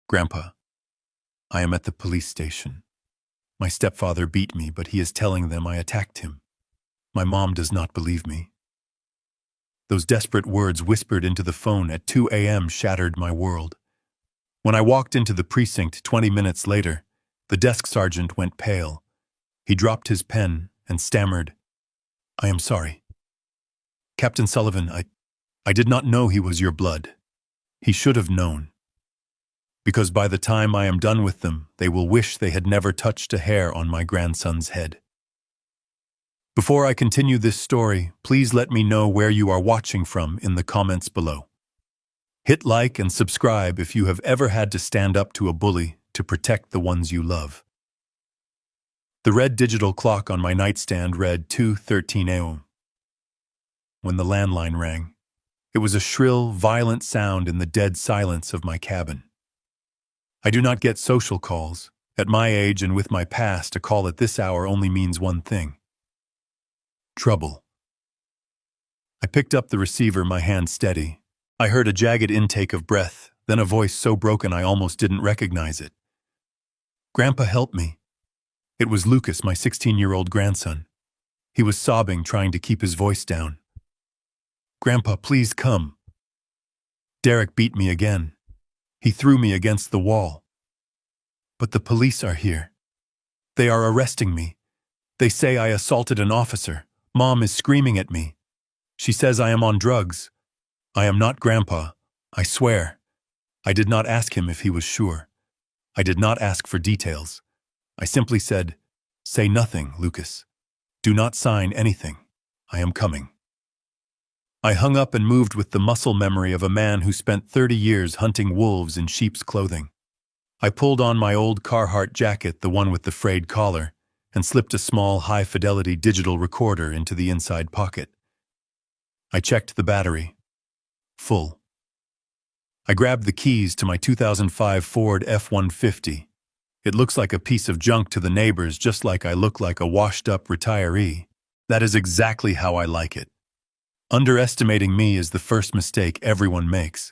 Grandpa, I am at the police station. My stepfather beat me, but he is telling them I attacked him. My mom does not believe me. Those desperate words whispered into the phone at 2 a.m. shattered my world. When I walked into the precinct 20 minutes later, the desk sergeant went pale. He dropped his pen and stammered, "I am sorry. Captain Sullivan, I did not know he was your blood. He should have known. Because by the time I am done with them, they will wish they had never touched a hair on my grandson's head." Before I continue this story, please let me know where you are watching from in the comments below. Hit like and subscribe if you have ever had to stand up to a bully to protect the ones you love. The red digital clock on my nightstand read 2:13 a.m. When the landline rang, it was a shrill, violent sound in the dead silence of my cabin. I do not get social calls. At my age and with my past, a call at this hour only means one thing: trouble. I picked up the receiver, my hand steady. I heard a jagged intake of breath, then a voice so broken I almost didn't recognize it. "Grandpa, help me." It was Lucas, my 16-year-old grandson. He was sobbing, trying to keep his voice down. "Grandpa, please come." Derek beat me again. He threw me against the wall. "But the police are here. They are arresting me. They say I assaulted an officer. Mom is screaming at me. She says I am on drugs. I am not, Grandpa. I swear." I did not ask him if he was sure. I did not ask for details. I simply said, "Say nothing, Lucas. Do not sign anything. I am coming." I hung up and moved with the muscle memory of a man who spent 30 years hunting wolves in sheep's clothing. I pulled on my old Carhartt jacket, the one with the frayed collar, and slipped a small, high-fidelity digital recorder into the inside pocket. I checked the battery. Full. I grabbed the keys to my 2005 Ford F-150. It looks like a piece of junk to the neighbors, just like I look like a washed-up retiree. That is exactly how I like it. Underestimating me is the first mistake everyone makes.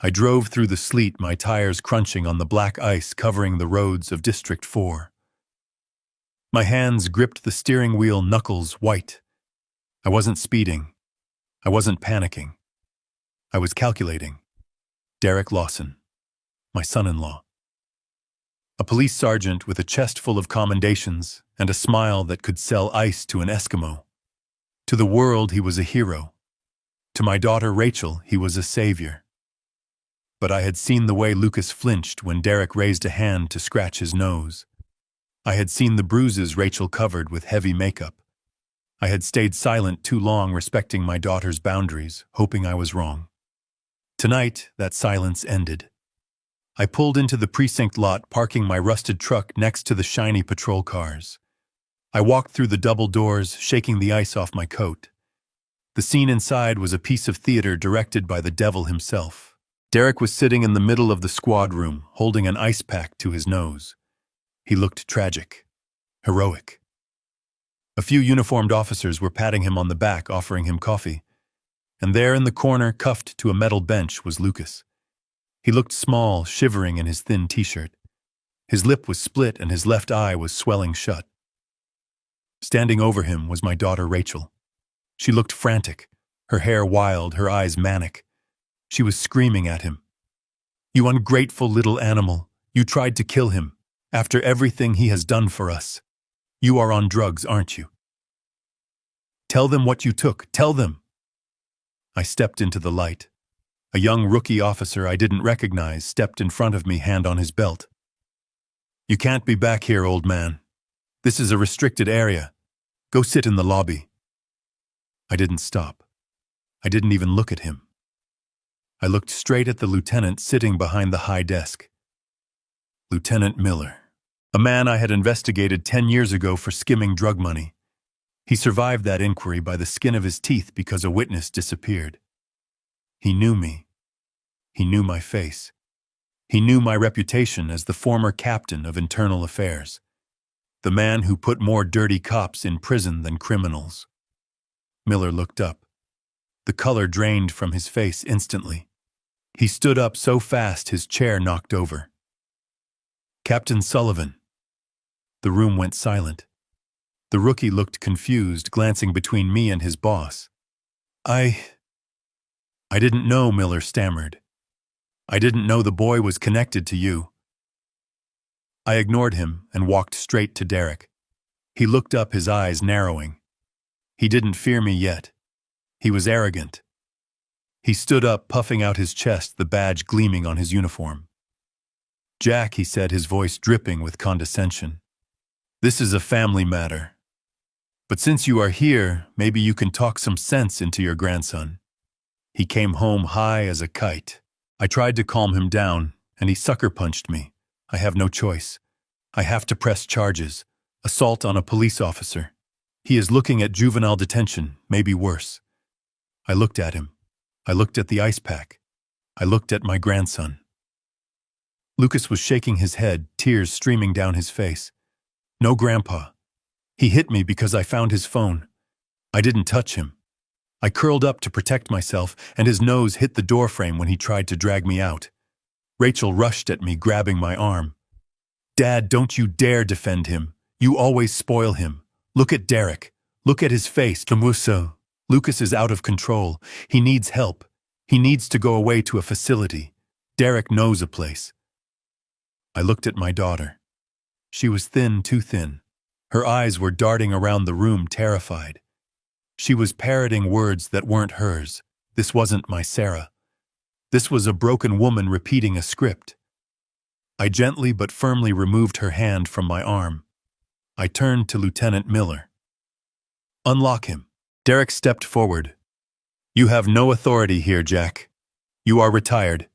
I drove through the sleet, my tires crunching on the black ice covering the roads of District 4. My hands gripped the steering wheel, knuckles white. I wasn't speeding. I wasn't panicking. I was calculating. Derek Lawson, my son-in-law. A police sergeant with a chest full of commendations and a smile that could sell ice to an Eskimo. To the world, he was a hero. To my daughter Rachel, he was a savior. But I had seen the way Lucas flinched when Derek raised a hand to scratch his nose. I had seen the bruises Rachel covered with heavy makeup. I had stayed silent too long, respecting my daughter's boundaries, hoping I was wrong. Tonight, that silence ended. I pulled into the precinct lot, parking my rusted truck next to the shiny patrol cars. I walked through the double doors, shaking the ice off my coat. The scene inside was a piece of theater directed by the devil himself. Derek was sitting in the middle of the squad room, holding an ice pack to his nose. He looked tragic, heroic. A few uniformed officers were patting him on the back, offering him coffee. And there in the corner, cuffed to a metal bench, was Lucas. He looked small, shivering in his thin t-shirt. His lip was split and his left eye was swelling shut. Standing over him was my daughter Rachel. She looked frantic, her hair wild, her eyes manic. She was screaming at him. "You ungrateful little animal. You tried to kill him. After everything he has done for us. You are on drugs, aren't you? Tell them what you took. Tell them." I stepped into the light. A young rookie officer I didn't recognize stepped in front of me, hand on his belt. "You can't be back here, old man. This is a restricted area. Go sit in the lobby." I didn't stop. I didn't even look at him. I looked straight at the lieutenant sitting behind the high desk. Lieutenant Miller, a man I had investigated 10 years ago for skimming drug money. He survived that inquiry by the skin of his teeth because a witness disappeared. He knew me. He knew my face. He knew my reputation as the former captain of internal affairs. The man who put more dirty cops in prison than criminals. Miller looked up. The color drained from his face instantly. He stood up so fast his chair knocked over. "Captain Sullivan." The room went silent. The rookie looked confused, glancing between me and his boss. I didn't know," Miller stammered. "I didn't know the boy was connected to you." I ignored him and walked straight to Derek. He looked up, his eyes narrowing. He didn't fear me yet. He was arrogant. He stood up, puffing out his chest, the badge gleaming on his uniform. "Jack," he said, his voice dripping with condescension. "This is a family matter. But since you are here, maybe you can talk some sense into your grandson. He came home high as a kite." I tried to calm him down, and he sucker punched me. "I have no choice. I have to press charges. Assault on a police officer. He is looking at juvenile detention, maybe worse." I looked at him. I looked at the ice pack. I looked at my grandson. Lucas was shaking his head, tears streaming down his face. "No, Grandpa. He hit me because I found his phone. I didn't touch him. I curled up to protect myself, and his nose hit the doorframe when he tried to drag me out." Rachel rushed at me, grabbing my arm. "Dad, don't you dare defend him. You always spoil him. Look at Derek. Look at his face, Lamusso. Lucas is out of control. He needs help. He needs to go away to a facility. Derek knows a place." I looked at my daughter. She was thin, too thin. Her eyes were darting around the room, terrified. She was parroting words that weren't hers. This wasn't my Sarah. This was a broken woman repeating a script. I gently but firmly removed her hand from my arm. I turned to Lieutenant Miller. "Unlock him." Derek stepped forward. "You have no authority here, Jack. You are retired.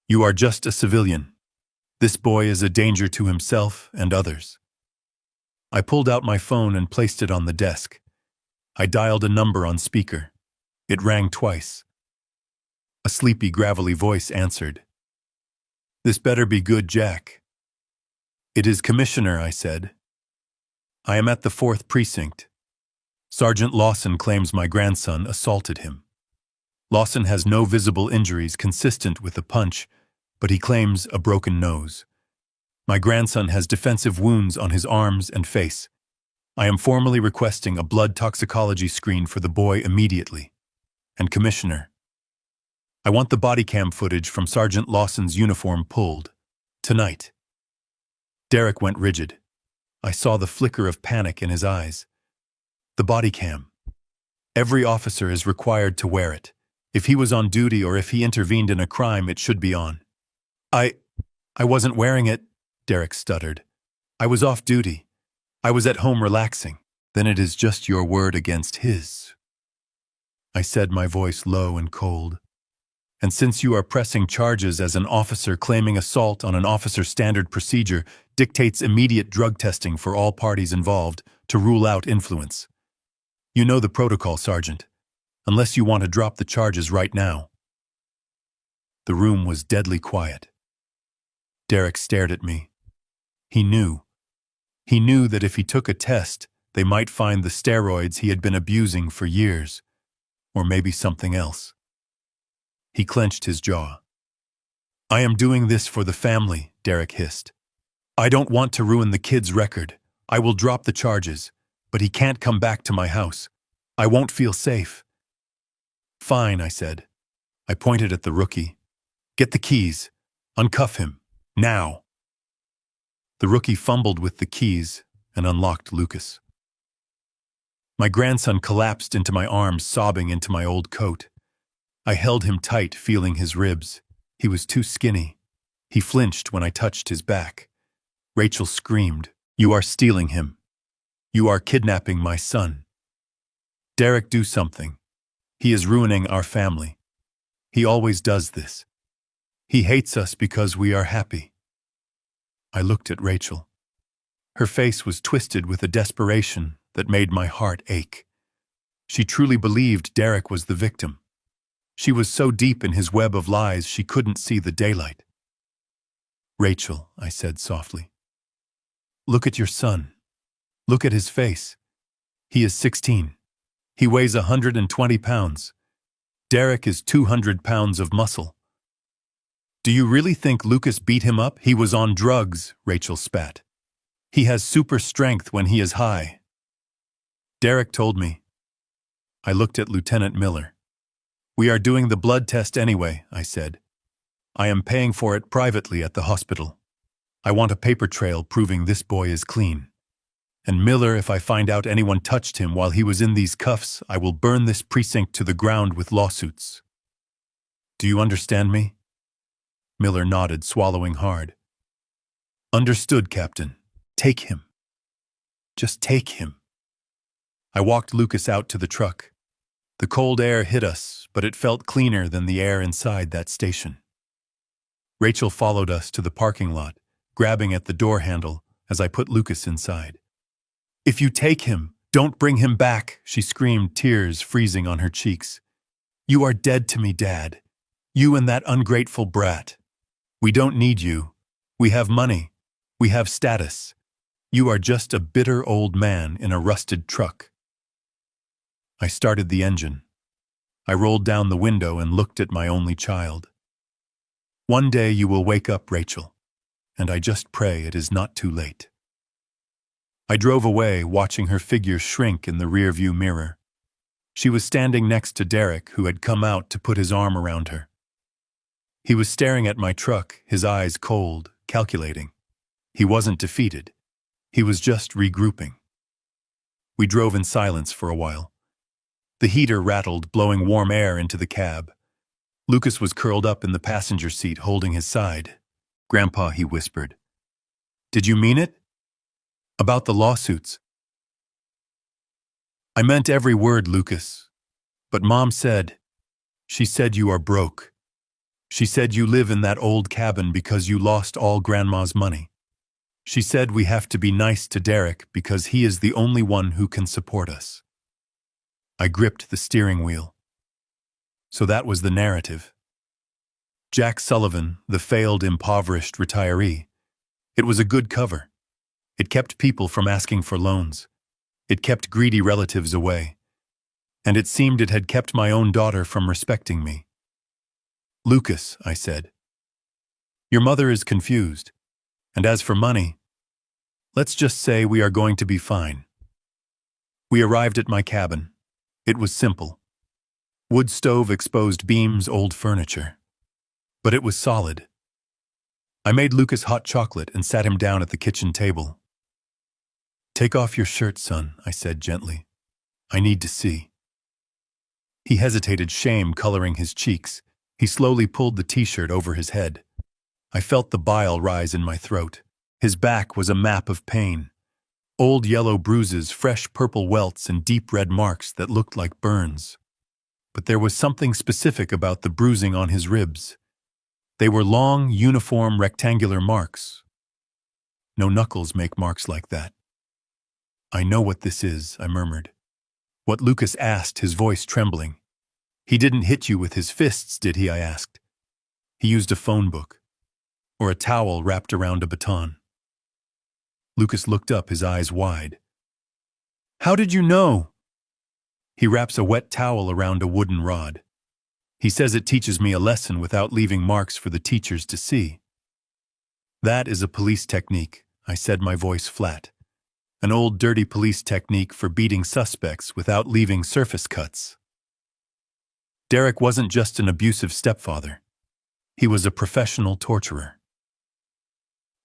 You are just a civilian. This boy is a danger to himself and others." I pulled out my phone and placed it on the desk. I dialed a number on speaker. It rang twice. A sleepy, gravelly voice answered. "This better be good, Jack." "It is Commissioner," I said. "I am at the 4th Precinct. Sergeant Lawson claims my grandson assaulted him. Lawson has no visible injuries consistent with a punch, but he claims a broken nose. My grandson has defensive wounds on his arms and face. I am formally requesting a blood toxicology screen for the boy immediately. And Commissioner, I want the body cam footage from Sergeant Lawson's uniform pulled. Tonight." Derek went rigid. I saw the flicker of panic in his eyes. "The body cam. Every officer is required to wear it. If he was on duty or if he intervened in a crime, it should be on." I wasn't wearing it," Derek stuttered. "I was off duty. I was at home relaxing." "Then it is just your word against his," I said, my voice low and cold. "And since you are pressing charges as an officer, claiming assault on an officer, standard procedure dictates immediate drug testing for all parties involved to rule out influence. You know the protocol, Sergeant, unless you want to drop the charges right now." The room was deadly quiet. Derek stared at me. He knew. He knew that if he took a test, they might find the steroids he had been abusing for years, or maybe something else. He clenched his jaw. "I am doing this for the family," Derek hissed. "I don't want to ruin the kid's record. I will drop the charges, but he can't come back to my house. I won't feel safe." "Fine," I said. I pointed at the rookie. "Get the keys. Uncuff him. Now." The rookie fumbled with the keys and unlocked Lucas. My grandson collapsed into my arms, sobbing into my old coat. I held him tight, feeling his ribs. He was too skinny. He flinched when I touched his back. Rachel screamed, "You are stealing him. You are kidnapping my son. Derek, do something. He is ruining our family. He always does this. He hates us because we are happy." I looked at Rachel. Her face was twisted with a desperation that made my heart ache. She truly believed Derek was the victim. She was so deep in his web of lies she couldn't see the daylight. "Rachel," I said softly, "look at your son. Look at his face. He is 16. He weighs 120 pounds. Derek is 200 pounds of muscle. Do you really think Lucas beat him up? He was on drugs, Rachel spat. He has super strength when he is high. Derek told me. I looked at Lieutenant Miller. We are doing the blood test anyway, I said. I am paying for it privately at the hospital. I want a paper trail proving this boy is clean. And Miller, if I find out anyone touched him while he was in these cuffs, I will burn this precinct to the ground with lawsuits. Do you understand me? Miller nodded, swallowing hard. Understood, Captain. Take him. Just take him. I walked Lucas out to the truck. The cold air hit us, but it felt cleaner than the air inside that station. Rachel followed us to the parking lot, grabbing at the door handle as I put Lucas inside. If you take him, don't bring him back, she screamed, tears freezing on her cheeks. You are dead to me, Dad. You and that ungrateful brat. We don't need you. We have money. We have status. You are just a bitter old man in a rusted truck. I started the engine. I rolled down the window and looked at my only child. One day you will wake up, Rachel, and I just pray it is not too late. I drove away, watching her figure shrink in the rearview mirror. She was standing next to Derek, who had come out to put his arm around her. He was staring at my truck, his eyes cold, calculating. He wasn't defeated. He was just regrouping. We drove in silence for a while. The heater rattled, blowing warm air into the cab. Lucas was curled up in the passenger seat, holding his side. Grandpa, he whispered. Did you mean it? About the lawsuits. I meant every word, Lucas. But Mom said, she said you are broke. She said you live in that old cabin because you lost all Grandma's money. She said we have to be nice to Derek because he is the only one who can support us. I gripped the steering wheel. So that was the narrative. Jack Sullivan, the failed, impoverished retiree. It was a good cover. It kept people from asking for loans. It kept greedy relatives away. And it seemed it had kept my own daughter from respecting me. Lucas, I said. Your mother is confused. And as for money, let's just say we are going to be fine. We arrived at my cabin. It was simple. Wood stove, exposed beams, old furniture. But it was solid. I made Lucas hot chocolate and sat him down at the kitchen table. Take off your shirt, son, I said gently. I need to see. He hesitated, shame coloring his cheeks. He slowly pulled the t-shirt over his head. I felt the bile rise in my throat. His back was a map of pain. Old yellow bruises, fresh purple welts, and deep red marks that looked like burns. But there was something specific about the bruising on his ribs. They were long, uniform, rectangular marks. No knuckles make marks like that. I know what this is, I murmured. What Lucas asked, his voice trembling. He didn't hit you with his fists, did he? I asked. He used a phone book, or a towel wrapped around a baton. Lucas looked up, his eyes wide. How did you know? He wraps a wet towel around a wooden rod. He says it teaches me a lesson without leaving marks for the teachers to see. That is a police technique, I said, my voice flat. An old dirty police technique for beating suspects without leaving surface cuts. Derek wasn't just an abusive stepfather. He was a professional torturer.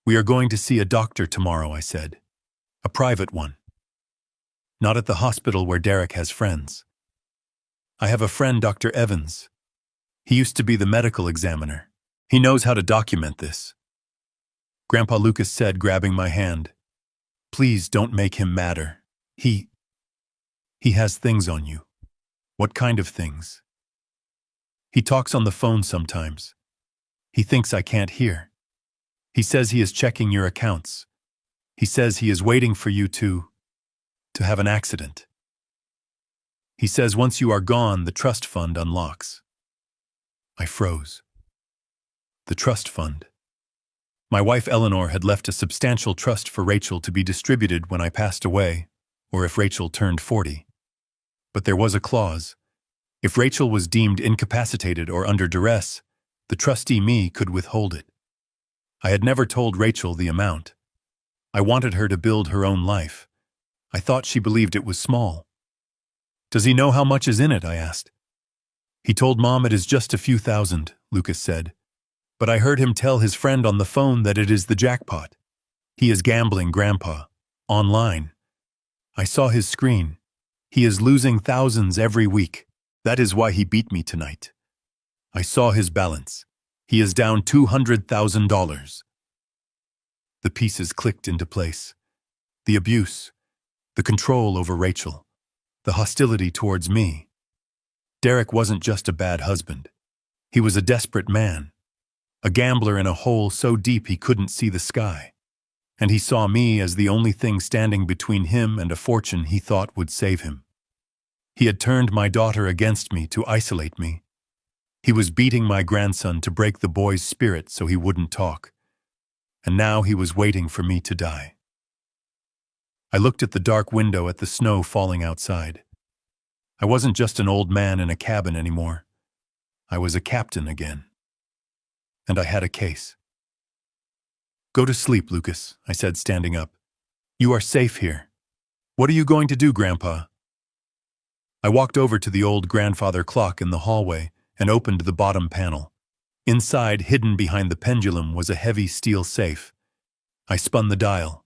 We are going to see a doctor tomorrow, I said. A private one. Not at the hospital where Derek has friends. I have a friend, Dr. Evans. He used to be the medical examiner. He knows how to document this. Grandpa Lucas said, grabbing my hand. Please don't make him madder. He has things on you. What kind of things? He talks on the phone sometimes. He thinks I can't hear. He says he is checking your accounts. He says he is waiting for you to have an accident. He says once you are gone, the trust fund unlocks. I froze. The trust fund. My wife Eleanor had left a substantial trust for Rachel to be distributed when I passed away, or if Rachel turned 40. But there was a clause. If Rachel was deemed incapacitated or under duress, The trusty me could withhold it. I had never told Rachel the amount. I wanted her to build her own life. I thought she believed it was small. "Does he know how much is in it?" I asked. "He told Mom it is just a few thousand," Lucas said. "But I heard him tell his friend on the phone that it is the jackpot. He is gambling, Grandpa. Online. I saw his screen. He is losing thousands every week. That is why he beat me tonight. I saw his balance. He is down $200,000. The pieces clicked into place. The abuse, the control over Rachel, the hostility towards me. Derek wasn't just a bad husband. He was a desperate man, a gambler in a hole so deep he couldn't see the sky. And he saw me as the only thing standing between him and a fortune he thought would save him. He had turned my daughter against me to isolate me. He was beating my grandson to break the boy's spirit so he wouldn't talk. And now he was waiting for me to die. I looked at the dark window at the snow falling outside. I wasn't just an old man in a cabin anymore. I was a captain again. And I had a case. "Go to sleep, Lucas," I said, standing up. "You are safe here. What are you going to do, Grandpa?" I walked over to the old grandfather clock in the hallway and opened the bottom panel. Inside, hidden behind the pendulum, was a heavy steel safe. I spun the dial.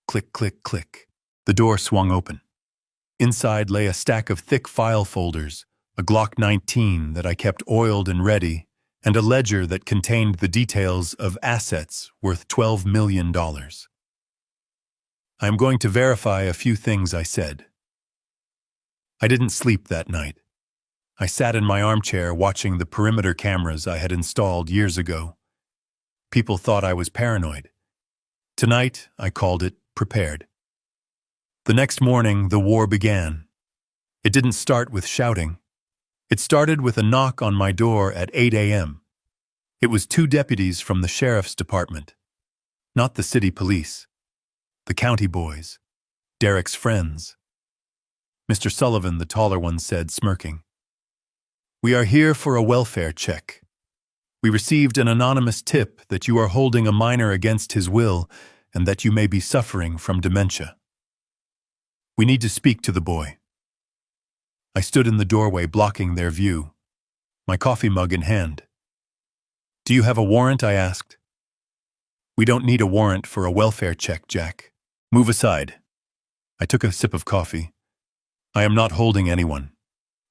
Click, click, click. The door swung open. Inside lay a stack of thick file folders, a Glock 19 that I kept oiled and ready, and a ledger that contained the details of assets worth $12 million. "I am going to verify a few things," I said. I didn't sleep that night. I sat in my armchair watching the perimeter cameras I had installed years ago. People thought I was paranoid. Tonight, I called it prepared. The next morning, the war began. It didn't start with shouting. It started with a knock on my door at 8 a.m. It was 2 deputies from the sheriff's department. Not the city police. The county boys. Derek's friends. Mr. Sullivan, the taller one, said, smirking, "We are here for a welfare check. We received an anonymous tip that you are holding a minor against his will and that you may be suffering from dementia. We need to speak to the boy." I stood in the doorway blocking their view, my coffee mug in hand. "Do you have a warrant?" I asked. "We don't need a warrant for a welfare check, Jack. Move aside." I took a sip of coffee. "I am not holding anyone.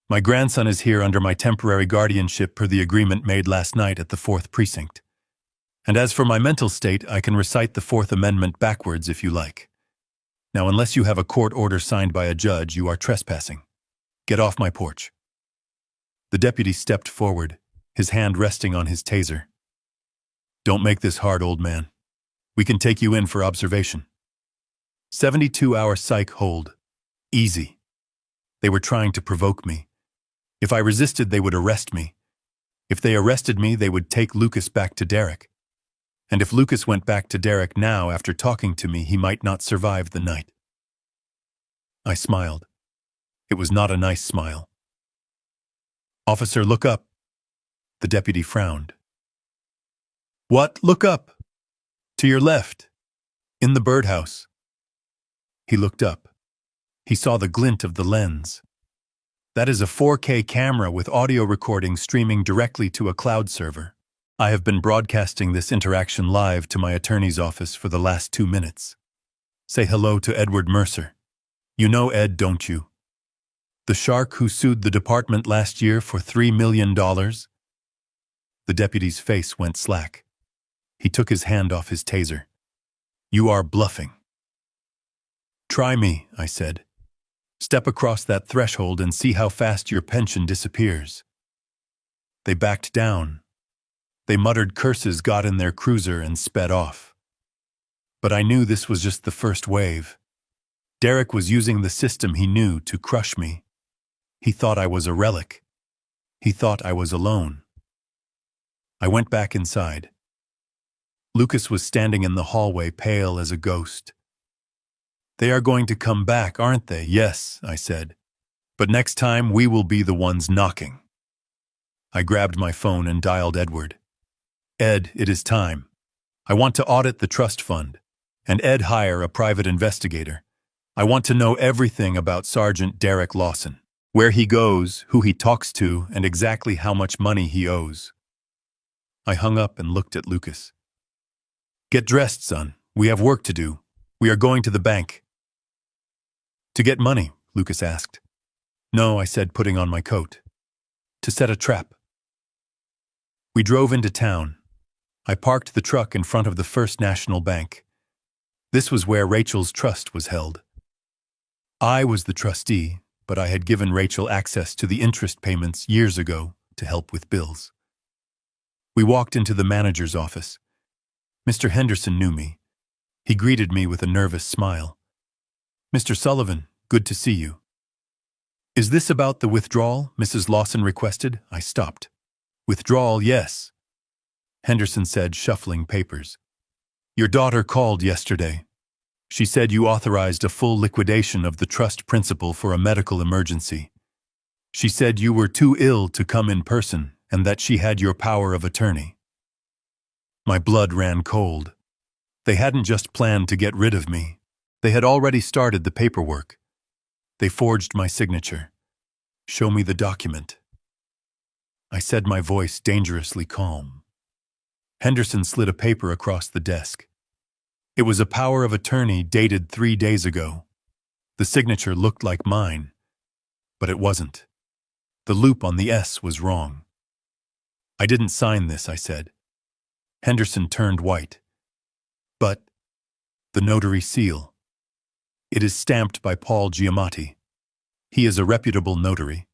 My grandson is here under my temporary guardianship per the agreement made last night at the 4th Precinct. And as for my mental state, I can recite the 4th Amendment backwards if you like. Now, unless you have a court order signed by a judge, you are trespassing. Get off my porch." The deputy stepped forward, his hand resting on his taser. "Don't make this hard, old man. We can take you in for observation. 72-hour psych hold. Easy." They were trying to provoke me. If I resisted, they would arrest me. If they arrested me, they would take Lucas back to Derek. And if Lucas went back to Derek now after talking to me, he might not survive the night. I smiled. It was not a nice smile. "Officer, look up." The deputy frowned. "What? Look up." "To your left. In the birdhouse." He looked up. He saw the glint of the lens. That is a 4K camera with audio recording streaming directly to a cloud server. I have been broadcasting this interaction live to my attorney's office for the last 2 minutes. Say hello to Edward Mercer. You know Ed, don't you? The shark who sued the department last year for $3 million? The deputy's face went slack. He took his hand off his taser. "You are bluffing." "Try me," I said. "Step across that threshold and see how fast your pension disappears." They backed down. They muttered curses, got in their cruiser, and sped off. But I knew this was just the first wave. Derek was using the system he knew to crush me. He thought I was a relic. He thought I was alone. I went back inside. Lucas was standing in the hallway, pale as a ghost. "They are going to come back, aren't they?" "Yes," I said. "But next time we will be the ones knocking." I grabbed my phone and dialed Edward. Ed, it is time. I want to audit the trust fund. And Ed, hire a private investigator. I want to know everything about Sergeant Derek Lawson. Where he goes, who he talks to, and exactly how much money he owes. I hung up and looked at Lucas. Get dressed, son. We have work to do. We are going to the bank. To get money, Lucas asked. No, I said, putting on my coat. To set a trap. We drove into town. I parked the truck in front of the First National Bank. This was where Rachel's trust was held. I was the trustee, but I had given Rachel access to the interest payments years ago to help with bills. We walked into the manager's office. Mr. Henderson knew me. He greeted me with a nervous smile. Mr. Sullivan, good to see you. Is this about the withdrawal Mrs. Lawson requested? I stopped. Withdrawal, yes. Henderson said, shuffling papers. Your daughter called yesterday. She said you authorized a full liquidation of the trust principal for a medical emergency. She said you were too ill to come in person and that she had your power of attorney. My blood ran cold. They hadn't just planned to get rid of me. They had already started the paperwork. They forged my signature. Show me the document. I said, my voice dangerously calm. Henderson slid a paper across the desk. It was a power of attorney dated 3 days ago. The signature looked like mine, but it wasn't. The loop on the S was wrong. I didn't sign this, I said. Henderson turned white. But the notary seal. It is stamped by Paul Giamatti. He is a reputable notary.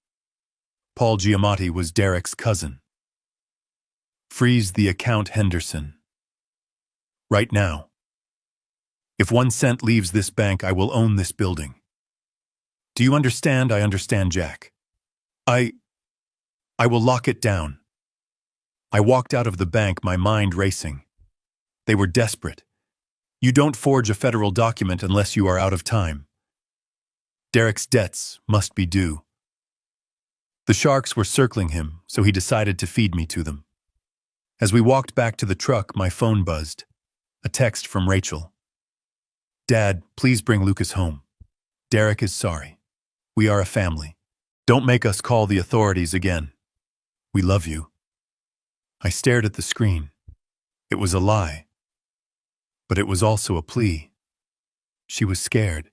Paul Giamatti was Derek's cousin. Freeze the account, Henderson. Right now. If 1 cent leaves this bank, I will own this building. Do you understand? I understand, Jack. I will lock it down. I walked out of the bank, my mind racing. They were desperate. You don't forge a federal document unless you are out of time. Derek's debts must be due. The sharks were circling him, so he decided to feed me to them. As we walked back to the truck, my phone buzzed. A text from Rachel. Dad, please bring Lucas home. Derek is sorry. We are a family. Don't make us call the authorities again. We love you. I stared at the screen. It was a lie. But it was also a plea. She was scared.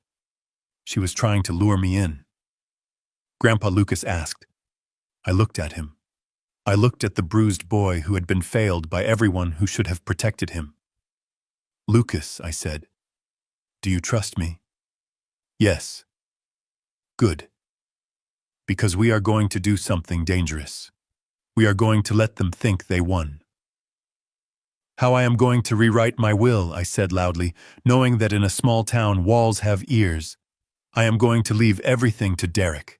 She was trying to lure me in. Grandpa, Lucas asked. I looked at him. I looked at the bruised boy who had been failed by everyone who should have protected him. Lucas, I said, do you trust me? Yes. Good. Because we are going to do something dangerous. We are going to let them think they won. How I am going to rewrite my will, I said loudly, knowing that in a small town walls have ears. I am going to leave everything to Derek.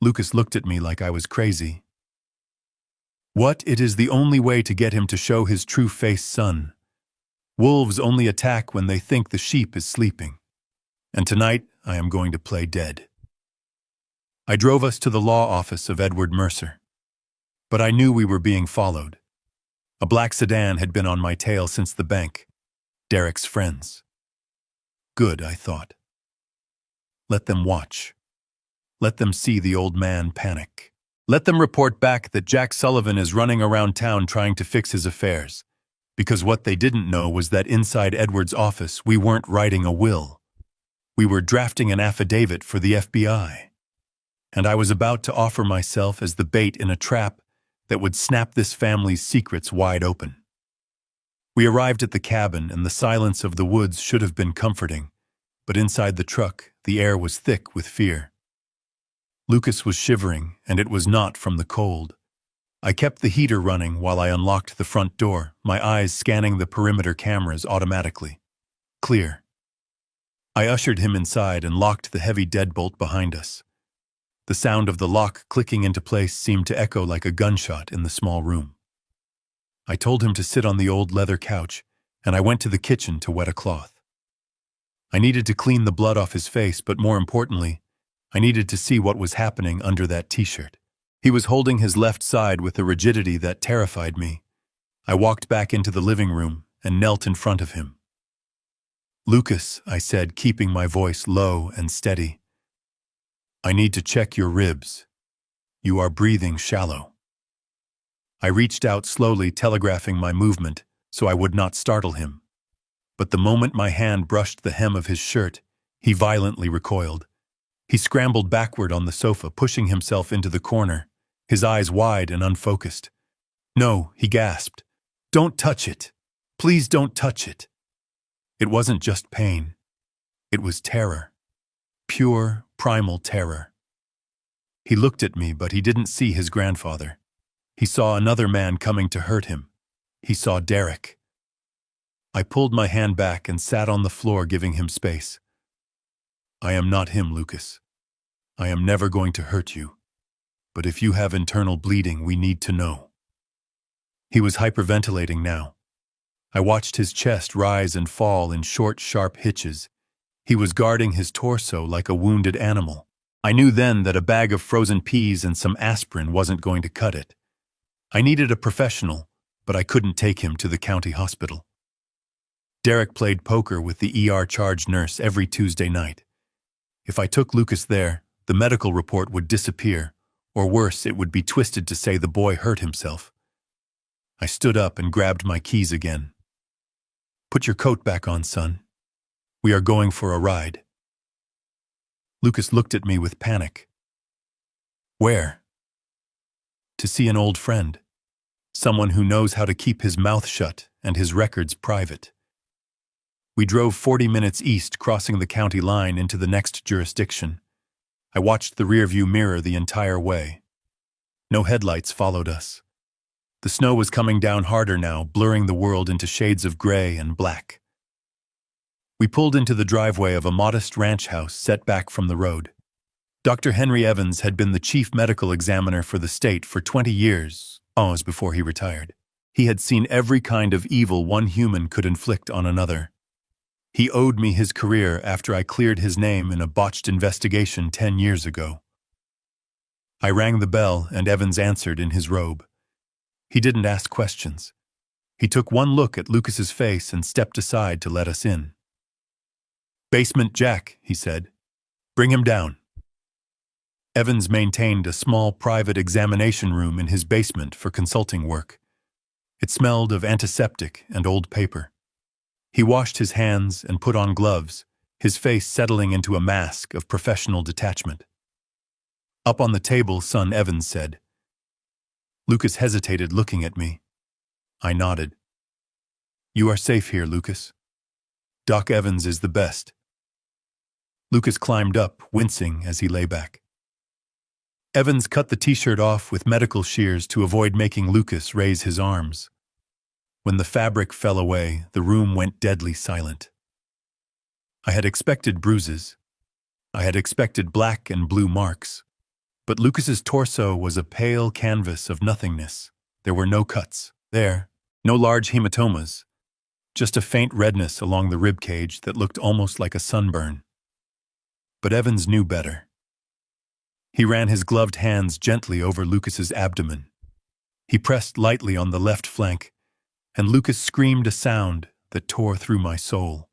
Lucas looked at me like I was crazy. What? It is the only way to get him to show his true face, son. Wolves only attack when they think the sheep is sleeping. And tonight I am going to play dead. I drove us to the law office of Edward Mercer. But I knew we were being followed. A black sedan had been on my tail since the bank. Derek's friends. Good, I thought. Let them watch. Let them see the old man panic. Let them report back that Jack Sullivan is running around town trying to fix his affairs. Because what they didn't know was that inside Edward's office we weren't writing a will. We were drafting an affidavit for the FBI. And I was about to offer myself as the bait in a trap that would snap this family's secrets wide open. We arrived at the cabin, and the silence of the woods should have been comforting, but inside the truck, the air was thick with fear. Lucas was shivering, and it was not from the cold. I kept the heater running while I unlocked the front door, my eyes scanning the perimeter cameras automatically. Clear. I ushered him inside and locked the heavy deadbolt behind us. The sound of the lock clicking into place seemed to echo like a gunshot in the small room. I told him to sit on the old leather couch, and I went to the kitchen to wet a cloth. I needed to clean the blood off his face, but more importantly, I needed to see what was happening under that t-shirt. He was holding his left side with a rigidity that terrified me. I walked back into the living room and knelt in front of him. "Lucas," I said, keeping my voice low and steady, "I need to check your ribs. You are breathing shallow." I reached out slowly, telegraphing my movement so I would not startle him. But the moment my hand brushed the hem of his shirt, he violently recoiled. He scrambled backward on the sofa, pushing himself into the corner, his eyes wide and unfocused. "No," he gasped. "Don't touch it. Please don't touch it." It wasn't just pain. It was terror. Pure, primal terror. He looked at me, but he didn't see his grandfather. He saw another man coming to hurt him. He saw Derek. I pulled my hand back and sat on the floor, giving him space. "I am not him, Lucas. I am never going to hurt you. But if you have internal bleeding, we need to know." He was hyperventilating now. I watched his chest rise and fall in short, sharp hitches. He was guarding his torso like a wounded animal. I knew then that a bag of frozen peas and some aspirin wasn't going to cut it. I needed a professional, but I couldn't take him to the county hospital. Derek played poker with the ER-charged nurse every Tuesday night. If I took Lucas there, the medical report would disappear, or worse, it would be twisted to say the boy hurt himself. I stood up and grabbed my keys again. "Put your coat back on, son. We are going for a ride." Lucas looked at me with panic. "Where?" "To see an old friend. Someone who knows how to keep his mouth shut and his records private." We drove 40 minutes east, crossing the county line into the next jurisdiction. I watched the rearview mirror the entire way. No headlights followed us. The snow was coming down harder now, blurring the world into shades of gray and black. We pulled into the driveway of a modest ranch house set back from the road. Dr. Henry Evans had been the chief medical examiner for the state for 20 years, before he retired. He had seen every kind of evil one human could inflict on another. He owed me his career after I cleared his name in a botched investigation 10 years ago. I rang the bell and Evans answered in his robe. He didn't ask questions. He took one look at Lucas's face and stepped aside to let us in. "Basement Jack," he said. "Bring him down." Evans maintained a small private examination room in his basement for consulting work. It smelled of antiseptic and old paper. He washed his hands and put on gloves, his face settling into a mask of professional detachment. "Up on the table, son," Evans said. Lucas hesitated, looking at me. I nodded. "You are safe here, Lucas. Doc Evans is the best." Lucas climbed up, wincing as he lay back. Evans cut the t-shirt off with medical shears to avoid making Lucas raise his arms. When the fabric fell away, the room went deadly silent. I had expected bruises. I had expected black and blue marks. But Lucas's torso was a pale canvas of nothingness. There were no cuts. No large hematomas. Just a faint redness along the rib cage that looked almost like a sunburn. But Evans knew better. He ran his gloved hands gently over Lucas's abdomen. He pressed lightly on the left flank, and Lucas screamed a sound that tore through my soul.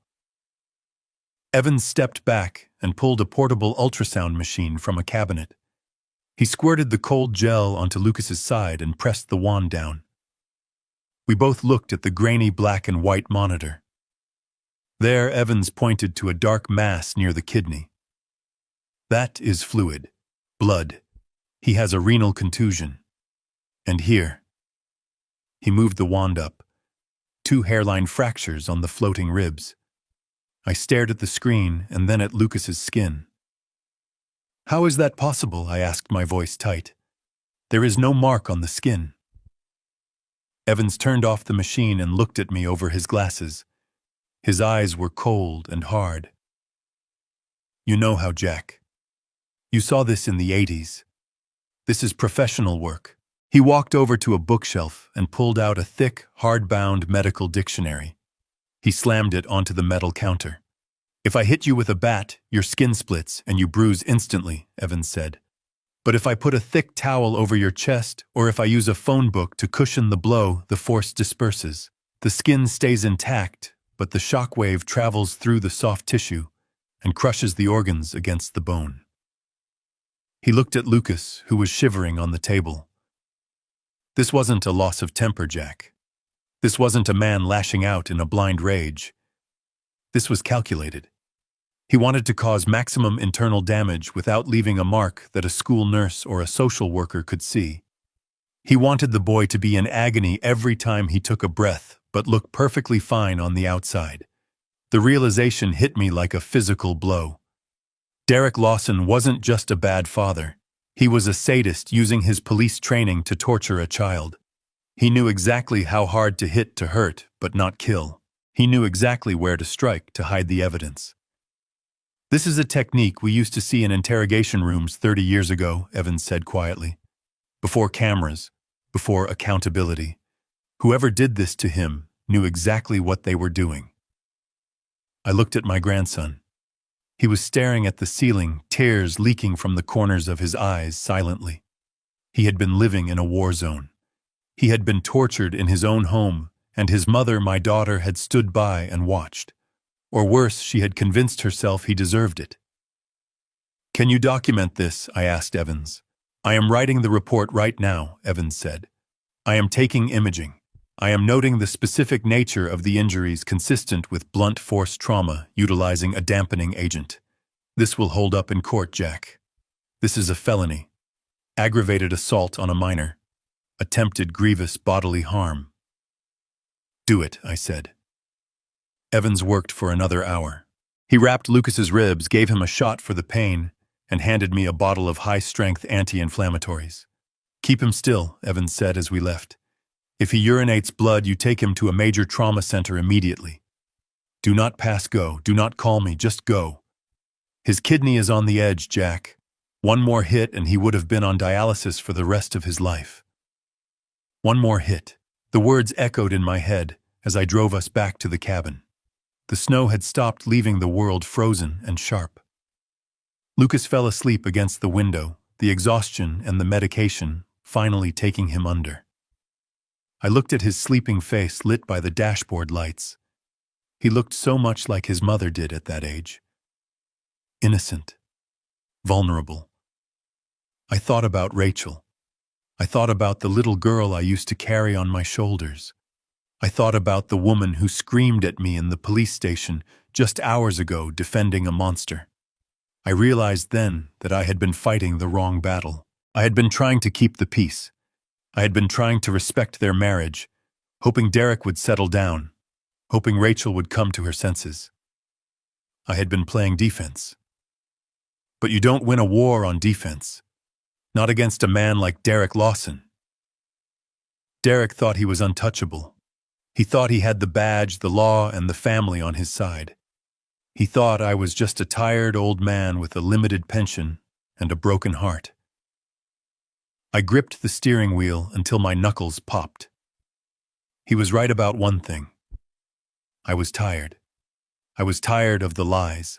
Evans stepped back and pulled a portable ultrasound machine from a cabinet. He squirted the cold gel onto Lucas's side and pressed the wand down. We both looked at the grainy black and white monitor. There, Evans pointed to a dark mass near the kidney. "That is fluid. Blood. He has a renal contusion. And here." He moved the wand up. 2 hairline fractures on the floating ribs. I stared at the screen and then at Lucas's skin. "How is that possible?" I asked, my voice tight. "There is no mark on the skin." Evans turned off the machine and looked at me over his glasses. His eyes were cold and hard. "You know how, Jack. You saw this in the 80s. This is professional work." He walked over to a bookshelf and pulled out a thick, hard-bound medical dictionary. He slammed it onto the metal counter. "If I hit you with a bat, your skin splits and you bruise instantly," Evans said. But if I put a thick towel over your chest, or if I use a phone book to cushion the blow, the force disperses. The skin stays intact, but the shock wave travels through the soft tissue and crushes the organs against the bone. He looked at Lucas, who was shivering on the table. This wasn't a loss of temper, Jack. This wasn't a man lashing out in a blind rage. This was calculated. He wanted to cause maximum internal damage without leaving a mark that a school nurse or a social worker could see. He wanted the boy to be in agony every time he took a breath, but look perfectly fine on the outside. The realization hit me like a physical blow. Derek Lawson wasn't just a bad father. He was a sadist using his police training to torture a child. He knew exactly how hard to hit to hurt, but not kill. He knew exactly where to strike to hide the evidence. This is a technique we used to see in interrogation rooms 30 years ago, Evans said quietly. Before cameras, before accountability. Whoever did this to him knew exactly what they were doing. I looked at my grandson. He was staring at the ceiling, tears leaking from the corners of his eyes silently. He had been living in a war zone. He had been tortured in his own home, and his mother, my daughter, had stood by and watched. Or worse, she had convinced herself he deserved it. "Can you document this?" I asked Evans. "I am writing the report right now," Evans said. "I am taking imaging. I am noting the specific nature of the injuries consistent with blunt force trauma utilizing a dampening agent. This will hold up in court, Jack. This is a felony. Aggravated assault on a minor. Attempted grievous bodily harm." "Do it," I said. Evans worked for another hour. He wrapped Lucas's ribs, gave him a shot for the pain, and handed me a bottle of high-strength anti-inflammatories. "Keep him still," Evans said as we left. "If he urinates blood, you take him to a major trauma center immediately. Do not pass go. Do not call me. Just go. His kidney is on the edge, Jack. One more hit and he would have been on dialysis for the rest of his life." One more hit. The words echoed in my head as I drove us back to the cabin. The snow had stopped, leaving the world frozen and sharp. Lucas fell asleep against the window, the exhaustion and the medication finally taking him under. I looked at his sleeping face lit by the dashboard lights. He looked so much like his mother did at that age. Innocent. Vulnerable. I thought about Rachel. I thought about the little girl I used to carry on my shoulders. I thought about the woman who screamed at me in the police station just hours ago defending a monster. I realized then that I had been fighting the wrong battle. I had been trying to keep the peace. I had been trying to respect their marriage, hoping Derek would settle down, hoping Rachel would come to her senses. I had been playing defense. But you don't win a war on defense. Not against a man like Derek Lawson. Derek thought he was untouchable. He thought he had the badge, the law, and the family on his side. He thought I was just a tired old man with a limited pension and a broken heart. I gripped the steering wheel until my knuckles popped. He was right about one thing. I was tired. I was tired of the lies.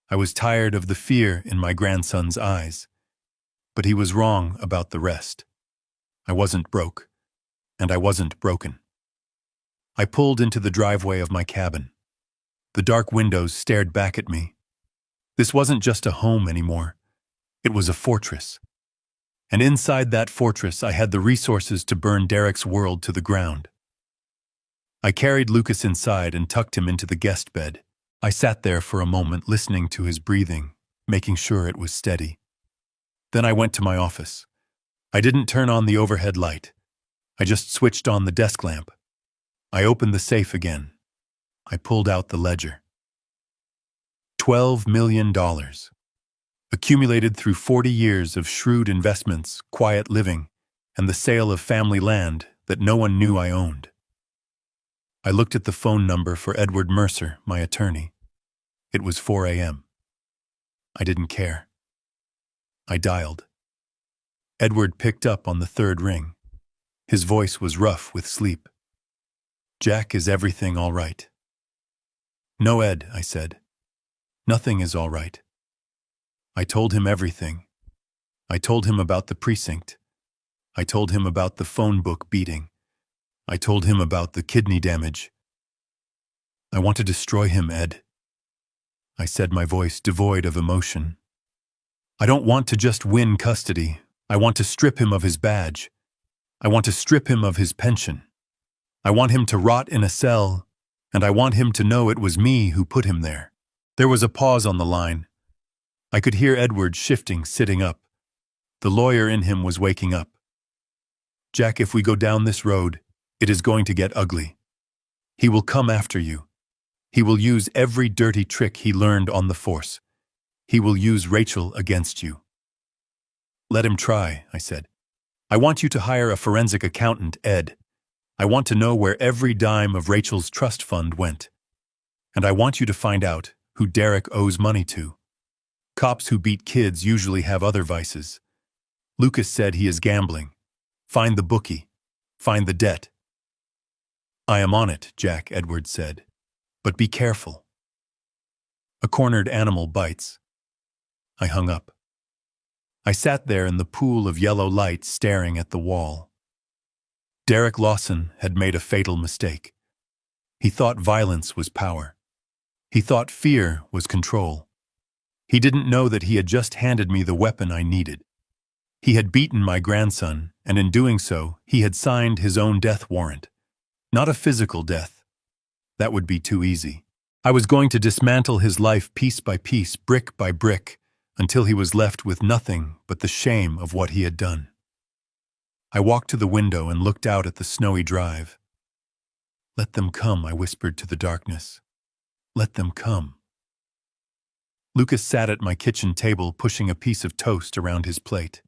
I was tired of the fear in my grandson's eyes. But he was wrong about the rest. I wasn't broke, and I wasn't broken. I pulled into the driveway of my cabin. The dark windows stared back at me. This wasn't just a home anymore. It was a fortress. And inside that fortress, I had the resources to burn Derek's world to the ground. I carried Lucas inside and tucked him into the guest bed. I sat there for a moment, listening to his breathing, making sure it was steady. Then I went to my office. I didn't turn on the overhead light. I just switched on the desk lamp. I opened the safe again. I pulled out the ledger. $12 million. Accumulated through 40 years of shrewd investments, quiet living, and the sale of family land that no one knew I owned. I looked at the phone number for Edward Mercer, my attorney. It was 4 a.m. I didn't care. I dialed. Edward picked up on the third ring. His voice was rough with sleep. "Jack, is everything all right?" "No, Ed," I said. "Nothing is all right." I told him everything. I told him about the precinct. I told him about the phone book beating. I told him about the kidney damage. I want to destroy him, Ed. I said, my voice devoid of emotion. I don't want to just win custody. I want to strip him of his badge. I want to strip him of his pension. I want him to rot in a cell, and I want him to know it was me who put him there. There was a pause on the line. I could hear Edward shifting, sitting up. The lawyer in him was waking up. Jack, if we go down this road, it is going to get ugly. He will come after you. He will use every dirty trick he learned on the force. He will use Rachel against you. Let him try, I said. I want you to hire a forensic accountant, Ed. I want to know where every dime of Rachel's trust fund went. And I want you to find out who Derek owes money to. Cops who beat kids usually have other vices. Lucas said he is gambling. Find the bookie. Find the debt. I am on it, Jack, Edward said. But be careful. A cornered animal bites. I hung up. I sat there in the pool of yellow light staring at the wall. Derek Lawson had made a fatal mistake. He thought violence was power. He thought fear was control. He didn't know that he had just handed me the weapon I needed. He had beaten my grandson, and in doing so, he had signed his own death warrant. Not a physical death. That would be too easy. I was going to dismantle his life piece by piece, brick by brick, until he was left with nothing but the shame of what he had done. I walked to the window and looked out at the snowy drive. Let them come, I whispered to the darkness. Let them come. Lucas sat at my kitchen table, pushing a piece of toast around his plate.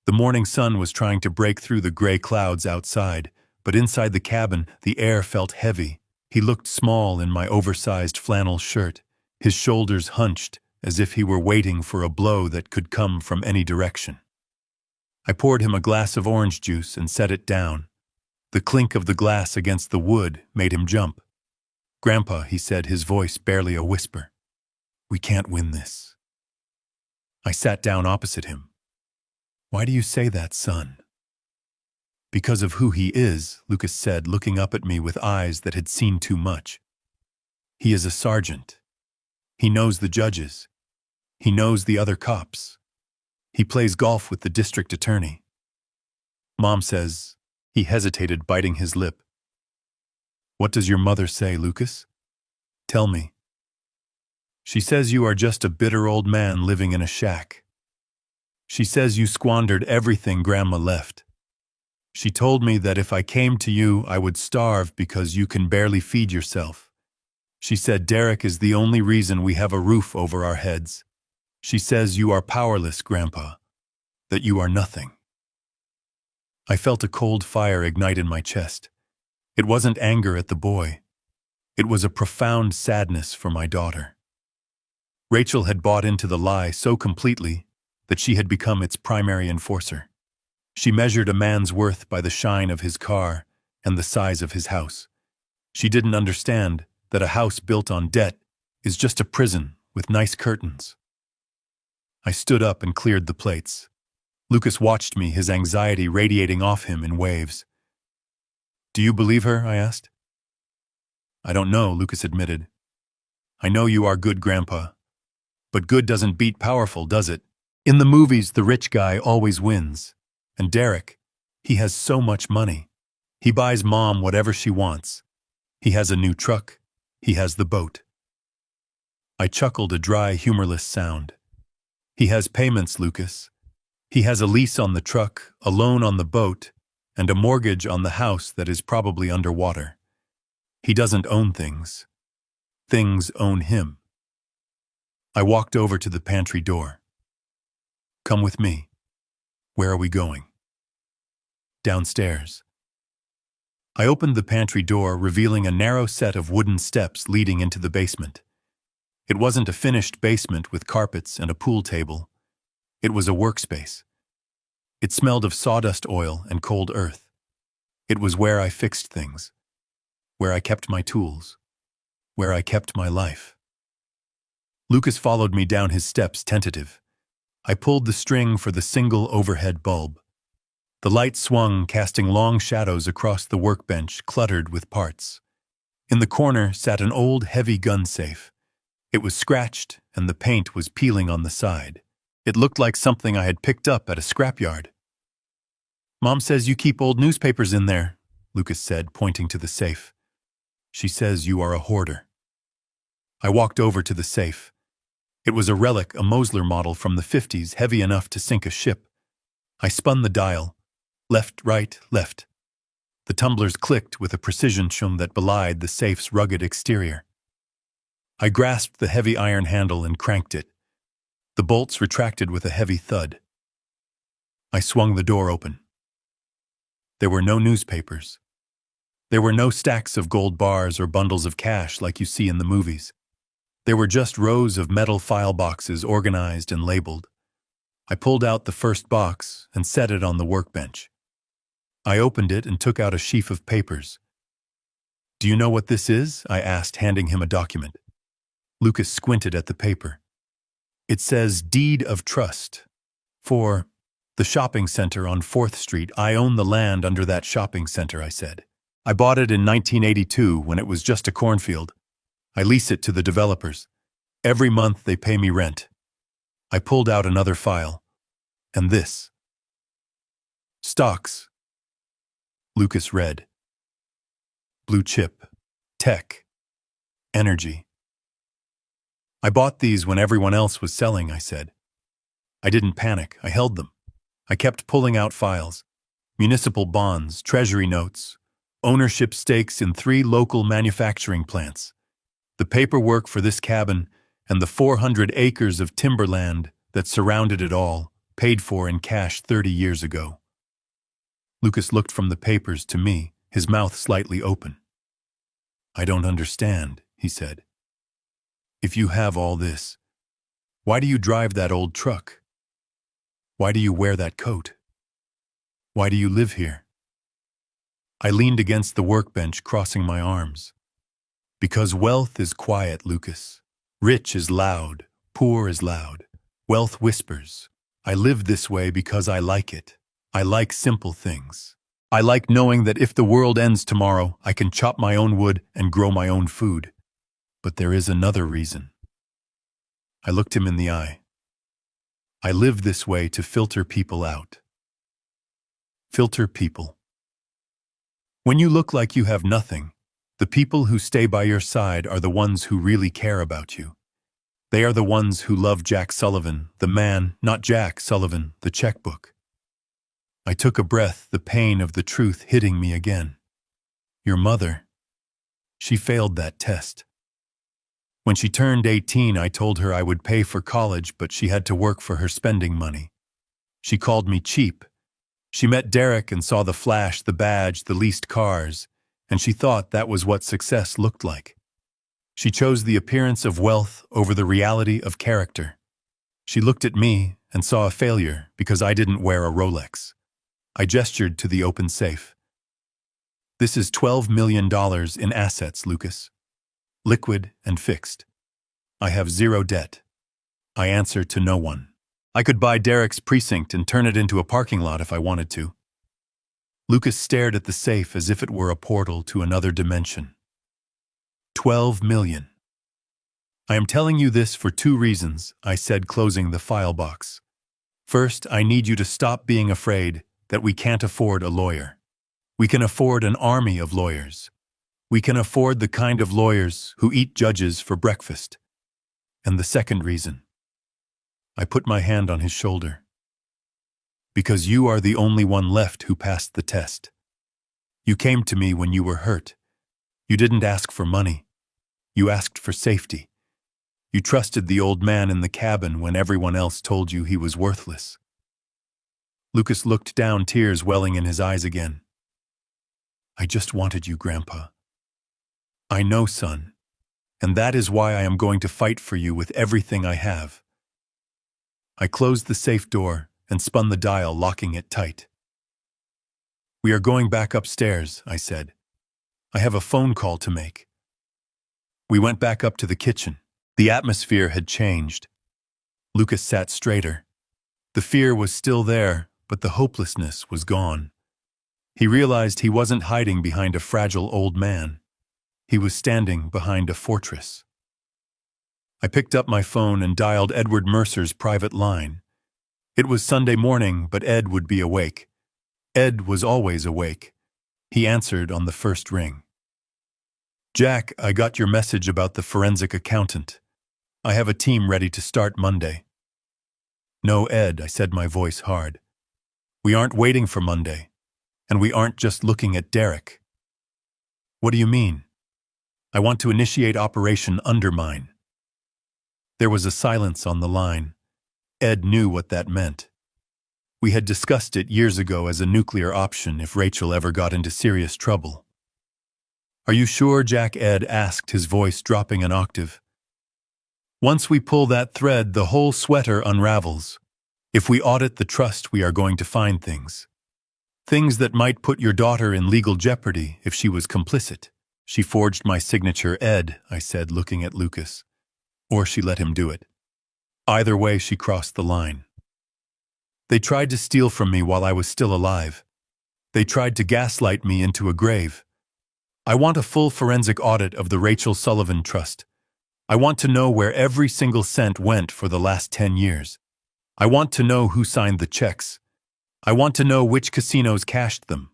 The morning sun was trying to break through the gray clouds outside, but inside the cabin, the air felt heavy. He looked small in my oversized flannel shirt, his shoulders hunched, as if he were waiting for a blow that could come from any direction. I poured him a glass of orange juice and set it down. The clink of the glass against the wood made him jump. Grandpa, he said, his voice barely a whisper. We can't win this. I sat down opposite him. Why do you say that, son? Because of who he is, Lucas said, looking up at me with eyes that had seen too much. He is a sergeant. He knows the judges. He knows the other cops. He plays golf with the district attorney. Mom says, he hesitated, biting his lip. What does your mother say, Lucas? Tell me. She says you are just a bitter old man living in a shack. She says you squandered everything Grandma left. She told me that if I came to you, I would starve because you can barely feed yourself. She said Derek is the only reason we have a roof over our heads. She says you are powerless, Grandpa, that you are nothing. I felt a cold fire ignite in my chest. It wasn't anger at the boy. It was a profound sadness for my daughter. Rachel had bought into the lie so completely that she had become its primary enforcer. She measured a man's worth by the shine of his car and the size of his house. She didn't understand that a house built on debt is just a prison with nice curtains. I stood up and cleared the plates. Lucas watched me, his anxiety radiating off him in waves. Do you believe her? I asked. I don't know, Lucas admitted. I know you are good, Grandpa. But good doesn't beat powerful, does it? In the movies, the rich guy always wins. And Derek, he has so much money. He buys Mom whatever she wants. He has a new truck. He has the boat. I chuckled, a dry, humorless sound. He has payments, Lucas. He has a lease on the truck, a loan on the boat, and a mortgage on the house that is probably underwater. He doesn't own things. Things own him. I walked over to the pantry door. Come with me. Where are we going? Downstairs. I opened the pantry door, revealing a narrow set of wooden steps leading into the basement. It wasn't a finished basement with carpets and a pool table. It was a workspace. It smelled of sawdust oil and cold earth. It was where I fixed things, where I kept my tools, where I kept my life. Lucas followed me down his steps, tentative. I pulled the string for the single overhead bulb. The light swung, casting long shadows across the workbench cluttered with parts. In the corner sat an old, heavy gun safe. It was scratched, and the paint was peeling on the side. It looked like something I had picked up at a scrapyard. "Mom says you keep old newspapers in there," Lucas said, pointing to the safe. "She says you are a hoarder." I walked over to the safe. It was a relic, a Mosler model from the 50s, heavy enough to sink a ship. I spun the dial. Left, right, left. The tumblers clicked with a precision that belied the safe's rugged exterior. I grasped the heavy iron handle and cranked it. The bolts retracted with a heavy thud. I swung the door open. There were no newspapers. There were no stacks of gold bars or bundles of cash like you see in the movies. There were just rows of metal file boxes organized and labeled. I pulled out the first box and set it on the workbench. I opened it and took out a sheaf of papers. "Do you know what this is?" I asked, handing him a document. Lucas squinted at the paper. "It says Deed of Trust. For the shopping center on 4th Street. I own the land under that shopping center," I said. "I bought it in 1982 when it was just a cornfield. I lease it to the developers. Every month they pay me rent." I pulled out another file. "And this. Stocks." Lucas read. "Blue chip, tech, energy." "I bought these when everyone else was selling," I said. I didn't panic. I held them. I kept pulling out files. Municipal bonds, treasury notes, ownership stakes in 3 local manufacturing plants. The paperwork for this cabin and the 400 acres of timberland that surrounded it all, paid for in cash 30 years ago. Lucas looked from the papers to me, his mouth slightly open. "I don't understand," he said. "If you have all this, why do you drive that old truck? Why do you wear that coat? Why do you live here?" I leaned against the workbench, crossing my arms. "Because wealth is quiet, Lucas. Rich is loud, poor is loud. Wealth whispers. I live this way because I like it. I like simple things. I like knowing that if the world ends tomorrow, I can chop my own wood and grow my own food. But there is another reason." I looked him in the eye. "I live this way to filter people out." Filter people. When you look like you have nothing, the people who stay by your side are the ones who really care about you. They are the ones who love Jack Sullivan, the man, not Jack Sullivan, the checkbook. I took a breath, the pain of the truth hitting me again. Your mother. She failed that test. When she turned 18, I told her I would pay for college, but she had to work for her spending money. She called me cheap. She met Derek and saw the flash, the badge, the leased cars, and she thought that was what success looked like. She chose the appearance of wealth over the reality of character. She looked at me and saw a failure because I didn't wear a Rolex. I gestured to the open safe. "This is $12 million in assets, Lucas. Liquid and fixed. I have 0 debt. I answer to no one. I could buy Derek's precinct and turn it into a parking lot if I wanted to." Lucas stared at the safe as if it were a portal to another dimension. 12 million. "I am telling you this for 2 reasons," I said, closing the file box. "First, I need you to stop being afraid that we can't afford a lawyer. We can afford an army of lawyers. We can afford the kind of lawyers who eat judges for breakfast." And the second reason. I put my hand on his shoulder. "Because you are the only one left who passed the test. You came to me when you were hurt. You didn't ask for money. You asked for safety. You trusted the old man in the cabin when everyone else told you he was worthless." Lucas looked down, tears welling in his eyes again. "I just wanted you, Grandpa." "I know, son, and that is why I am going to fight for you with everything I have." I closed the safe door and spun the dial, locking it tight. "We are going back upstairs," I said. "I have a phone call to make." We went back up to the kitchen. The atmosphere had changed. Lucas sat straighter. The fear was still there, but the hopelessness was gone. He realized he wasn't hiding behind a fragile old man. He was standing behind a fortress. I picked up my phone and dialed Edward Mercer's private line. It was Sunday morning, but Ed would be awake. Ed was always awake. He answered on the first ring. "Jack, I got your message about the forensic accountant. I have a team ready to start Monday." "No, Ed," I said, my voice hard. "We aren't waiting for Monday. And we aren't just looking at Derek." "What do you mean?" "I want to initiate Operation Undermine." There was a silence on the line. Ed knew what that meant. We had discussed it years ago as a nuclear option if Rachel ever got into serious trouble. "Are you sure, Jack?" Ed asked, his voice dropping an octave. "Once we pull that thread, the whole sweater unravels. If we audit the trust, we are going to find things. Things that might put your daughter in legal jeopardy if she was complicit." "She forged my signature, Ed," I said, looking at Lucas. "Or she let him do it. Either way, she crossed the line. They tried to steal from me while I was still alive. They tried to gaslight me into a grave. I want a full forensic audit of the Rachel Sullivan Trust. I want to know where every single cent went for the last 10 years. I want to know who signed the checks. I want to know which casinos cashed them."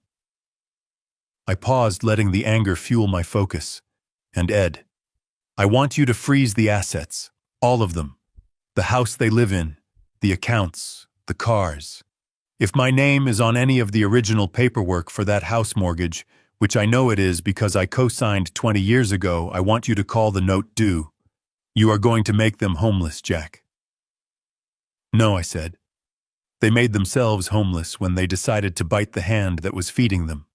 I paused, letting the anger fuel my focus. "And Ed, I want you to freeze the assets, all of them. The house they live in, the accounts, the cars. If my name is on any of the original paperwork for that house mortgage, which I know it is because I co-signed 20 years ago, I want you to call the note due. You are going to make them homeless, Jack." "No," I said. "They made themselves homeless when they decided to bite the hand that was feeding them.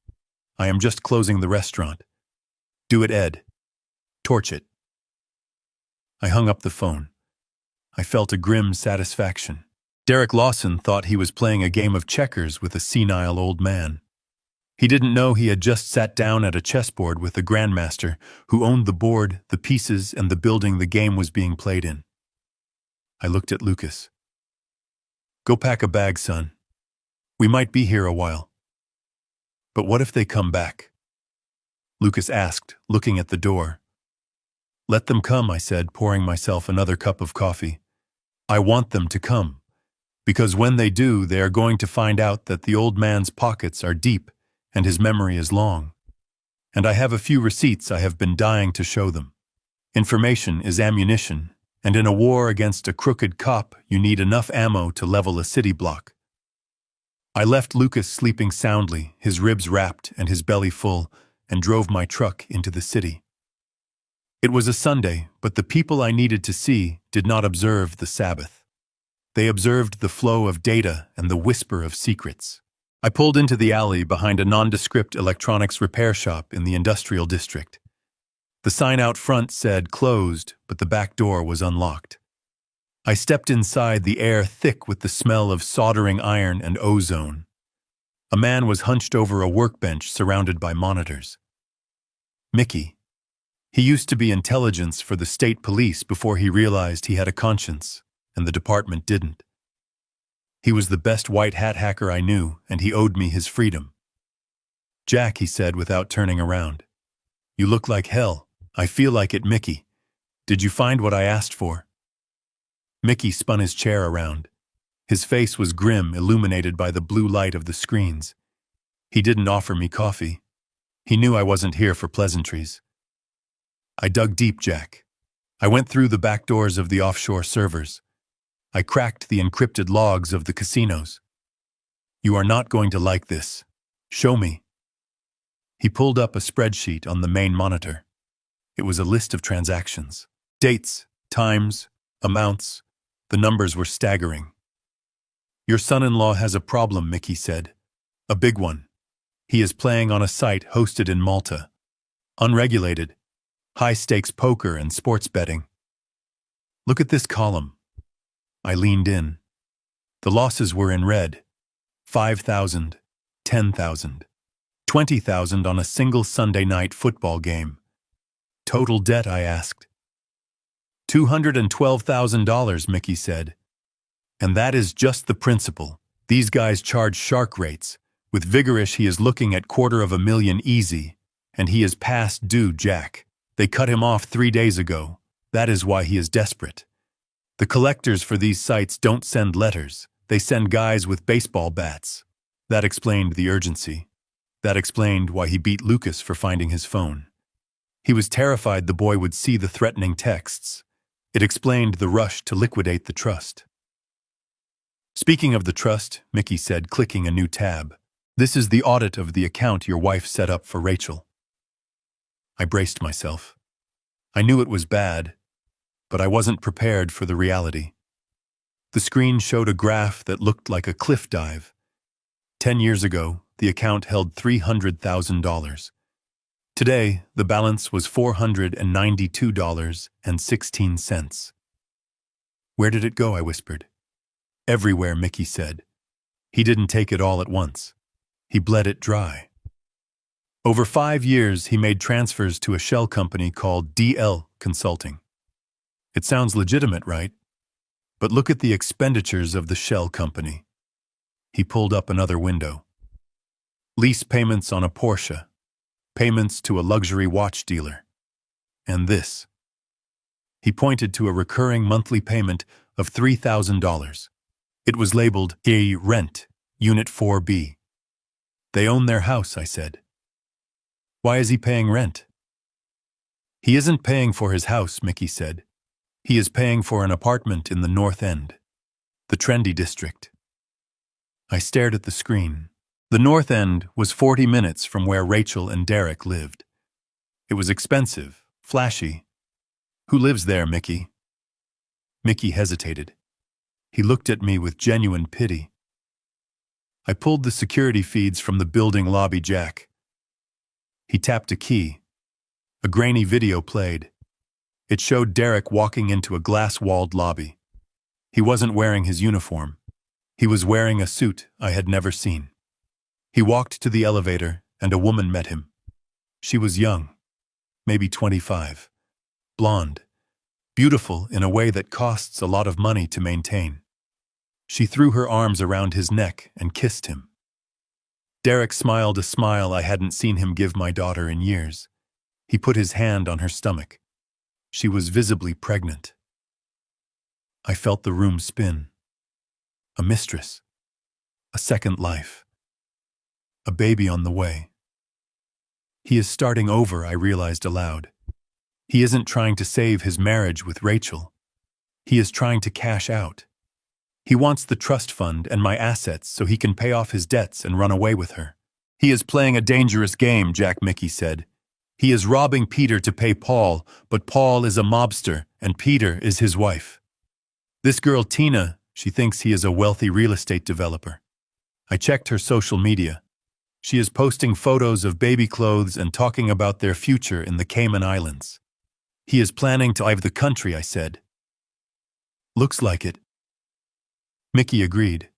I am just closing the restaurant. Do it, Ed. Torch it." I hung up the phone. I felt a grim satisfaction. Derek Lawson thought he was playing a game of checkers with a senile old man. He didn't know he had just sat down at a chessboard with the grandmaster who owned the board, the pieces, and the building the game was being played in. I looked at Lucas. "Go pack a bag, son. We might be here a while." "But what if they come back?" Lucas asked, looking at the door. "Let them come," I said, pouring myself another cup of coffee. "I want them to come. Because when they do, they are going to find out that the old man's pockets are deep and his memory is long. And I have a few receipts I have been dying to show them. Information is ammunition, and in a war against a crooked cop, you need enough ammo to level a city block." I left Lucas sleeping soundly, his ribs wrapped and his belly full, and drove my truck into the city. It was a Sunday, but the people I needed to see did not observe the Sabbath. They observed the flow of data and the whisper of secrets. I pulled into the alley behind a nondescript electronics repair shop in the industrial district. The sign out front said closed, but the back door was unlocked. I stepped inside, the air thick with the smell of soldering iron and ozone. A man was hunched over a workbench surrounded by monitors. Mickey. He used to be intelligence for the state police before he realized he had a conscience, and the department didn't. He was the best white hat hacker I knew, and he owed me his freedom. "Jack," he said without turning around. "You look like hell. I feel like it, Mickey. Did you find what I asked for?" Mickey spun his chair around. His face was grim, illuminated by the blue light of the screens. He didn't offer me coffee. He knew I wasn't here for pleasantries. I dug deep, Jack. I went through the back doors of the offshore servers. I cracked the encrypted logs of the casinos. "You are not going to like this. Show me." He pulled up a spreadsheet on the main monitor. It was a list of transactions. Dates, times, amounts. The numbers were staggering. "Your son-in-law has a problem," Mickey said. "A big one. He is playing on a site hosted in Malta. Unregulated. High-stakes poker and sports betting. Look at this column." I leaned in. The losses were in red. 5,000, 10,000, 20,000 on a single Sunday night football game. "Total debt?" I asked. $212,000, Mickey said. And that is just the principle. These guys charge shark rates. With Vigorish he is looking at $250,000 easy, and he is past due, Jack. They cut him off 3 days ago. That is why he is desperate. The collectors for these sites don't send letters. They send guys with baseball bats. That explained the urgency. That explained why he beat Lucas for finding his phone. He was terrified the boy would see the threatening texts. It explained the rush to liquidate the trust. Speaking of the trust, Mickey said, clicking a new tab. This is the audit of the account your wife set up for Rachel. I braced myself. I knew it was bad, but I wasn't prepared for the reality. The screen showed a graph that looked like a cliff dive. 10 years ago, the account held $300,000. Today, the balance was $492.16. Where did it go? I whispered. Everywhere, Mickey said. He didn't take it all at once. He bled it dry. Over 5 years, he made transfers to a shell company called DL Consulting. It sounds legitimate, right? But look at the expenditures of the shell company. He pulled up another window. Lease payments on a Porsche. Payments to a luxury watch dealer. And this. He pointed to a recurring monthly payment of $3,000. It was labeled A Rent, Unit 4B. They own their house, I said. Why is he paying rent? He isn't paying for his house, Mickey said. He is paying for an apartment in the North End, the trendy district. I stared at the screen. The North End was 40 minutes from where Rachel and Derek lived. It was expensive, flashy. Who lives there, Mickey? Mickey hesitated. He looked at me with genuine pity. I pulled the security feeds from the building lobby, Jack. He tapped a key. A grainy video played. It showed Derek walking into a glass-walled lobby. He wasn't wearing his uniform. He was wearing a suit I had never seen. He walked to the elevator, and a woman met him. She was young, maybe 25, blonde, beautiful in a way that costs a lot of money to maintain. She threw her arms around his neck and kissed him. Derek smiled a smile I hadn't seen him give my daughter in years. He put his hand on her stomach. She was visibly pregnant. I felt the room spin. A mistress. A second life. A baby on the way. He is starting over, I realized aloud. He isn't trying to save his marriage with Rachel. He is trying to cash out. He wants the trust fund and my assets so he can pay off his debts and run away with her. He is playing a dangerous game, Jack, Mickey said. He is robbing Peter to pay Paul, but Paul is a mobster and Peter is his wife. This girl, Tina, she thinks he is a wealthy real estate developer. I checked her social media. She is posting photos of baby clothes and talking about their future in the Cayman Islands. He is planning to leave the country, I said. Looks like it. Mickey agreed.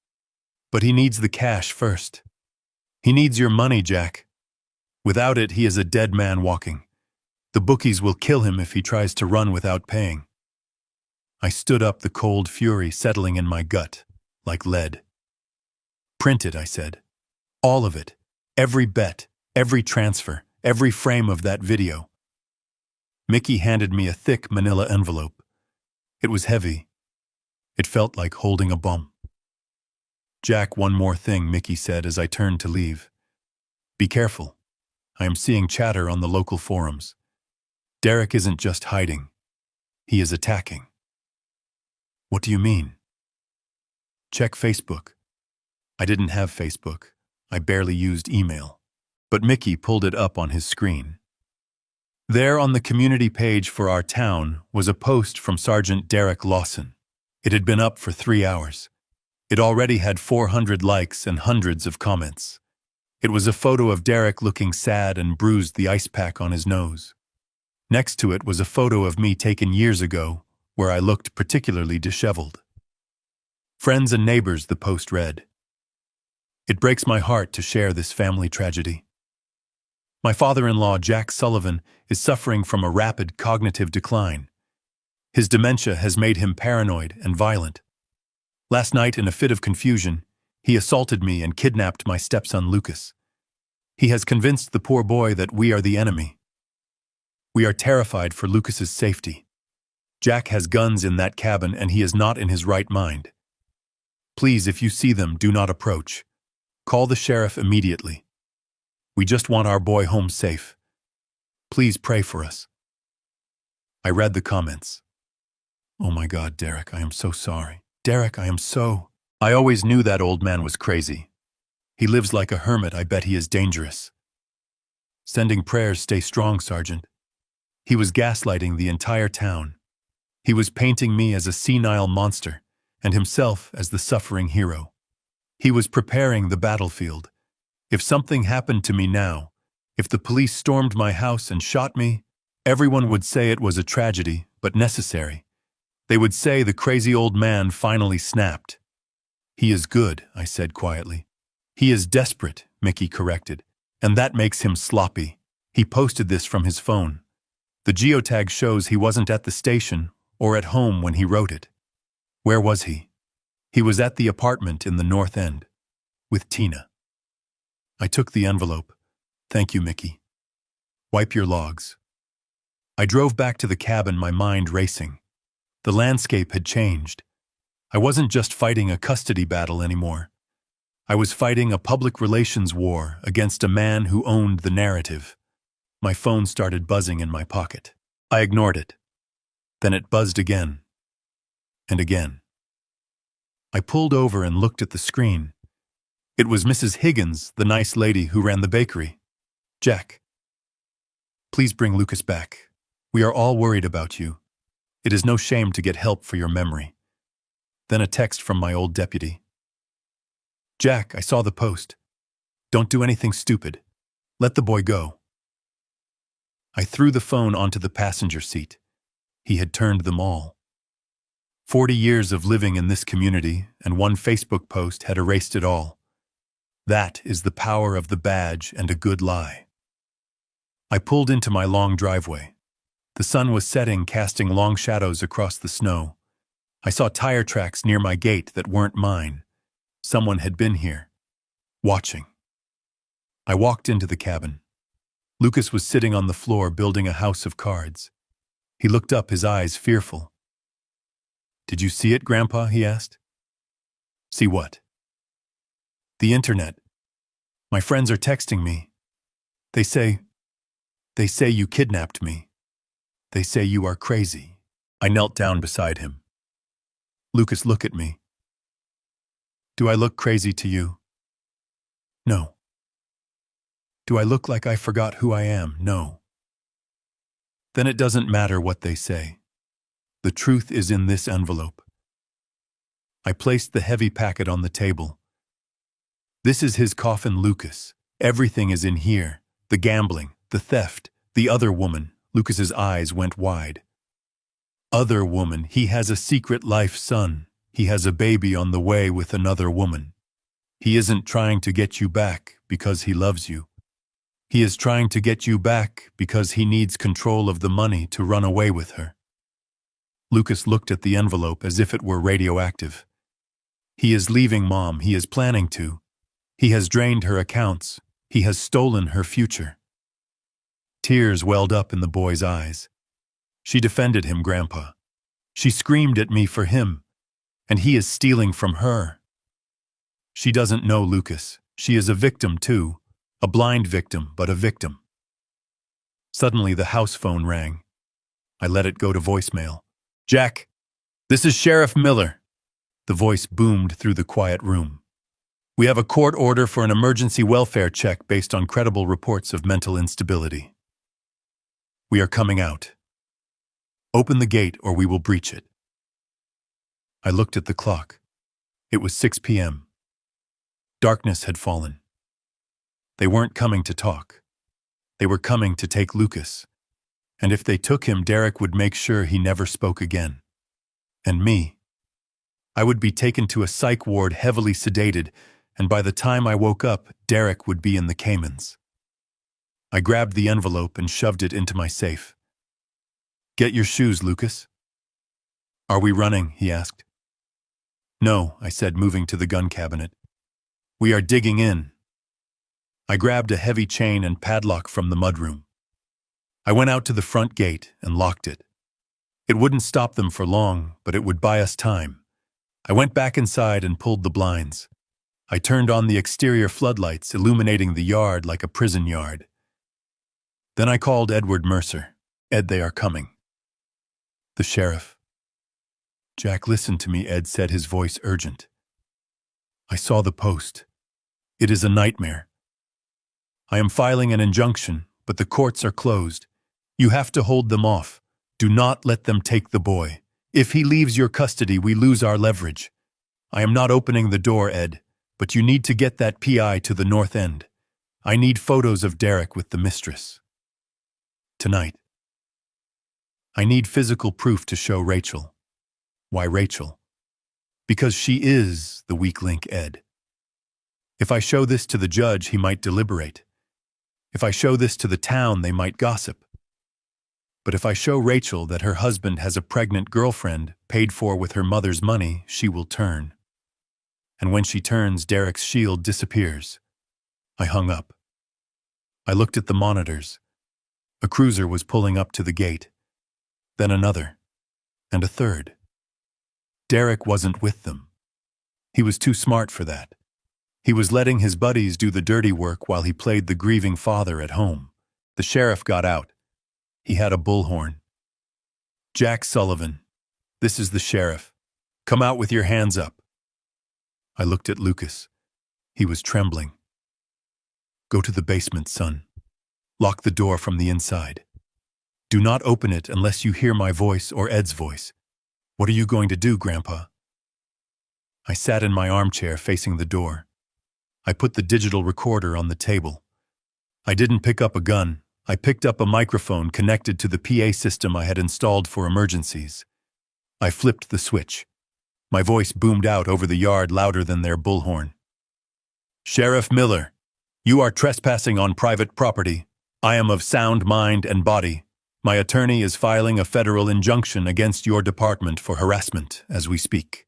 But he needs the cash first. He needs your money, Jack. Without it, he is a dead man walking. The bookies will kill him if he tries to run without paying. I stood up, the cold fury settling in my gut, like lead. Print it, I said. All of it. Every bet, every transfer, every frame of that video. Mickey handed me a thick manila envelope. It was heavy. It felt like holding a bomb. Jack, one more thing, Mickey said as I turned to leave. Be careful. I am seeing chatter on the local forums. Derek isn't just hiding. He is attacking. What do you mean? Check Facebook. I didn't have Facebook. I barely used email. But Mickey pulled it up on his screen. There on the community page for our town was a post from Sergeant Derek Lawson. It had been up for 3 hours. It already had 400 likes and hundreds of comments. It was a photo of Derek looking sad and bruised, the ice pack on his nose. Next to it was a photo of me taken years ago, where I looked particularly disheveled. Friends and neighbors, the post read. It breaks my heart to share this family tragedy. My father-in-law, Jack Sullivan, is suffering from a rapid cognitive decline. His dementia has made him paranoid and violent. Last night, in a fit of confusion, he assaulted me and kidnapped my stepson Lucas. He has convinced the poor boy that we are the enemy. We are terrified for Lucas's safety. Jack has guns in that cabin and he is not in his right mind. Please, if you see them, do not approach. Call the sheriff immediately. We just want our boy home safe. Please pray for us. I read the comments. Oh my God, Derek, I am so sorry. Derek, I always knew that old man was crazy. He lives like a hermit. I bet he is dangerous. Sending prayers. Stay strong, Sergeant. He was gaslighting the entire town. He was painting me as a senile monster and himself as the suffering hero. He was preparing the battlefield. If something happened to me now, if the police stormed my house and shot me, everyone would say it was a tragedy, but necessary. They would say the crazy old man finally snapped. He is good, I said quietly. He is desperate, Mickey corrected, and that makes him sloppy. He posted this from his phone. The geotag shows he wasn't at the station or at home when he wrote it. Where was he? He was at the apartment in the North End, with Tina. I took the envelope. Thank you, Mickey. Wipe your logs. I drove back to the cabin, my mind racing. The landscape had changed. I wasn't just fighting a custody battle anymore. I was fighting a public relations war against a man who owned the narrative. My phone started buzzing in my pocket. I ignored it. Then it buzzed again. And again. I pulled over and looked at the screen. It was Mrs. Higgins, the nice lady who ran the bakery. Jack, please bring Lucas back. We are all worried about you. It is no shame to get help for your memory. Then a text from my old deputy. Jack, I saw the post. Don't do anything stupid. Let the boy go. I threw the phone onto the passenger seat. He had turned them all. 40 years of living in this community and one Facebook post had erased it all. That is the power of the badge and a good lie. I pulled into my long driveway. The sun was setting, casting long shadows across the snow. I saw tire tracks near my gate that weren't mine. Someone had been here, watching. I walked into the cabin. Lucas was sitting on the floor building a house of cards. He looked up, his eyes fearful. Did you see it, Grandpa? He asked. See what? The internet. My friends are texting me. They say you kidnapped me. They say you are crazy. I knelt down beside him. Lucas, look at me. Do I look crazy to you? No. Do I look like I forgot who I am? No. Then it doesn't matter what they say. The truth is in this envelope. I placed the heavy packet on the table. This is his coffin, Lucas. Everything is in here. The gambling, the theft, the other woman. Lucas's eyes went wide. Other woman, he has a secret life son. He has a baby on the way with another woman. He isn't trying to get you back because he loves you. He is trying to get you back because he needs control of the money to run away with her. Lucas looked at the envelope as if it were radioactive. He is leaving Mom. He is planning to. He has drained her accounts. He has stolen her future. Tears welled up in the boy's eyes. She defended him, Grandpa. She screamed at me for him, and he is stealing from her. She doesn't know Lucas. She is a victim too. A blind victim, but a victim. Suddenly the house phone rang. I let it go to voicemail. Jack, this is Sheriff Miller. The voice boomed through the quiet room. We have a court order for an emergency welfare check based on credible reports of mental instability. We are coming out. Open the gate or we will breach it. I looked at the clock. It was 6 p.m. Darkness had fallen. They weren't coming to talk. They were coming to take Lucas. And if they took him, Derek would make sure he never spoke again. And me. I would be taken to a psych ward heavily sedated, and by the time I woke up, Derek would be in the Caymans. I grabbed the envelope and shoved it into my safe. Get your shoes, Lucas. Are we running? He asked. No, I said, moving to the gun cabinet. We are digging in. I grabbed a heavy chain and padlock from the mudroom. I went out to the front gate and locked it. It wouldn't stop them for long, but it would buy us time. I went back inside and pulled the blinds. I turned on the exterior floodlights, illuminating the yard like a prison yard. Then I called Edward Mercer. Ed, they are coming. The sheriff. Jack, listen to me, Ed said, his voice urgent. I saw the post. It is a nightmare. I am filing an injunction, but the courts are closed. You have to hold them off. Do not let them take the boy. If he leaves your custody, we lose our leverage. I am not opening the door, Ed, but you need to get that PI to the north end. I need photos of Derek with the mistress. Tonight. I need physical proof to show Rachel. Why Rachel? Because she is the weak link, Ed. If I show this to the judge, he might deliberate. If I show this to the town, they might gossip. But if I show Rachel that her husband has a pregnant girlfriend paid for with her mother's money, she will turn. And when she turns, Derek's shield disappears. I hung up. I looked at the monitors. A cruiser was pulling up to the gate. Then another. And a third. Derek wasn't with them. He was too smart for that. He was letting his buddies do the dirty work while he played the grieving father at home. The sheriff got out. He had a bullhorn. Jack Sullivan, this is the sheriff. Come out with your hands up. I looked at Lucas. He was trembling. Go to the basement, son. Lock the door from the inside. Do not open it unless you hear my voice or Ed's voice. What are you going to do, Grandpa? I sat in my armchair facing the door. I put the digital recorder on the table. I didn't pick up a gun. I picked up a microphone connected to the PA system I had installed for emergencies. I flipped the switch. My voice boomed out over the yard louder than their bullhorn. Sheriff Miller, you are trespassing on private property. I am of sound mind and body. My attorney is filing a federal injunction against your department for harassment as we speak.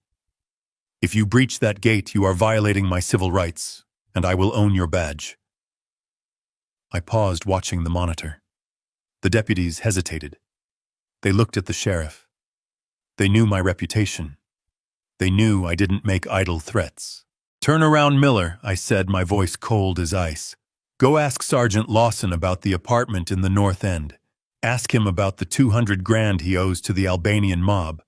If you breach that gate, you are violating my civil rights, and I will own your badge. I paused, watching the monitor. The deputies hesitated. They looked at the sheriff. They knew my reputation. They knew I didn't make idle threats. Turn around, Miller, I said, my voice cold as ice. Go ask Sergeant Lawson about the apartment in the North End. Ask him about the 200 grand he owes to the Albanian mob.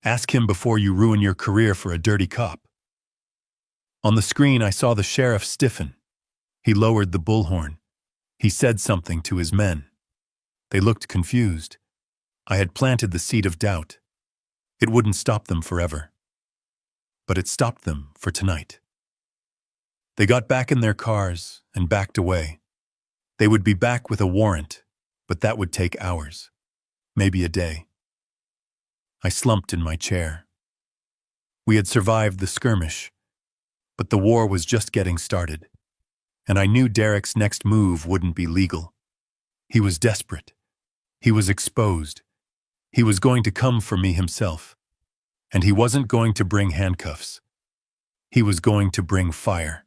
Ask him before you ruin your career for a dirty cop. On the screen, I saw the sheriff stiffen. He lowered the bullhorn. He said something to his men. They looked confused. I had planted the seed of doubt. It wouldn't stop them forever. But it stopped them for tonight. They got back in their cars and backed away. They would be back with a warrant, but that would take hours, maybe a day. I slumped in my chair. We had survived the skirmish, but the war was just getting started. And I knew Derek's next move wouldn't be legal. He was desperate. He was exposed. He was going to come for me himself. And he wasn't going to bring handcuffs. He was going to bring fire.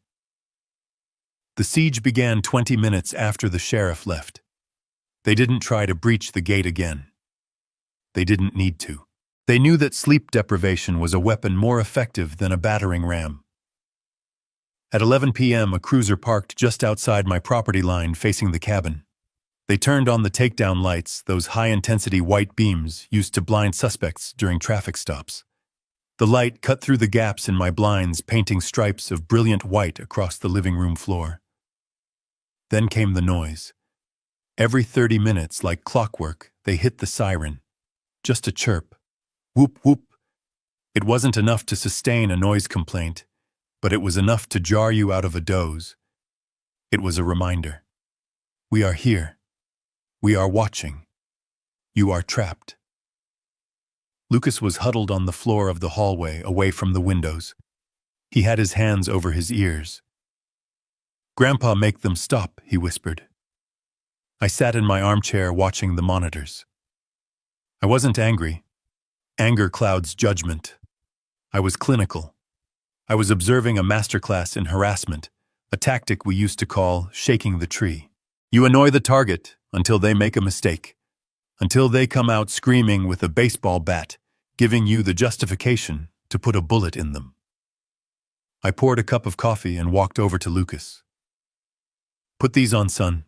The siege began 20 minutes after the sheriff left. They didn't try to breach the gate again. They didn't need to. They knew that sleep deprivation was a weapon more effective than a battering ram. At 11 p.m., a cruiser parked just outside my property line facing the cabin. They turned on the takedown lights, those high-intensity white beams used to blind suspects during traffic stops. The light cut through the gaps in my blinds, painting stripes of brilliant white across the living room floor. Then came the noise. Every 30 minutes, like clockwork, they hit the siren. Just a chirp. Whoop, whoop. It wasn't enough to sustain a noise complaint, but it was enough to jar you out of a doze. It was a reminder. We are here. We are watching. You are trapped. Lucas was huddled on the floor of the hallway, away from the windows. He had his hands over his ears. "Grandpa, make them stop," he whispered. I sat in my armchair watching the monitors. I wasn't angry. Anger clouds judgment. I was clinical. I was observing a masterclass in harassment, a tactic we used to call shaking the tree. You annoy the target until they make a mistake, until they come out screaming with a baseball bat, giving you the justification to put a bullet in them. I poured a cup of coffee and walked over to Lucas. Put these on, son.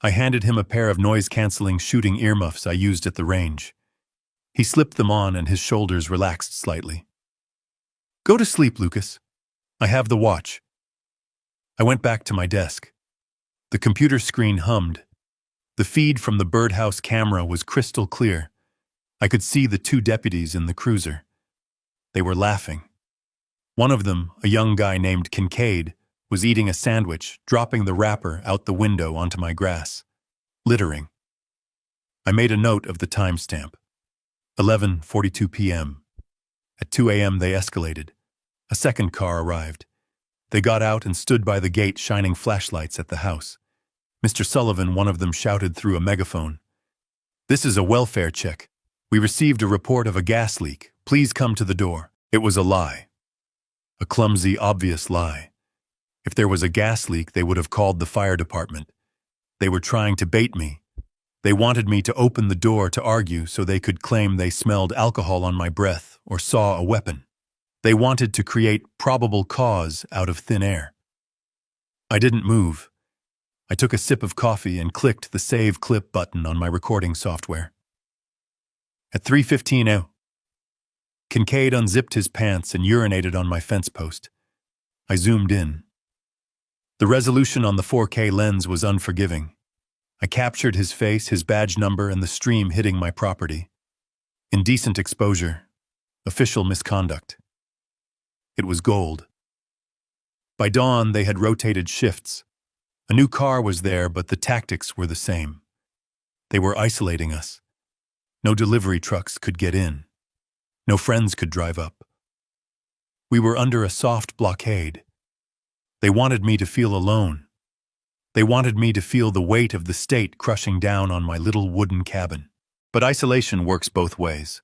I handed him a pair of noise-canceling shooting earmuffs I used at the range. He slipped them on and his shoulders relaxed slightly. Go to sleep, Lucas. I have the watch. I went back to my desk. The computer screen hummed. The feed from the birdhouse camera was crystal clear. I could see the two deputies in the cruiser. They were laughing. One of them, a young guy named Kincaid, was eating a sandwich, dropping the wrapper out the window onto my grass. Littering. I made a note of the timestamp. 11:42 p.m. At 2 a.m. they escalated. A second car arrived. They got out and stood by the gate shining flashlights at the house. Mr. Sullivan, one of them, shouted through a megaphone. This is a welfare check. We received a report of a gas leak. Please come to the door. It was a lie. A clumsy, obvious lie. If there was a gas leak, they would have called the fire department. They were trying to bait me. They wanted me to open the door to argue so they could claim they smelled alcohol on my breath or saw a weapon. They wanted to create probable cause out of thin air. I didn't move. I took a sip of coffee and clicked the Save Clip button on my recording software. At 3:15 a.m., Kincaid unzipped his pants and urinated on my fence post. I zoomed in. The resolution on the 4K lens was unforgiving. I captured his face, his badge number, and the stream hitting my property. Indecent exposure. Official misconduct. It was gold. By dawn, they had rotated shifts. A new car was there, but the tactics were the same. They were isolating us. No delivery trucks could get in. No friends could drive up. We were under a soft blockade. They wanted me to feel alone. They wanted me to feel the weight of the state crushing down on my little wooden cabin. But isolation works both ways.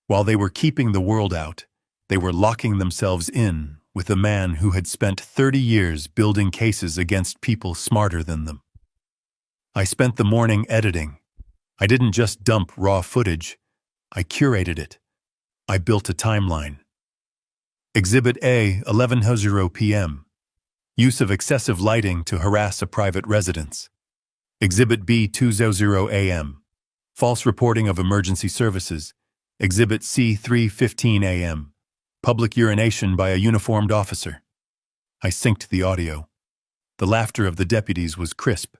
While they were keeping the world out, they were locking themselves in with a man who had spent 30 years building cases against people smarter than them. I spent the morning editing. I didn't just dump raw footage. I curated it. I built a timeline. Exhibit A, 11:00 p.m. Use of excessive lighting to harass a private residence. Exhibit B, 2:00 a.m. False reporting of emergency services. Exhibit C, 3:15 a.m. Public urination by a uniformed officer. I synced the audio. The laughter of the deputies was crisp.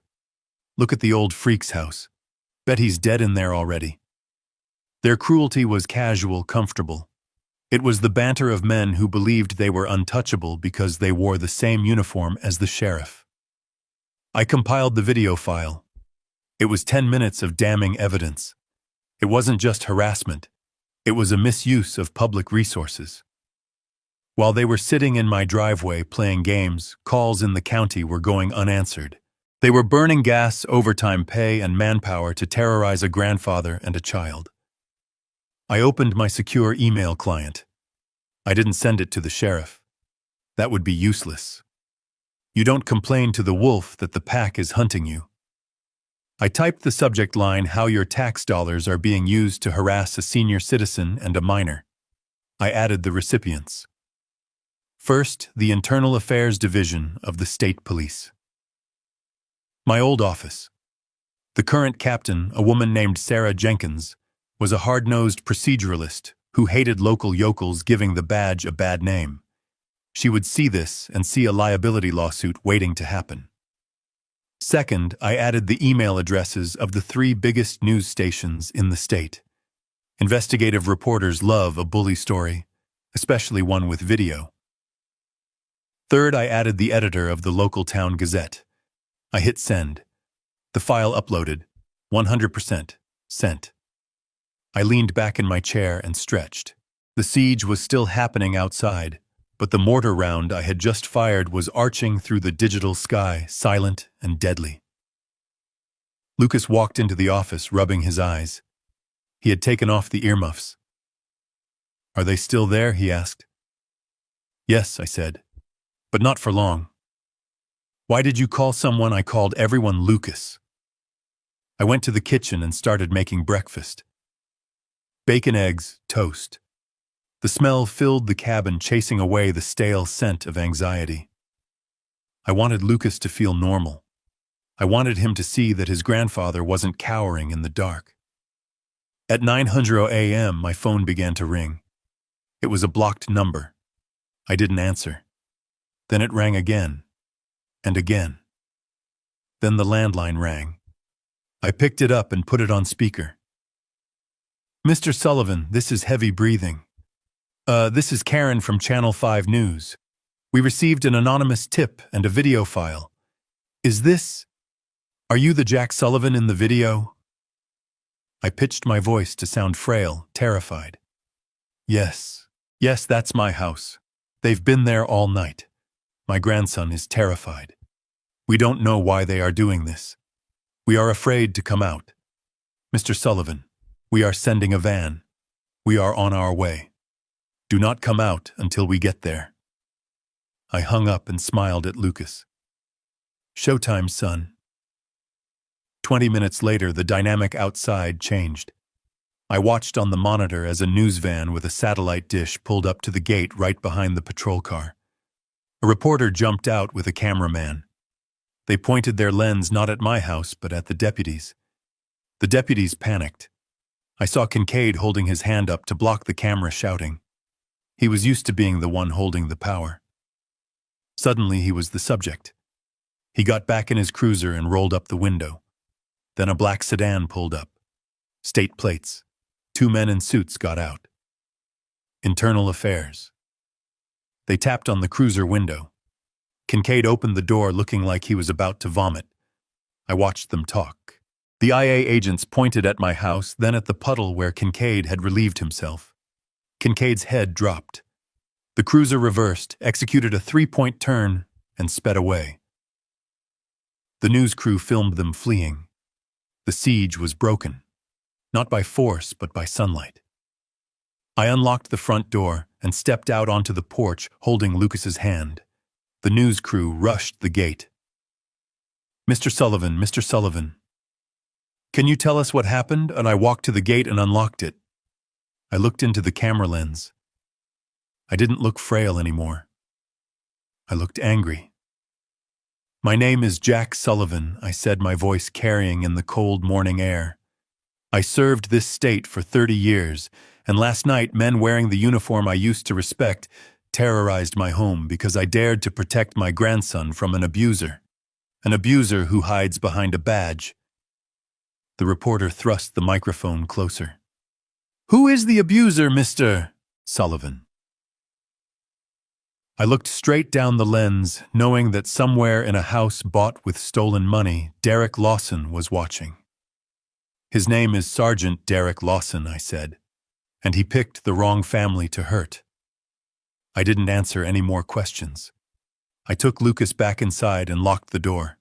Look at the old freak's house. Bet he's dead in there already. Their cruelty was casual, comfortable. It was the banter of men who believed they were untouchable because they wore the same uniform as the sheriff. I compiled the video file. It was 10 minutes of damning evidence. It wasn't just harassment. It was a misuse of public resources. While they were sitting in my driveway playing games, calls in the county were going unanswered. They were burning gas, overtime pay, and manpower to terrorize a grandfather and a child. I opened my secure email client. I didn't send it to the sheriff. That would be useless. You don't complain to the wolf that the pack is hunting you. I typed the subject line, how your tax dollars are being used to harass a senior citizen and a minor. I added the recipients. First, the Internal Affairs Division of the State Police. My old office. The current captain, a woman named Sarah Jenkins, was a hard-nosed proceduralist who hated local yokels giving the badge a bad name. She would see this and see a liability lawsuit waiting to happen. Second, I added the email addresses of the 3 biggest news stations in the state. Investigative reporters love a bully story, especially one with video. Third, I added the editor of the local town gazette. I hit send. The file uploaded. 100% sent. I leaned back in my chair and stretched. The siege was still happening outside, but the mortar round I had just fired was arching through the digital sky, silent and deadly. Lucas walked into the office, rubbing his eyes. He had taken off the earmuffs. Are they still there? He asked. Yes, I said, but not for long. Why did you call someone? I called everyone Lucas. I went to the kitchen and started making breakfast. Bacon, eggs, toast. The smell filled the cabin, chasing away the stale scent of anxiety. I wanted Lucas to feel normal. I wanted him to see that his grandfather wasn't cowering in the dark. At 9:00 a.m., my phone began to ring. It was a blocked number. I didn't answer. Then it rang again, and again. Then the landline rang. I picked it up and put it on speaker. Mr. Sullivan, this is heavy breathing. This is Karen from Channel 5 News. We received an anonymous tip and a video file. Are you the Jack Sullivan in the video? I pitched my voice to sound frail, terrified. Yes, that's my house. They've been there all night. My grandson is terrified. We don't know why they are doing this. We are afraid to come out. Mr. Sullivan, we are sending a van. We are on our way. Do not come out until we get there. I hung up and smiled at Lucas. Showtime, son. 20 minutes later, the dynamic outside changed. I watched on the monitor as a news van with a satellite dish pulled up to the gate right behind the patrol car. A reporter jumped out with a cameraman. They pointed their lens not at my house, but at the deputies. The deputies panicked. I saw Kincaid holding his hand up to block the camera, shouting. He was used to being the one holding the power. Suddenly, he was the subject. He got back in his cruiser and rolled up the window. Then a black sedan pulled up. State plates. 2 men in suits got out. Internal affairs. They tapped on the cruiser window. Kincaid opened the door looking like he was about to vomit. I watched them talk. The IA agents pointed at my house, then at the puddle where Kincaid had relieved himself. Kincaid's head dropped. The cruiser reversed, executed a 3-point turn, and sped away. The news crew filmed them fleeing. The siege was broken. Not by force, but by sunlight. I unlocked the front door and stepped out onto the porch, holding Lucas's hand. The news crew rushed the gate. Mr. Sullivan. Can you tell us what happened? And I walked to the gate and unlocked it. I looked into the camera lens. I didn't look frail anymore. I looked angry. My name is Jack Sullivan, I said, my voice carrying in the cold morning air. I served this state for 30 years, and last night men wearing the uniform I used to respect terrorized my home because I dared to protect my grandson from an abuser who hides behind a badge. The reporter thrust the microphone closer. Who is the abuser, Mr. Sullivan? I looked straight down the lens, knowing that somewhere in a house bought with stolen money, Derek Lawson was watching. His name is Sergeant Derek Lawson, I said, and he picked the wrong family to hurt. I didn't answer any more questions. I took Lucas back inside and locked the door.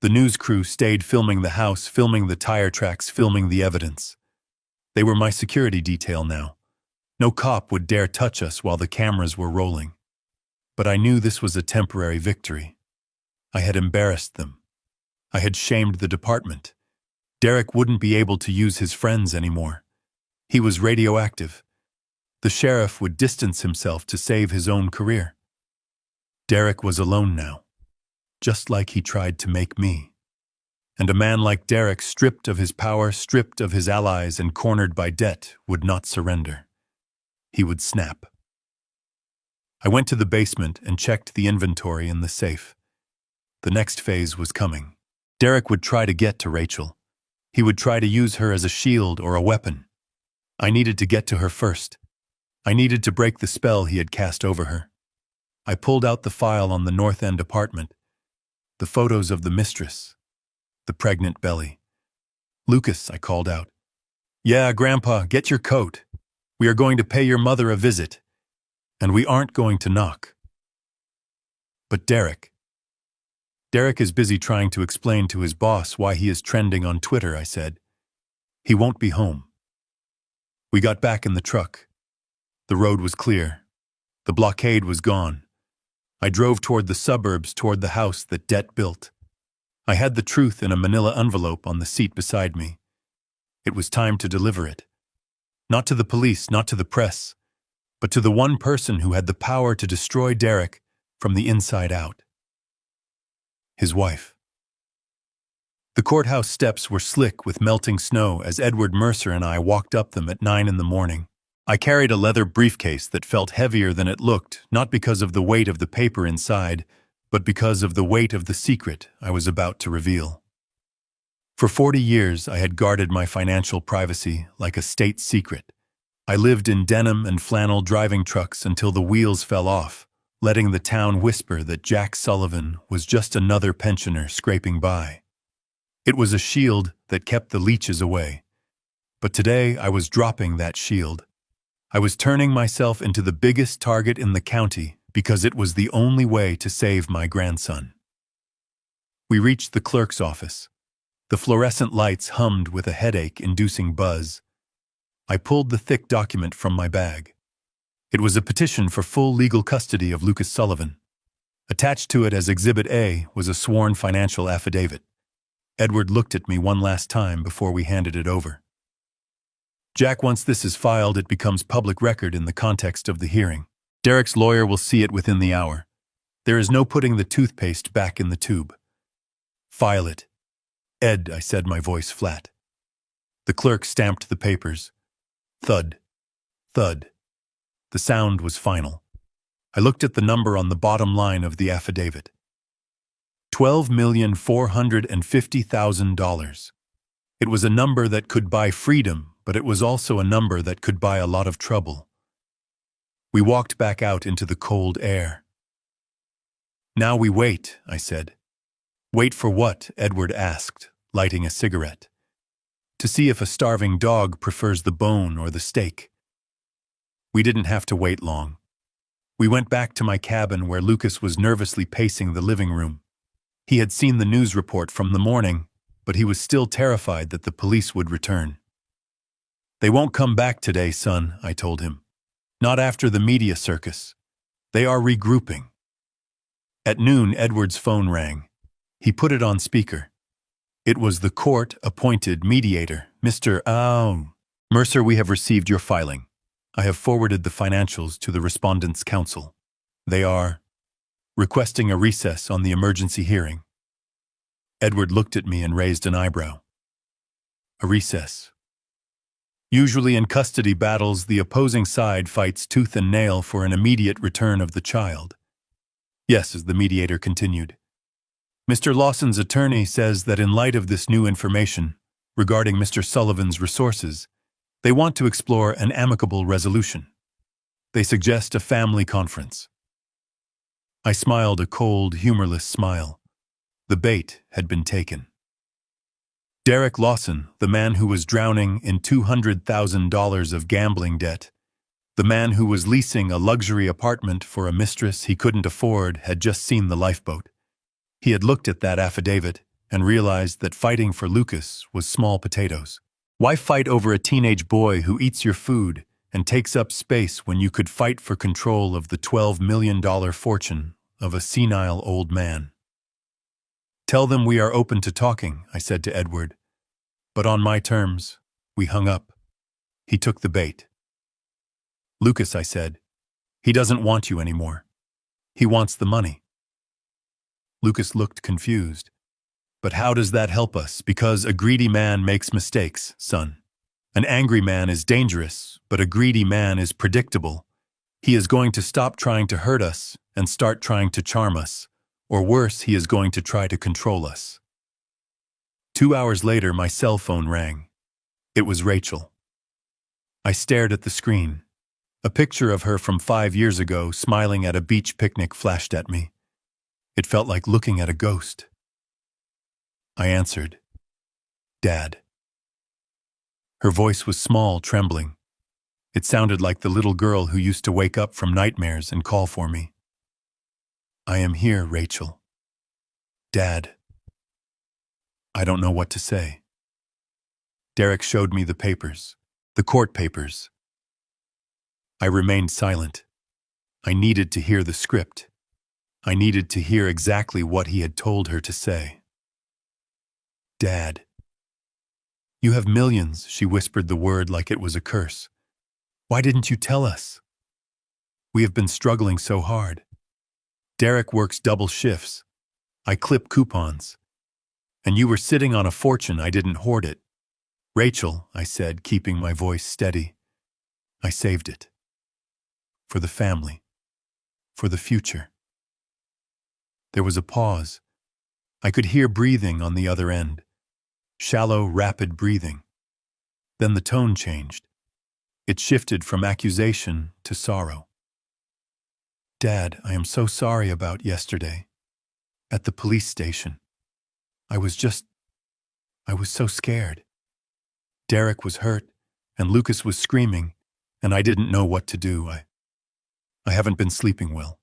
The news crew stayed filming the house, filming the tire tracks, filming the evidence. They were my security detail now. No cop would dare touch us while the cameras were rolling. But I knew this was a temporary victory. I had embarrassed them. I had shamed the department. Derek wouldn't be able to use his friends anymore. He was radioactive. The sheriff would distance himself to save his own career. Derek was alone now, just like he tried to make me. And a man like Derek, stripped of his power, stripped of his allies, and cornered by debt, would not surrender. He would snap. I went to the basement and checked the inventory in the safe. The next phase was coming. Derek would try to get to Rachel. He would try to use her as a shield or a weapon. I needed to get to her first. I needed to break the spell he had cast over her. I pulled out the file on the North End apartment, the photos of the mistress, the pregnant belly. Lucas, I called out. Yeah, Grandpa, get your coat. We are going to pay your mother a visit. And we aren't going to knock. But Derek is busy trying to explain to his boss why he is trending on Twitter, I said. He won't be home. We got back in the truck. The road was clear. The blockade was gone. I drove toward the suburbs, toward the house that debt built. I had the truth in a manila envelope on the seat beside me. It was time to deliver it. Not to the police, not to the press, but to the one person who had the power to destroy Derek from the inside out. His wife. The courthouse steps were slick with melting snow as Edward Mercer and I walked up them at 9 in the morning. I carried a leather briefcase that felt heavier than it looked, not because of the weight of the paper inside, but because of the weight of the secret I was about to reveal. For 40 years, I had guarded my financial privacy like a state secret. I lived in denim and flannel driving trucks until the wheels fell off, letting the town whisper that Jack Sullivan was just another pensioner scraping by. It was a shield that kept the leeches away. But today I was dropping that shield. I was turning myself into the biggest target in the county because it was the only way to save my grandson. We reached the clerk's office. The fluorescent lights hummed with a headache-inducing buzz. I pulled the thick document from my bag. It was a petition for full legal custody of Lucas Sullivan. Attached to it as Exhibit A was a sworn financial affidavit. Edward looked at me one last time before we handed it over. Jack, once this is filed, it becomes public record in the context of the hearing. Derek's lawyer will see it within the hour. There is no putting the toothpaste back in the tube. File it. Ed, I said, my voice flat. The clerk stamped the papers. Thud. Thud. The sound was final. I looked at the number on the bottom line of the affidavit. $12,450,000. It was a number that could buy freedom, but it was also a number that could buy a lot of trouble. We walked back out into the cold air. Now we wait, I said. Wait for what? Edward asked, lighting a cigarette. To see if a starving dog prefers the bone or the steak. We didn't have to wait long. We went back to my cabin where Lucas was nervously pacing the living room. He had seen the news report from the morning, but he was still terrified that the police would return. They won't come back today, son, I told him. Not after the media circus. They are regrouping. At noon, Edward's phone rang. He put it on speaker. It was the court-appointed mediator, Mr. Mercer. We have received your filing. I have forwarded the financials to the Respondents' Council. They are requesting a recess on the emergency hearing. Edward looked at me and raised an eyebrow. A recess. Usually in custody battles, the opposing side fights tooth and nail for an immediate return of the child. Yes, as the mediator continued. Mr. Lawson's attorney says that in light of this new information regarding Mr. Sullivan's resources, they want to explore an amicable resolution. They suggest a family conference. I smiled a cold, humorless smile. The bait had been taken. Derek Lawson, the man who was drowning in $200,000 of gambling debt, the man who was leasing a luxury apartment for a mistress he couldn't afford, had just seen the lifeboat. He had looked at that affidavit and realized that fighting for Lucas was small potatoes. Why fight over a teenage boy who eats your food and takes up space when you could fight for control of the $12 million fortune of a senile old man? Tell them we are open to talking, I said to Edward. But on my terms. We hung up. He took the bait. Lucas, I said, he doesn't want you anymore. He wants the money. Lucas looked confused. But how does that help us? Because a greedy man makes mistakes, son. An angry man is dangerous, but a greedy man is predictable. He is going to stop trying to hurt us and start trying to charm us. Or worse, he is going to try to control us. 2 hours later, my cell phone rang. It was Rachel. I stared at the screen. A picture of her from 5 years ago, smiling at a beach picnic, flashed at me. It felt like looking at a ghost. I answered, Dad. Her voice was small, trembling. It sounded like the little girl who used to wake up from nightmares and call for me. I am here, Rachel. Dad. I don't know what to say. Derek showed me the papers, the court papers. I remained silent. I needed to hear the script. I needed to hear exactly what he had told her to say. Dad. You have millions, she whispered the word like it was a curse. Why didn't you tell us? We have been struggling so hard. Derek works double shifts. I clip coupons. And you were sitting on a fortune. I didn't hoard it. Rachel, I said, keeping my voice steady. I saved it. For the family. For the future. There was a pause. I could hear breathing on the other end. Shallow, rapid breathing. Then the tone changed. It shifted from accusation to sorrow. Dad, I am so sorry about yesterday. At the police station. I was so scared. Derek was hurt, and Lucas was screaming, and I didn't know what to do. I haven't been sleeping well.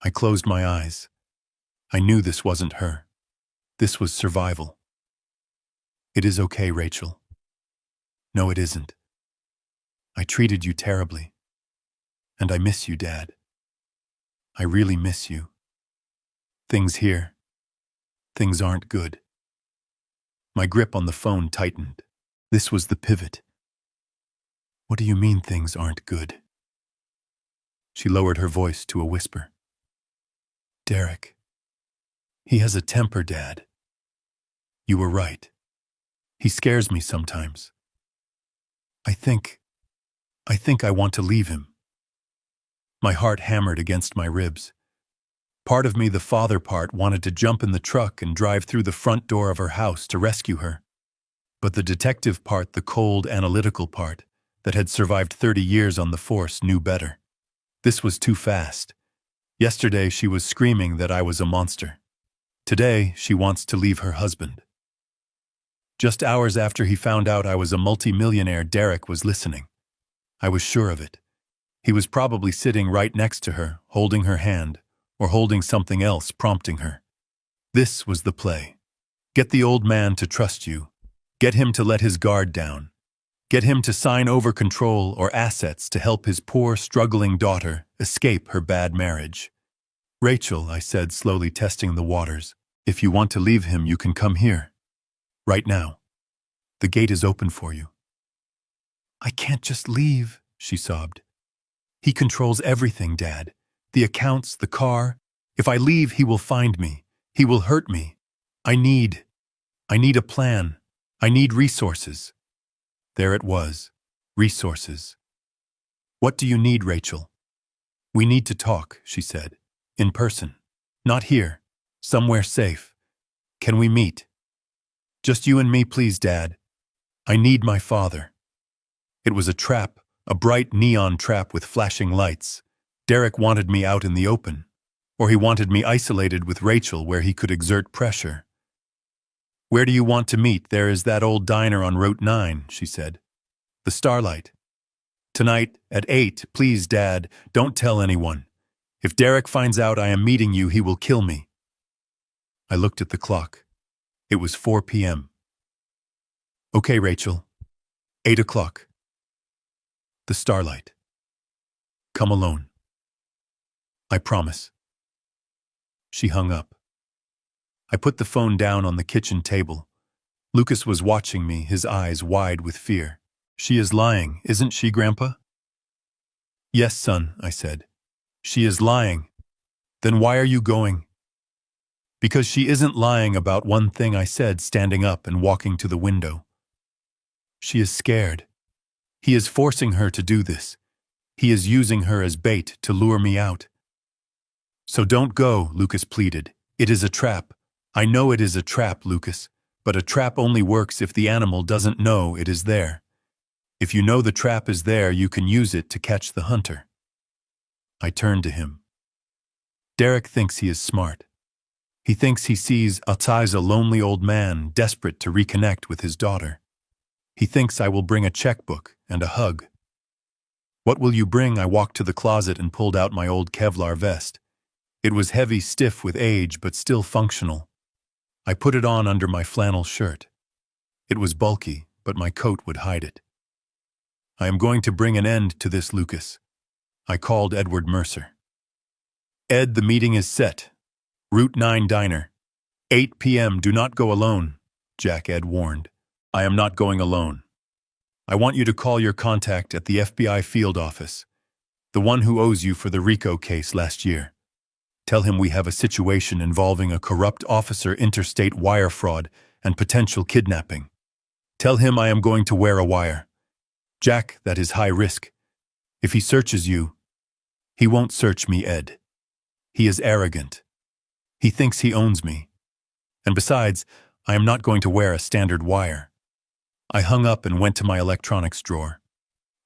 I closed my eyes. I knew this wasn't her. This was survival. It is okay, Rachel. No, it isn't. I treated you terribly. And I miss you, Dad. I really miss you. Things aren't good. My grip on the phone tightened. This was the pivot. What do you mean things aren't good? She lowered her voice to a whisper. Derek. He has a temper, Dad. You were right. He scares me sometimes. I think I want to leave him. My heart hammered against my ribs. Part of me, the father part, wanted to jump in the truck and drive through the front door of her house to rescue her. But the detective part, the cold, analytical part, that had survived 30 years on the force, knew better. This was too fast. Yesterday she was screaming that I was a monster. Today she wants to leave her husband. Just hours after he found out I was a multi-millionaire, Derek was listening. I was sure of it. He was probably sitting right next to her, holding her hand, or holding something else, prompting her. This was the play. Get the old man to trust you. Get him to let his guard down. Get him to sign over control or assets to help his poor, struggling daughter escape her bad marriage. Rachel, I said, slowly testing the waters, if you want to leave him, you can come here. Right now. The gate is open for you. I can't just leave, she sobbed. He controls everything, Dad. The accounts, the car. If I leave, he will find me. He will hurt me. I need a plan. I need resources. There it was. Resources. What do you need, Rachel? We need to talk, she said. In person. Not here. Somewhere safe. Can we meet? Just you and me, please, Dad. I need my father. It was a trap, a bright neon trap with flashing lights. Derek wanted me out in the open, or he wanted me isolated with Rachel where he could exert pressure. Where do you want to meet? There is that old diner on Route 9, she said. The Starlight. Tonight at 8, please, Dad, don't tell anyone. If Derek finds out I am meeting you, he will kill me. I looked at the clock. It was 4 p.m. Okay, Rachel. 8 o'clock. The Starlight. Come alone. I promise. She hung up. I put the phone down on the kitchen table. Lucas was watching me, his eyes wide with fear. She is lying, isn't she, Grandpa? Yes, son, I said. She is lying. Then why are you going? Because she isn't lying about one thing, I said, standing up and walking to the window. She is scared. He is forcing her to do this. He is using her as bait to lure me out. So don't go, Lucas pleaded. It is a trap. I know it is a trap, Lucas, but a trap only works if the animal doesn't know it is there. If you know the trap is there, you can use it to catch the hunter. I turned to him. Derek thinks he is smart. He thinks he sees Altai's a lonely old man desperate to reconnect with his daughter. He thinks I will bring a checkbook and a hug. What will you bring? I walked to the closet and pulled out my old Kevlar vest. It was heavy, stiff with age, but still functional. I put it on under my flannel shirt. It was bulky, but my coat would hide it. I am going to bring an end to this, Lucas. I called Edward Mercer. Ed, the meeting is set. Route 9 Diner. 8 p.m. Do not go alone, Jack Ed warned. I am not going alone. I want you to call your contact at the FBI field office, the one who owes you for the RICO case last year. Tell him we have a situation involving a corrupt officer, interstate wire fraud, and potential kidnapping. Tell him I am going to wear a wire. Jack, that is high risk. If he searches you, he won't search me, Ed. He is arrogant. He thinks he owns me. And besides, I am not going to wear a standard wire. I hung up and went to my electronics drawer.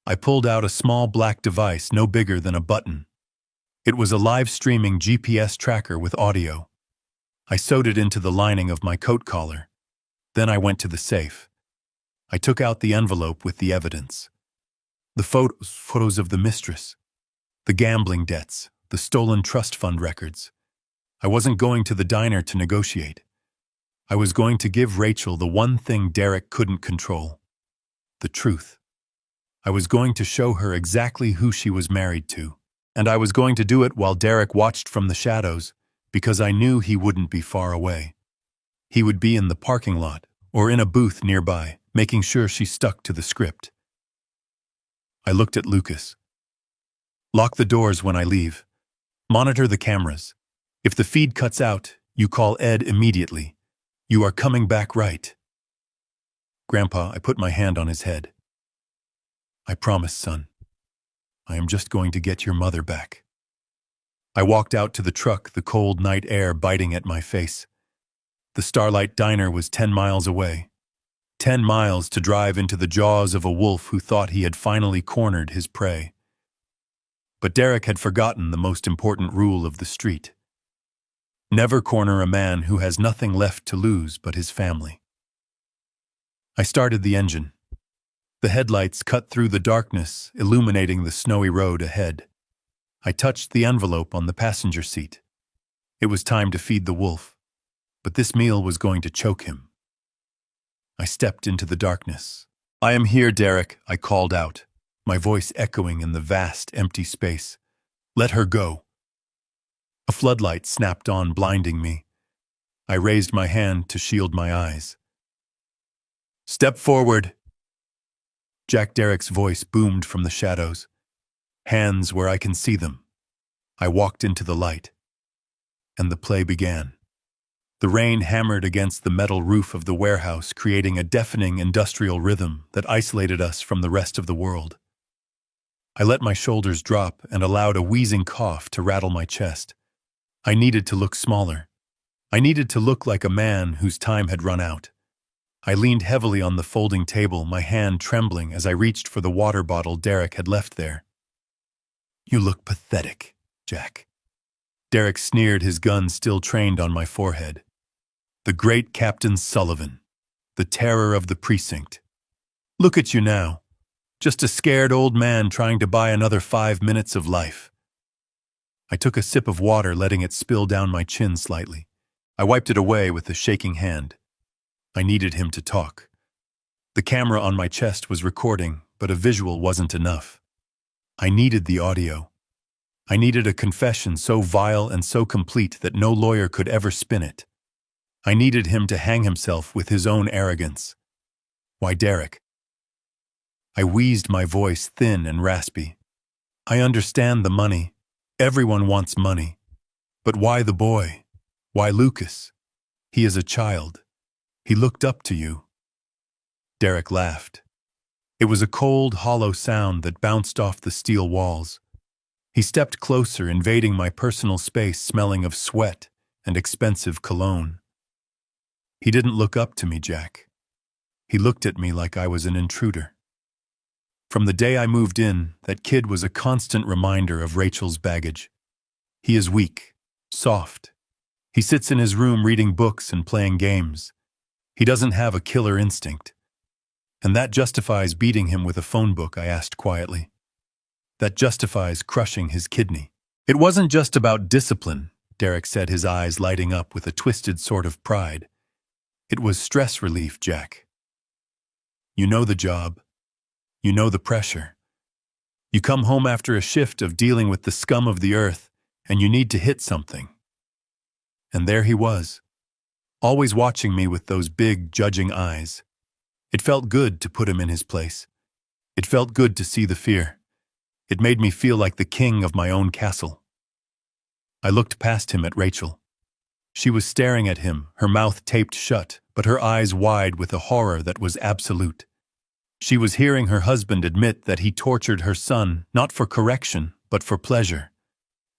I pulled out a small black device no bigger than a button. It was a live-streaming GPS tracker with audio. I sewed it into the lining of my coat collar. Then I went to the safe. I took out the envelope with the evidence. The photos of the mistress, the gambling debts, the stolen trust fund records. I wasn't going to the diner to negotiate. I was going to give Rachel the one thing Derek couldn't control: the truth. I was going to show her exactly who she was married to, and I was going to do it while Derek watched from the shadows, because I knew he wouldn't be far away. He would be in the parking lot or in a booth nearby, making sure she stuck to the script. I looked at Lucas. Lock the doors when I leave. Monitor the cameras. If the feed cuts out, you call Ed immediately. You are coming back, right? Grandpa, I put my hand on his head. I promise, son. I am just going to get your mother back. I walked out to the truck, the cold night air biting at my face. The Starlight Diner was 10 miles away. 10 miles to drive into the jaws of a wolf who thought he had finally cornered his prey. But Derek had forgotten the most important rule of the street. Never corner a man who has nothing left to lose but his family. I started the engine. The headlights cut through the darkness, illuminating the snowy road ahead. I touched the envelope on the passenger seat. It was time to feed the wolf, but this meal was going to choke him. I stepped into the darkness. I am here, Derek, I called out, my voice echoing in the vast, empty space. Let her go. A floodlight snapped on, blinding me. I raised my hand to shield my eyes. Step forward. Jack Derek's voice boomed from the shadows. Hands where I can see them. I walked into the light, and the play began. The rain hammered against the metal roof of the warehouse, creating a deafening industrial rhythm that isolated us from the rest of the world. I let my shoulders drop and allowed a wheezing cough to rattle my chest. I needed to look smaller. I needed to look like a man whose time had run out. I leaned heavily on the folding table, my hand trembling as I reached for the water bottle Derek had left there. You look pathetic, Jack. Derek sneered, his gun still trained on my forehead. The great Captain Sullivan, the terror of the precinct. Look at you now, just a scared old man trying to buy another 5 minutes of life. I took a sip of water, letting it spill down my chin slightly. I wiped it away with a shaking hand. I needed him to talk. The camera on my chest was recording, but a visual wasn't enough. I needed the audio. I needed a confession so vile and so complete that no lawyer could ever spin it. I needed him to hang himself with his own arrogance. Why, Derek? I wheezed, my voice thin and raspy. I understand the money. Everyone wants money. But why the boy? Why Lucas? He is a child. He looked up to you. Derek laughed. It was a cold, hollow sound that bounced off the steel walls. He stepped closer, invading my personal space, smelling of sweat and expensive cologne. He didn't look up to me, Jack. He looked at me like I was an intruder. From the day I moved in, that kid was a constant reminder of Rachel's baggage. He is weak, soft. He sits in his room reading books and playing games. He doesn't have a killer instinct. And that justifies beating him with a phone book, I asked quietly. That justifies crushing his kidney. It wasn't just about discipline, Derek said, his eyes lighting up with a twisted sort of pride. It was stress relief, Jack. You know the job. You know the pressure. You come home after a shift of dealing with the scum of the earth, and you need to hit something. And there he was, always watching me with those big, judging eyes. It felt good to put him in his place. It felt good to see the fear. It made me feel like the king of my own castle. I looked past him at Rachel. She was staring at him, her mouth taped shut, but her eyes wide with a horror that was absolute. She was hearing her husband admit that he tortured her son, not for correction, but for pleasure.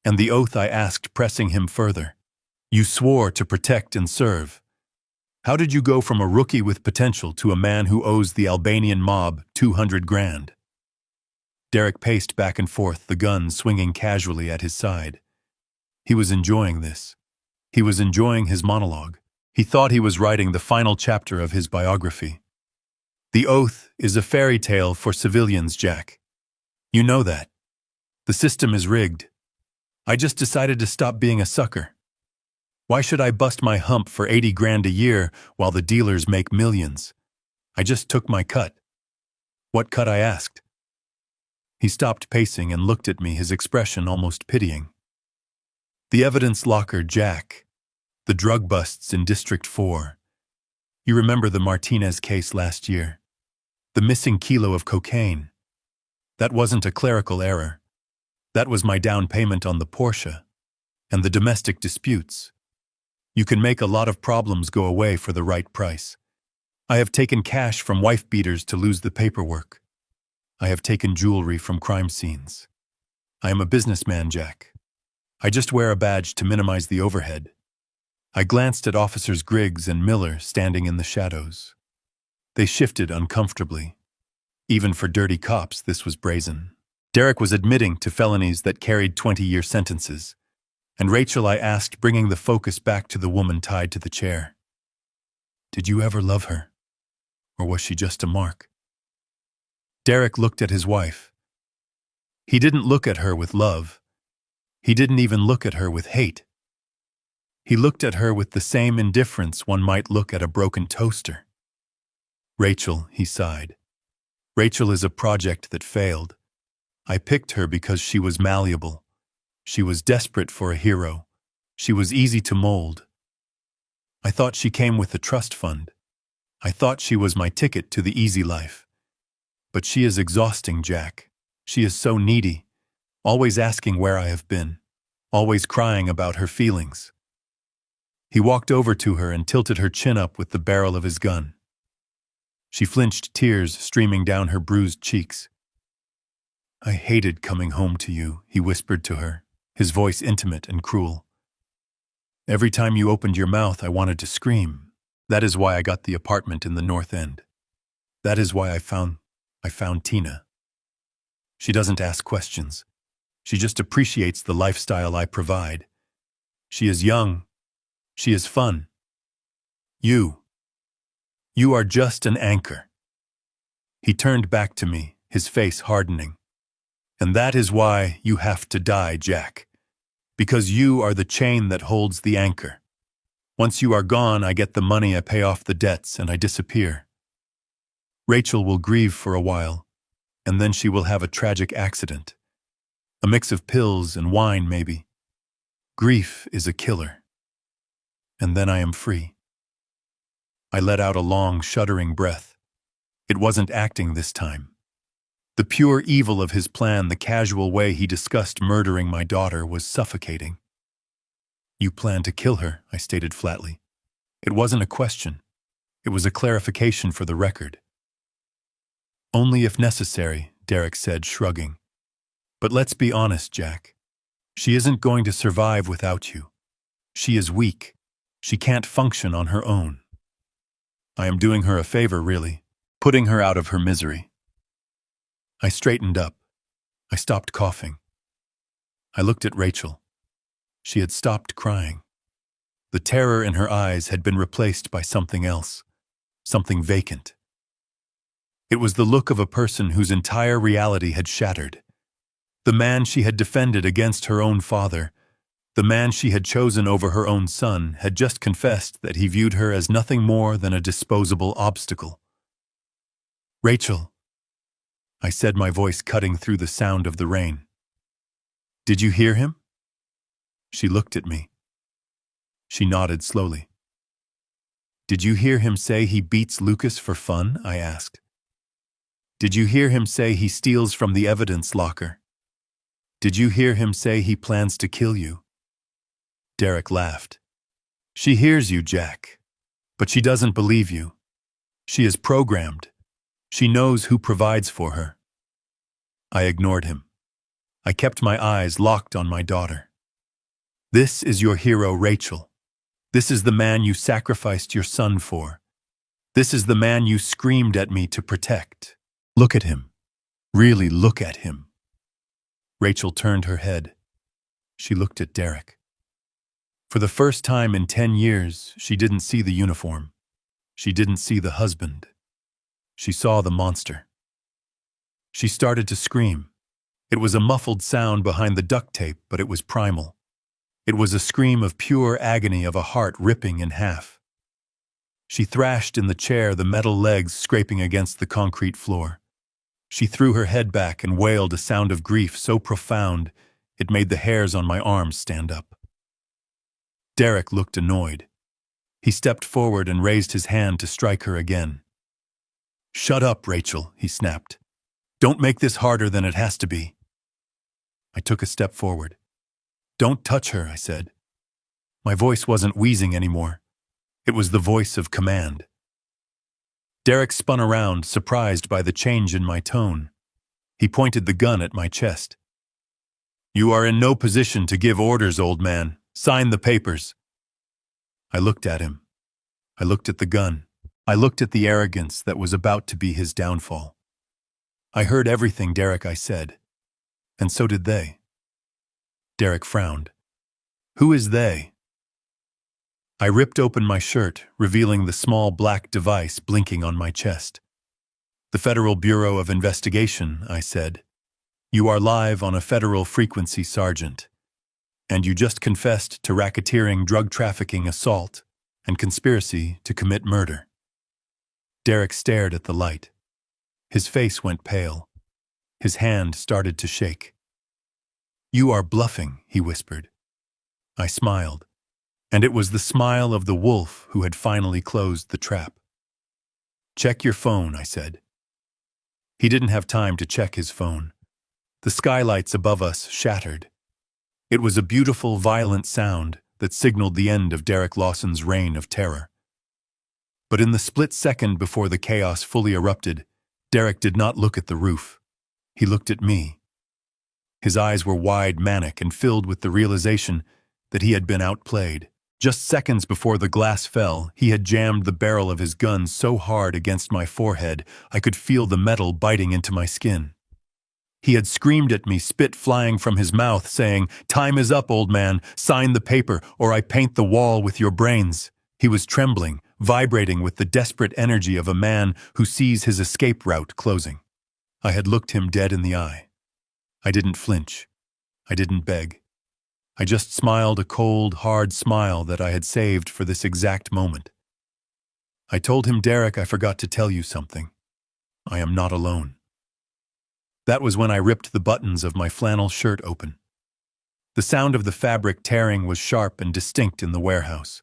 And the oath I asked pressing him further. You swore to protect and serve. How did you go from a rookie with potential to a man who owes the Albanian mob 200 grand? Derek paced back and forth, the gun swinging casually at his side. He was enjoying this. He was enjoying his monologue. He thought he was writing the final chapter of his biography. The oath is a fairy tale for civilians, Jack. You know that. The system is rigged. I just decided to stop being a sucker. Why should I bust my hump for 80 grand a year while the dealers make millions? I just took my cut. What cut, I asked. He stopped pacing and looked at me, his expression almost pitying. The evidence locker, Jack. The drug busts in District 4. You remember the Martinez case last year? The missing kilo of cocaine. That wasn't a clerical error. That was my down payment on the Porsche. And the domestic disputes. You can make a lot of problems go away for the right price. I have taken cash from wife beaters to lose the paperwork. I have taken jewelry from crime scenes. I am a businessman, Jack. I just wear a badge to minimize the overhead. I glanced at Officers Griggs and Miller standing in the shadows. They shifted uncomfortably. Even for dirty cops, this was brazen. Derek was admitting to felonies that carried 20-year sentences. And Rachel, I asked, bringing the focus back to the woman tied to the chair. Did you ever love her? Or was she just a mark? Derek looked at his wife. He didn't look at her with love. He didn't even look at her with hate. He looked at her with the same indifference one might look at a broken toaster. Rachel, he sighed. Rachel is a project that failed. I picked her because she was malleable. She was desperate for a hero. She was easy to mold. I thought she came with a trust fund. I thought she was my ticket to the easy life. But she is exhausting, Jack. She is so needy, always asking where I have been, always crying about her feelings. He walked over to her and tilted her chin up with the barrel of his gun. She flinched, tears streaming down her bruised cheeks. I hated coming home to you, he whispered to her, his voice intimate and cruel. Every time you opened your mouth, I wanted to scream. That is why I got the apartment in the North End. That is why I found Tina. She doesn't ask questions. She just appreciates the lifestyle I provide. She is young. She is fun. You are just an anchor. He turned back to me, his face hardening. And that is why you have to die, Jack. Because you are the chain that holds the anchor. Once you are gone, I get the money, I pay off the debts, and I disappear. Rachel will grieve for a while, and then she will have a tragic accident. A mix of pills and wine, maybe. Grief is a killer. And then I am free. I let out a long, shuddering breath. It wasn't acting this time. The pure evil of his plan, the casual way he discussed murdering my daughter, was suffocating. You plan to kill her, I stated flatly. It wasn't a question. It was a clarification for the record. Only if necessary, Derek said, shrugging. But let's be honest, Jack. She isn't going to survive without you. She is weak. She can't function on her own. I am doing her a favor, really, putting her out of her misery. I straightened up. I stopped coughing. I looked at Rachel. She had stopped crying. The terror in her eyes had been replaced by something else, something vacant. It was the look of a person whose entire reality had shattered. The man she had defended against her own father, the man she had chosen over her own son, had just confessed that he viewed her as nothing more than a disposable obstacle. Rachel. I said, my voice cutting through the sound of the rain. Did you hear him? She looked at me. She nodded slowly. Did you hear him say he beats Lucas for fun? I asked. Did you hear him say he steals from the evidence locker? Did you hear him say he plans to kill you? Derek laughed. She hears you, Jack. But she doesn't believe you. She is programmed. She knows who provides for her. I ignored him. I kept my eyes locked on my daughter. This is your hero, Rachel. This is the man you sacrificed your son for. This is the man you screamed at me to protect. Look at him. Really look at him. Rachel turned her head. She looked at Derek. For the first time in 10 years, she didn't see the uniform. She didn't see the husband. She saw the monster. She started to scream. It was a muffled sound behind the duct tape, but it was primal. It was a scream of pure agony of a heart ripping in half. She thrashed in the chair, the metal legs scraping against the concrete floor. She threw her head back and wailed a sound of grief so profound it made the hairs on my arms stand up. Derek looked annoyed. He stepped forward and raised his hand to strike her again. "Shut up, Rachel," he snapped. "Don't make this harder than it has to be." I took a step forward. "Don't touch her," I said. My voice wasn't wheezing anymore. It was the voice of command. Derek spun around, surprised by the change in my tone. He pointed the gun at my chest. "You are in no position to give orders, old man. Sign the papers." I looked at him. I looked at the gun. I looked at the arrogance that was about to be his downfall. "I heard everything, Derek," I said. And so did they. Derek frowned. "Who is they?" I ripped open my shirt, revealing the small black device blinking on my chest. "The Federal Bureau of Investigation," I said. "You are live on a federal frequency, Sergeant. And you just confessed to racketeering, drug trafficking, assault, and conspiracy to commit murder." Derek stared at the light. His face went pale. His hand started to shake. "You are bluffing," he whispered. I smiled, and it was the smile of the wolf who had finally closed the trap. "Check your phone," I said. He didn't have time to check his phone. The skylights above us shattered. It was a beautiful, violent sound that signaled the end of Derek Lawson's reign of terror. But in the split second before the chaos fully erupted, Derek did not look at the roof. He looked at me. His eyes were wide, manic, and filled with the realization that he had been outplayed. Just seconds before the glass fell, he had jammed the barrel of his gun so hard against my forehead I could feel the metal biting into my skin. He had screamed at me, spit flying from his mouth, saying, "Time is up, old man. Sign the paper, or I paint the wall with your brains." He was trembling, vibrating with the desperate energy of a man who sees his escape route closing. I had looked him dead in the eye. I didn't flinch. I didn't beg. I just smiled a cold, hard smile that I had saved for this exact moment. I told him, "Derek, I forgot to tell you something. I am not alone." That was when I ripped the buttons of my flannel shirt open. The sound of the fabric tearing was sharp and distinct in the warehouse.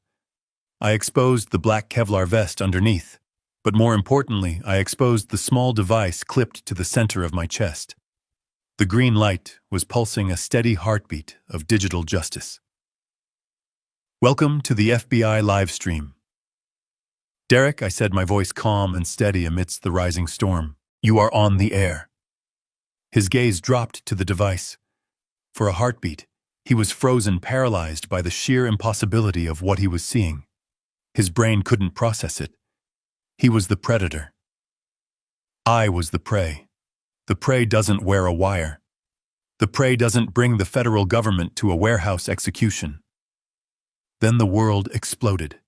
I exposed the black Kevlar vest underneath, but more importantly, I exposed the small device clipped to the center of my chest. The green light was pulsing a steady heartbeat of digital justice. "Welcome to the FBI live stream." "Derek," I said, my voice calm and steady amidst the rising storm, "you are on the air." His gaze dropped to the device. For a heartbeat, he was frozen, paralyzed by the sheer impossibility of what he was seeing. His brain couldn't process it. He was the predator. I was the prey. The prey doesn't wear a wire. The prey doesn't bring the federal government to a warehouse execution. Then the world exploded.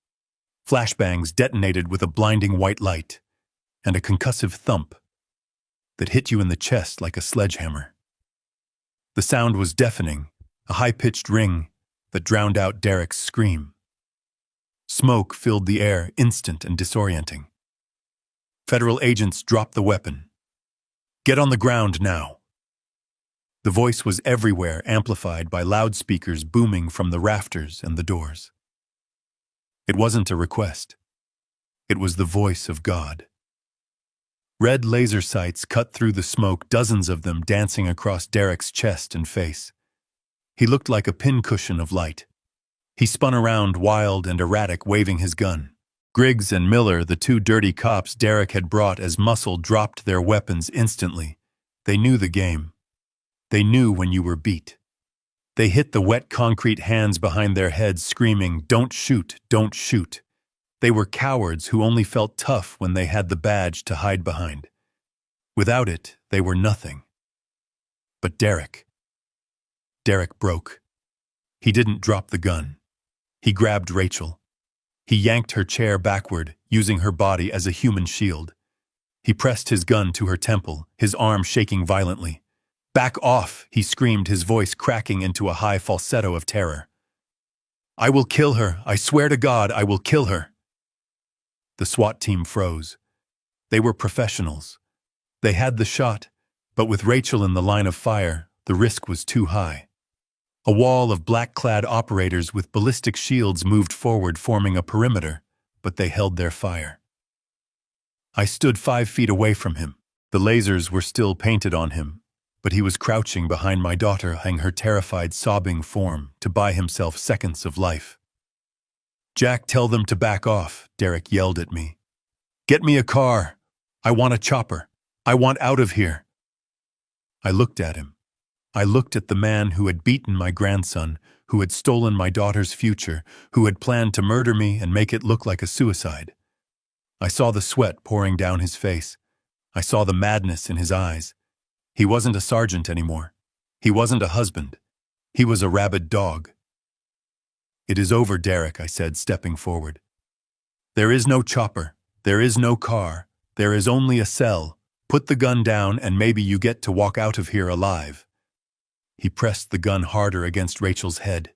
Flashbangs detonated with a blinding white light, and a concussive thump that hit you in the chest like a sledgehammer. The sound was deafening, a high-pitched ring that drowned out Derek's scream. Smoke filled the air, instant and disorienting. Federal agents dropped the weapon. Get on the ground now. The voice was everywhere, amplified by loudspeakers booming from the rafters and the doors. It wasn't a request. It was the voice of God. Red laser sights cut through the smoke, dozens of them dancing across Derek's chest and face. He looked like a pincushion of light. He spun around, wild and erratic, waving his gun. Griggs and Miller, the two dirty cops Derek had brought as muscle, dropped their weapons instantly. They knew the game. They knew when you were beat. They hit the wet concrete hands behind their heads, screaming, "Don't shoot, don't shoot." They were cowards who only felt tough when they had the badge to hide behind. Without it, they were nothing. But Derek broke. He didn't drop the gun. He grabbed Rachel. He yanked her chair backward, using her body as a human shield. He pressed his gun to her temple, his arm shaking violently. "Back off," he screamed, his voice cracking into a high falsetto of terror. "I will kill her. I swear to God, I will kill her." The SWAT team froze. They were professionals. They had the shot, but with Rachel in the line of fire, the risk was too high. A wall of black-clad operators with ballistic shields moved forward, forming a perimeter, but they held their fire. I stood 5 feet away from him. The lasers were still painted on him, but he was crouching behind my daughter, hanging her terrified, sobbing form to buy himself seconds of life. "Jack, tell them to back off," Derek yelled at me. "Get me a car. I want a chopper. I want out of here." I looked at him. I looked at the man who had beaten my grandson, who had stolen my daughter's future, who had planned to murder me and make it look like a suicide. I saw the sweat pouring down his face. I saw the madness in his eyes. He wasn't a sergeant anymore. He wasn't a husband. He was a rabid dog. "It is over, Derek," I said, stepping forward. "There is no chopper. There is no car. There is only a cell. Put the gun down and maybe you get to walk out of here alive." He pressed the gun harder against Rachel's head.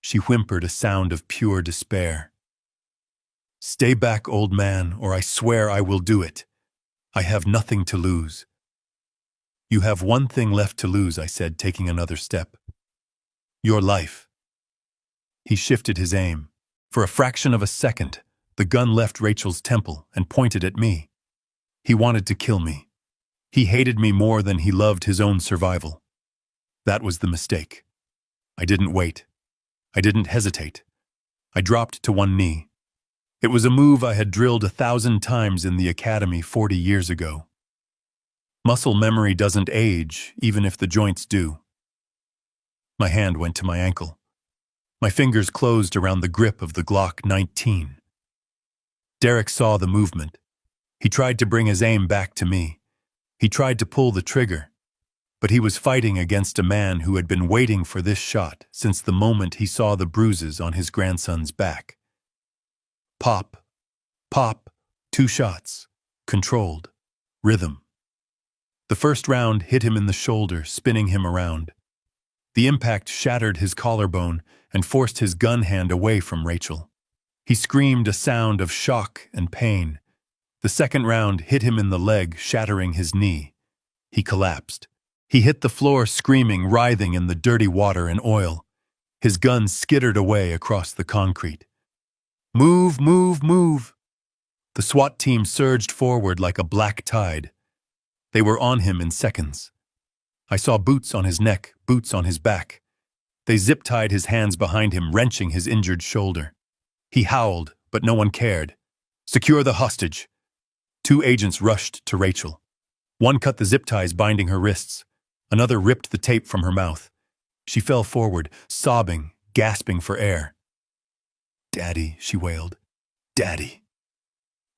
She whimpered a sound of pure despair. "Stay back, old man, or I swear I will do it. I have nothing to lose." "You have one thing left to lose," I said, taking another step. "Your life." He shifted his aim. For a fraction of a second, the gun left Rachel's temple and pointed at me. He wanted to kill me. He hated me more than he loved his own survival. That was the mistake. I didn't wait. I didn't hesitate. I dropped to one knee. It was a move I had drilled 1,000 times in the academy 40 years ago. Muscle memory doesn't age, even if the joints do. My hand went to my ankle. My fingers closed around the grip of the Glock 19. Derek saw the movement. He tried to bring his aim back to me. He tried to pull the trigger. But he was fighting against a man who had been waiting for this shot since the moment he saw the bruises on his grandson's back. Pop, pop, 2 shots, controlled, rhythm. The first round hit him in the shoulder, spinning him around. The impact shattered his collarbone and forced his gun hand away from Rachel. He screamed a sound of shock and pain. The second round hit him in the leg, shattering his knee. He collapsed. He hit the floor screaming, writhing in the dirty water and oil. His gun skittered away across the concrete. "Move, move, move!" The SWAT team surged forward like a black tide. They were on him in seconds. I saw boots on his neck, boots on his back. They zip-tied his hands behind him, wrenching his injured shoulder. He howled, but no one cared. "Secure the hostage!" 2 agents rushed to Rachel. One cut the zip ties binding her wrists. Another ripped the tape from her mouth. She fell forward, sobbing, gasping for air. "Daddy," she wailed. "Daddy."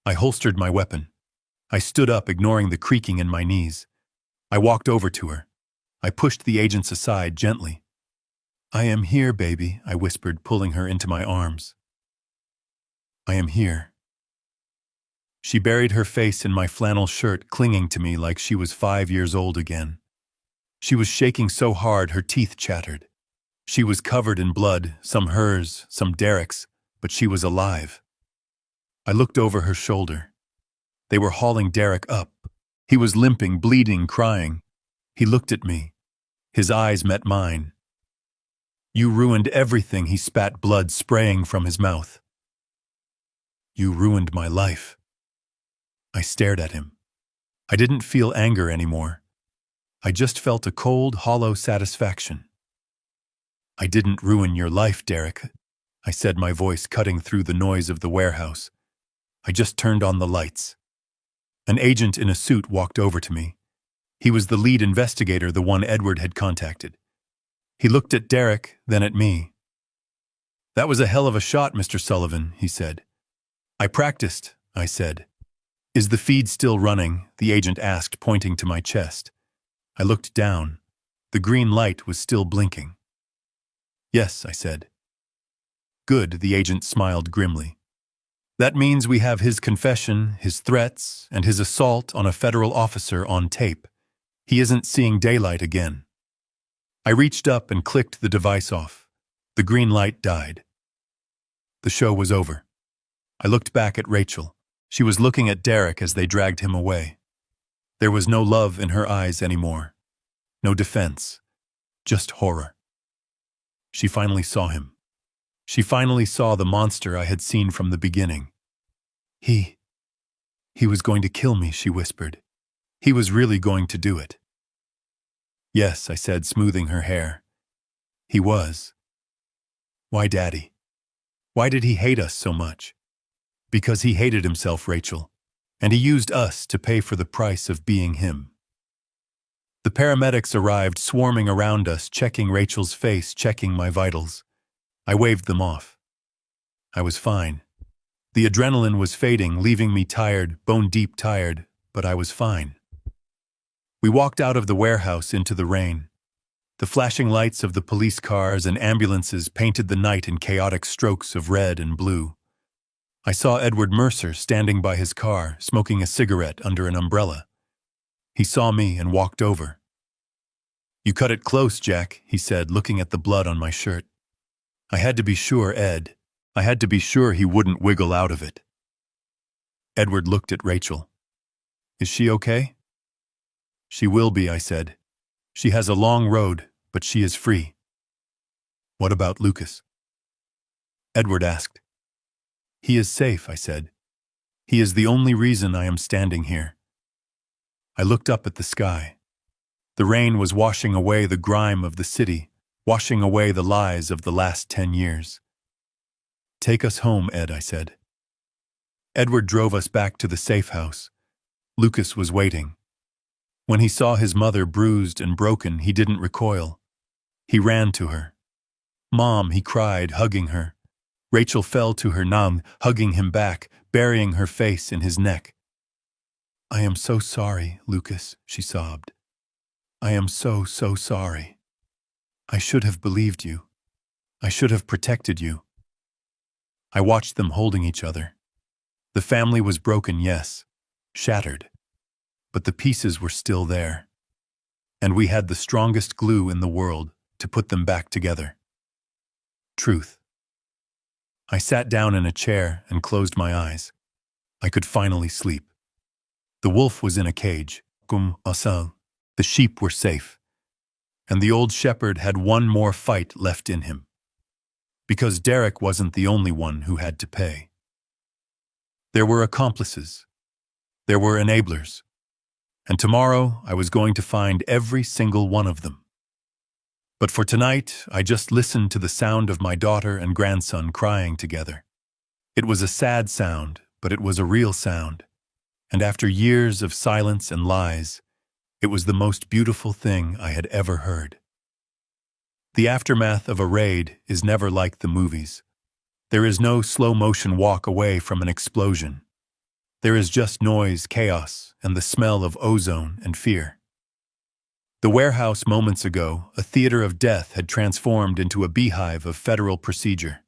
I holstered my weapon. I stood up, ignoring the creaking in my knees. I walked over to her. I pushed the agents aside gently. "I am here, baby," I whispered, pulling her into my arms. "I am here." She buried her face in my flannel shirt, clinging to me like she was 5 years old again. She was shaking so hard her teeth chattered. She was covered in blood, some hers, some Derek's, but she was alive. I looked over her shoulder. They were hauling Derek up. He was limping, bleeding, crying. He looked at me. His eyes met mine. "You ruined everything," he spat, blood spraying from his mouth. "You ruined my life." I stared at him. I didn't feel anger anymore. I just felt a cold, hollow satisfaction. "I didn't ruin your life, Derek," I said, my voice cutting through the noise of the warehouse. "I just turned on the lights." An agent in a suit walked over to me. He was the lead investigator, the one Edward had contacted. He looked at Derek, then at me. "That was a hell of a shot, Mr. Sullivan," he said. "I practiced," I said. "Is the feed still running?" the agent asked, pointing to my chest. I looked down. The green light was still blinking. "Yes," I said. "Good," the agent smiled grimly. "That means we have his confession, his threats, and his assault on a federal officer on tape. He isn't seeing daylight again." I reached up and clicked the device off. The green light died. The show was over. I looked back at Rachel. She was looking at Derek as they dragged him away. There was no love in her eyes anymore. No defense. Just horror. She finally saw him. She finally saw the monster I had seen from the beginning. He was going to kill me," she whispered. "He was really going to do it." "Yes," I said, smoothing her hair. "He was." "Why, Daddy? Why did he hate us so much?" "Because he hated himself, Rachel, and he used us to pay for the price of being him." The paramedics arrived, swarming around us, checking Rachel's face, checking my vitals. I waved them off. I was fine. The adrenaline was fading, leaving me tired, bone-deep tired, but I was fine. We walked out of the warehouse into the rain. The flashing lights of the police cars and ambulances painted the night in chaotic strokes of red and blue. I saw Edward Mercer standing by his car, smoking a cigarette under an umbrella. He saw me and walked over. "You cut it close, Jack," he said, looking at the blood on my shirt. "I had to be sure, Ed. I had to be sure he wouldn't wiggle out of it." Edward looked at Rachel. "Is she okay?" "She will be," I said. "She has a long road, but she is free." "What about Lucas?" Edward asked. "He is safe," I said. "He is the only reason I am standing here." I looked up at the sky. The rain was washing away the grime of the city, washing away the lies of the last 10 years. "Take us home, Ed," I said. Edward drove us back to the safe house. Lucas was waiting. When he saw his mother bruised and broken, he didn't recoil. He ran to her. "Mom," he cried, hugging her. Rachel fell to her numb, hugging him back, burying her face in his neck. "I am so sorry, Lucas," she sobbed. "I am so, so sorry. I should have believed you. I should have protected you." I watched them holding each other. The family was broken, yes, shattered. But the pieces were still there. And we had the strongest glue in the world to put them back together. Truth. I sat down in a chair and closed my eyes. I could finally sleep. The wolf was in a cage. The sheep were safe. And the old shepherd had one more fight left in him. Because Derek wasn't the only one who had to pay. There were accomplices. There were enablers. And tomorrow I was going to find every single one of them. But for tonight, I just listened to the sound of my daughter and grandson crying together. It was a sad sound, but it was a real sound. And after years of silence and lies, it was the most beautiful thing I had ever heard. The aftermath of a raid is never like the movies. There is no slow-motion walk away from an explosion. There is just noise, chaos, and the smell of ozone and fear. The warehouse moments ago, a theater of death, had transformed into a beehive of federal procedure.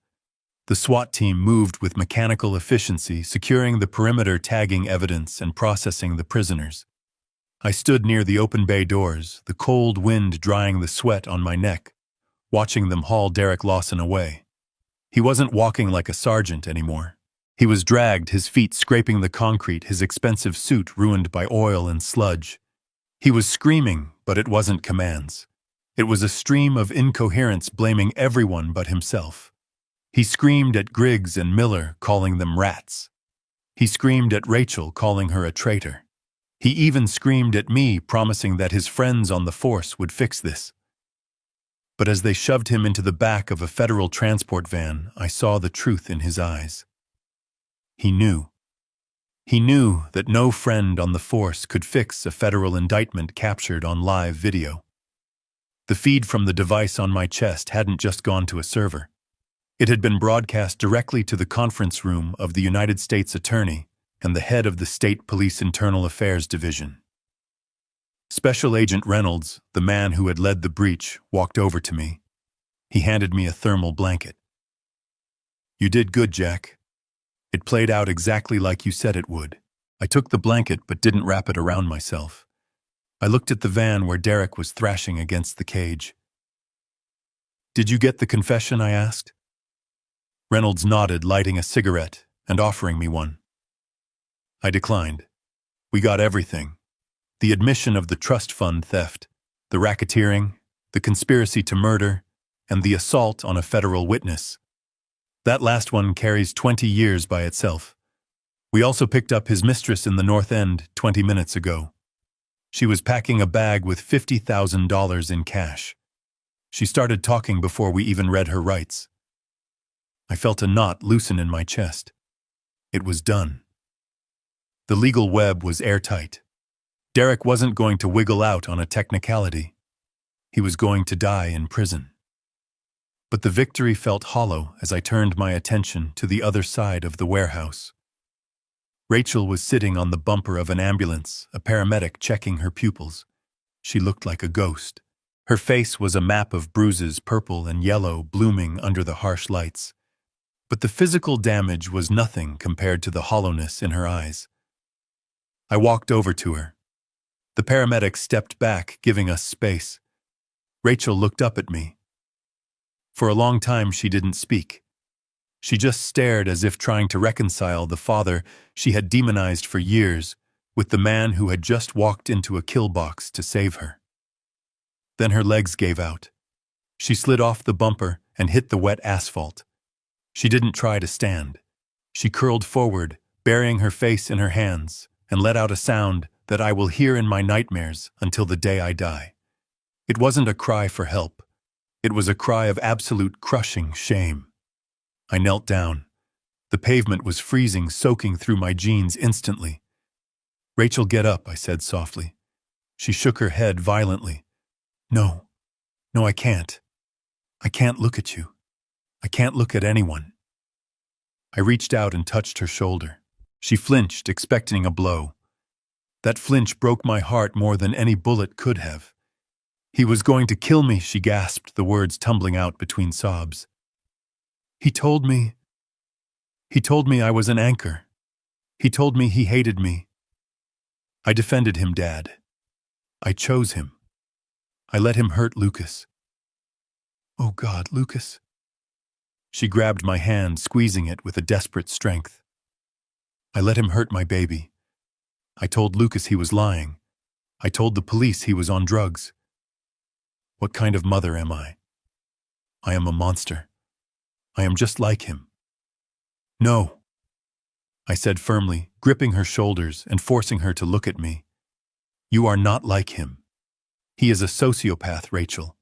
The SWAT team moved with mechanical efficiency, securing the perimeter, tagging evidence, and processing the prisoners. I stood near the open bay doors, the cold wind drying the sweat on my neck, watching them haul Derek Lawson away. He wasn't walking like a sergeant anymore. He was dragged, his feet scraping the concrete, his expensive suit ruined by oil and sludge. He was screaming, but it wasn't commands. It was a stream of incoherence blaming everyone but himself. He screamed at Griggs and Miller, calling them rats. He screamed at Rachel, calling her a traitor. He even screamed at me, promising that his friends on the force would fix this. But as they shoved him into the back of a federal transport van, I saw the truth in his eyes. He knew. He knew that no friend on the force could fix a federal indictment captured on live video. The feed from the device on my chest hadn't just gone to a server. It had been broadcast directly to the conference room of the United States Attorney and the head of the State Police Internal Affairs Division. Special Agent Reynolds, the man who had led the breach, walked over to me. He handed me a thermal blanket. "You did good, Jack. It played out exactly like you said it would." I took the blanket but didn't wrap it around myself. I looked at the van where Derek was thrashing against the cage. "Did you get the confession?" I asked. Reynolds nodded, lighting a cigarette and offering me one. I declined. "We got everything. The admission of the trust fund theft, the racketeering, the conspiracy to murder, and the assault on a federal witness. That last one carries 20 years by itself. We also picked up his mistress in the North End 20 minutes ago. She was packing a bag with $50,000 in cash. She started talking before we even read her rights." I felt a knot loosen in my chest. It was done. The legal web was airtight. Derek wasn't going to wiggle out on a technicality. He was going to die in prison. But the victory felt hollow as I turned my attention to the other side of the warehouse. Rachel was sitting on the bumper of an ambulance, a paramedic checking her pupils. She looked like a ghost. Her face was a map of bruises, purple and yellow, blooming under the harsh lights. But the physical damage was nothing compared to the hollowness in her eyes. I walked over to her. The paramedic stepped back, giving us space. Rachel looked up at me. For a long time, she didn't speak. She just stared as if trying to reconcile the father she had demonized for years with the man who had just walked into a kill box to save her. Then her legs gave out. She slid off the bumper and hit the wet asphalt. She didn't try to stand. She curled forward, burying her face in her hands, and let out a sound that I will hear in my nightmares until the day I die. It wasn't a cry for help. It was a cry of absolute crushing shame. I knelt down. The pavement was freezing, soaking through my jeans instantly. "Rachel, get up," I said softly. She shook her head violently. No, I can't. I can't look at you. I can't look at anyone." I reached out and touched her shoulder. She flinched, expecting a blow. That flinch broke my heart more than any bullet could have. "He was going to kill me," she gasped, the words tumbling out between sobs. He told me I was an anchor. He told me he hated me. I defended him, Dad. I chose him. I let him hurt Lucas." "Oh God, Lucas." She grabbed my hand, squeezing it with a desperate strength. "I let him hurt my baby. I told Lucas he was lying. I told the police he was on drugs. What kind of mother am I? I am a monster. I am just like him." "No," I said firmly, gripping her shoulders and forcing her to look at me. "You are not like him. He is a sociopath, Rachel.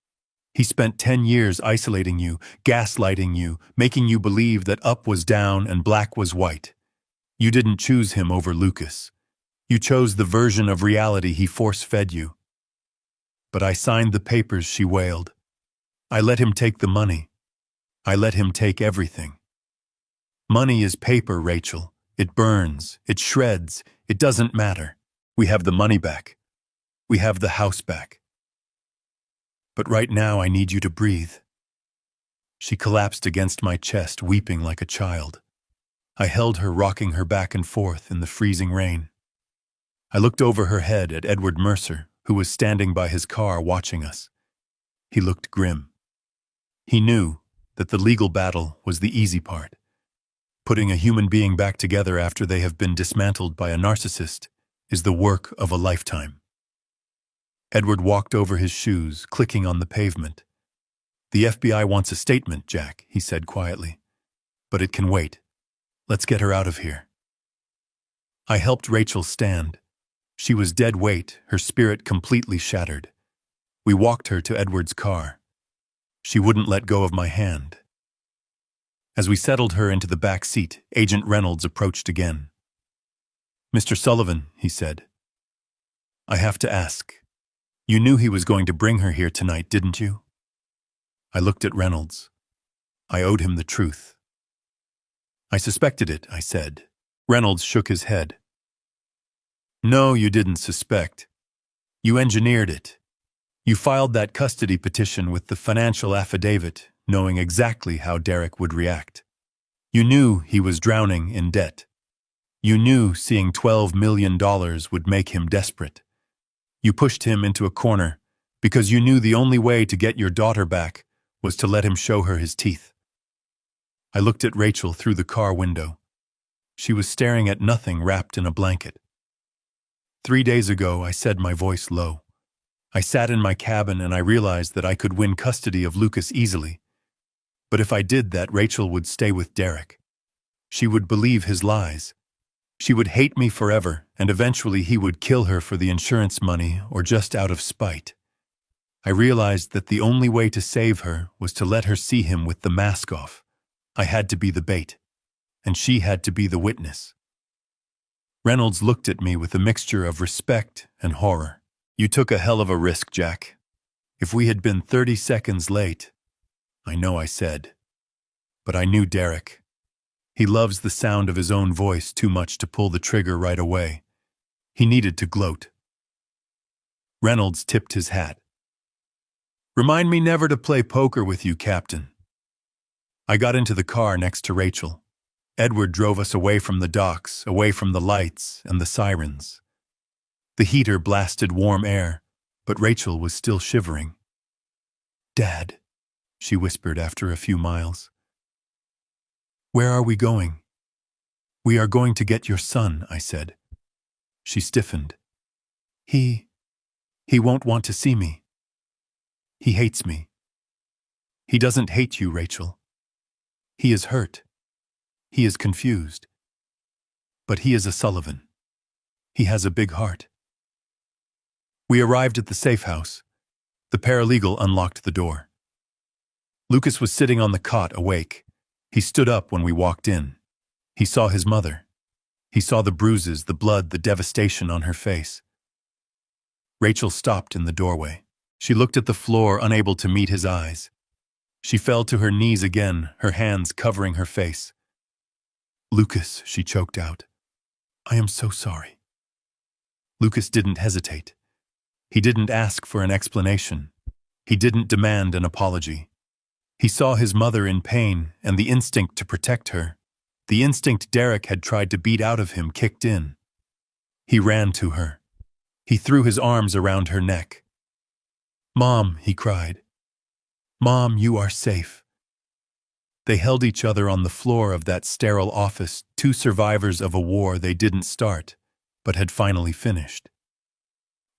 He spent 10 years isolating you, gaslighting you, making you believe that up was down and black was white. You didn't choose him over Lucas. You chose the version of reality he force-fed you." "But I signed the papers," she wailed. "I let him take the money. I let him take everything. Money is paper, Rachel. It burns, it shreds, it doesn't matter. We have the money back. We have the house back. But right now I need you to breathe." She collapsed against my chest, weeping like a child. I held her, rocking her back and forth in the freezing rain. I looked over her head at Edward Mercer, who was standing by his car watching us. He looked grim. He knew that the legal battle was the easy part. Putting a human being back together after they have been dismantled by a narcissist is the work of a lifetime. Edward walked over his shoes, clicking on the pavement. The FBI wants a statement, Jack, he said quietly. But it can wait. Let's get her out of here. I helped Rachel stand. She was dead weight, her spirit completely shattered. We walked her to Edward's car. She wouldn't let go of my hand. As we settled her into the back seat, Agent Reynolds approached again. "Mr. Sullivan," he said, "I have to ask. You knew he was going to bring her here tonight, didn't you?" I looked at Reynolds. I owed him the truth. "I suspected it," I said. Reynolds shook his head. "No, you didn't suspect. You engineered it. You filed that custody petition with the financial affidavit, knowing exactly how Derek would react. You knew he was drowning in debt. You knew seeing $12 million would make him desperate. You pushed him into a corner because you knew the only way to get your daughter back was to let him show her his teeth." I looked at Rachel through the car window. She was staring at nothing wrapped in a blanket. 3 days ago, I said, my voice low. I sat in my cabin and I realized that I could win custody of Lucas easily. But if I did that, Rachel would stay with Derek. She would believe his lies. She would hate me forever, and eventually he would kill her for the insurance money or just out of spite. I realized that the only way to save her was to let her see him with the mask off. I had to be the bait, and she had to be the witness. Reynolds looked at me with a mixture of respect and horror. "You took a hell of a risk, Jack. If we had been 30 seconds late..." "I know," I said. But I knew Derek. He loves the sound of his own voice too much to pull the trigger right away. He needed to gloat. Reynolds tipped his hat. "Remind me never to play poker with you, Captain." I got into the car next to Rachel. Edward drove us away from the docks, away from the lights and the sirens. The heater blasted warm air, but Rachel was still shivering. "Dad," she whispered after a few miles. "Where are we going?" "We are going to get your son," I said. She stiffened. He won't want to see me. He hates me." "He doesn't hate you, Rachel. He is hurt. He is confused. But he is a Sullivan. He has a big heart." We arrived at the safe house. The paralegal unlocked the door. Lucas was sitting on the cot, awake. He stood up when we walked in. He saw his mother. He saw the bruises, the blood, the devastation on her face. Rachel stopped in the doorway. She looked at the floor, unable to meet his eyes. She fell to her knees again, her hands covering her face. "Lucas," she choked out. "I am so sorry." Lucas didn't hesitate. He didn't ask for an explanation. He didn't demand an apology. He saw his mother in pain, and the instinct to protect her, the instinct Derek had tried to beat out of him, kicked in. He ran to her. He threw his arms around her neck. "Mom," he cried. "Mom, you are safe." They held each other on the floor of that sterile office, two survivors of a war they didn't start, but had finally finished.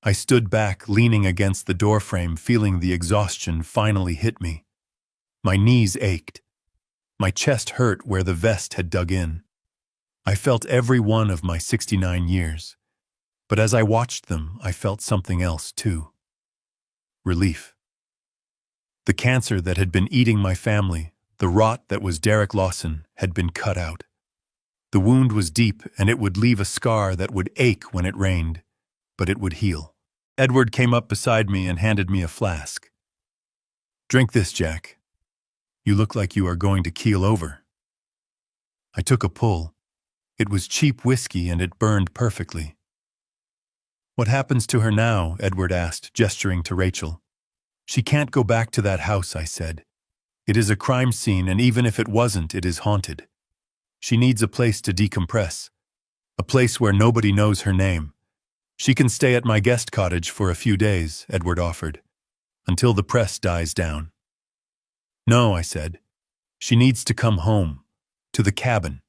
I stood back, leaning against the doorframe, feeling the exhaustion finally hit me. My knees ached. My chest hurt where the vest had dug in. I felt every one of my 69 years. But as I watched them, I felt something else too. Relief. The cancer that had been eating my family, the rot that was Derek Lawson, had been cut out. The wound was deep, and it would leave a scar that would ache when it rained, but it would heal. Edward came up beside me and handed me a flask. "Drink this, Jack. You look like you are going to keel over." I took a pull. It was cheap whiskey and it burned perfectly. "What happens to her now?" Edward asked, gesturing to Rachel. "She can't go back to that house," I said. "It is a crime scene, and even if it wasn't, it is haunted. She needs a place to decompress, a place where nobody knows her name. She can stay at my guest cottage for a few days," Edward offered, "until the press dies down." "No," I said. "She needs to come home, to the cabin.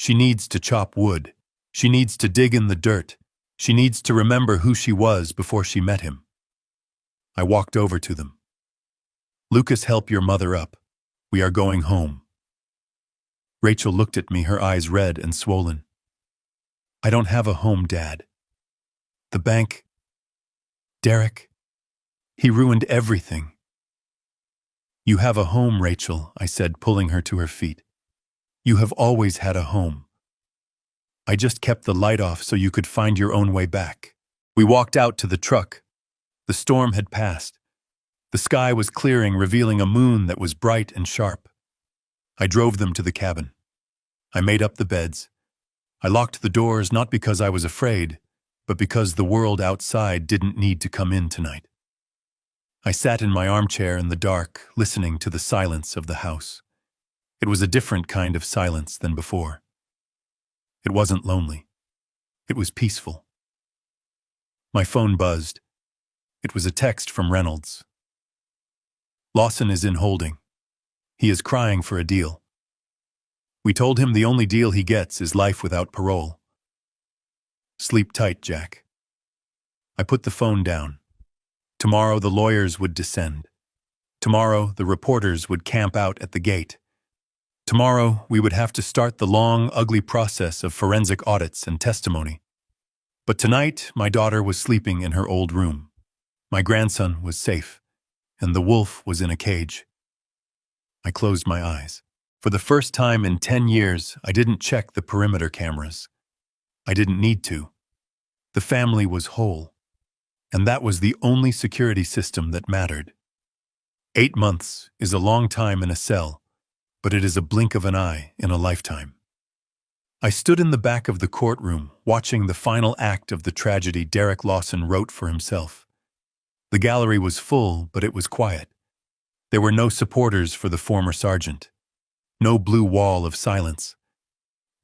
She needs to chop wood. She needs to dig in the dirt. She needs to remember who she was before she met him. I walked over to them. Lucas, help your mother up. We are going home. Rachel looked at me, her eyes red and swollen. I don't have a home, Dad. The bank. Derek. He ruined everything. You have a home, Rachel, I said, pulling her to her feet. You have always had a home. I just kept the light off so you could find your own way back. We walked out to the truck. The storm had passed. The sky was clearing, revealing a moon that was bright and sharp. I drove them to the cabin. I made up the beds. I locked the doors not because I was afraid, but because the world outside didn't need to come in tonight. I sat in my armchair in the dark, listening to the silence of the house. It was a different kind of silence than before. It wasn't lonely. It was peaceful. My phone buzzed. It was a text from Reynolds. Lawson is in holding. He is crying for a deal. We told him the only deal he gets is life without parole. Sleep tight, Jack. I put the phone down. Tomorrow the lawyers would descend. Tomorrow the reporters would camp out at the gate. Tomorrow we would have to start the long, ugly process of forensic audits and testimony. But tonight my daughter was sleeping in her old room. My grandson was safe, and the wolf was in a cage. I closed my eyes. For the first time in 10 years, I didn't check the perimeter cameras. I didn't need to. The family was whole, and that was the only security system that mattered. 8 months is a long time in a cell, but it is a blink of an eye in a lifetime. I stood in the back of the courtroom, watching the final act of the tragedy Derek Lawson wrote for himself. The gallery was full, but it was quiet. There were no supporters for the former sergeant. No blue wall of silence.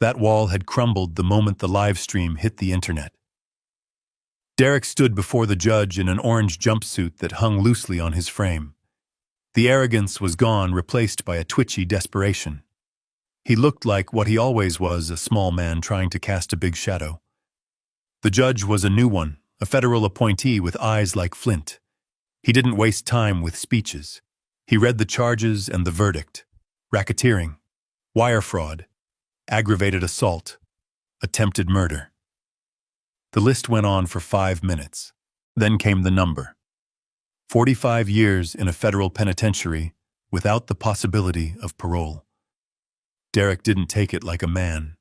That wall had crumbled the moment the live stream hit the internet. Derek stood before the judge in an orange jumpsuit that hung loosely on his frame. The arrogance was gone, replaced by a twitchy desperation. He looked like what he always was, a small man trying to cast a big shadow. The judge was a new one, a federal appointee with eyes like flint. He didn't waste time with speeches. He read the charges and the verdict. Racketeering, wire fraud, aggravated assault, attempted murder. The list went on for 5 minutes. Then came the number. 45 years in a federal penitentiary without the possibility of parole. Derek didn't take it like a man.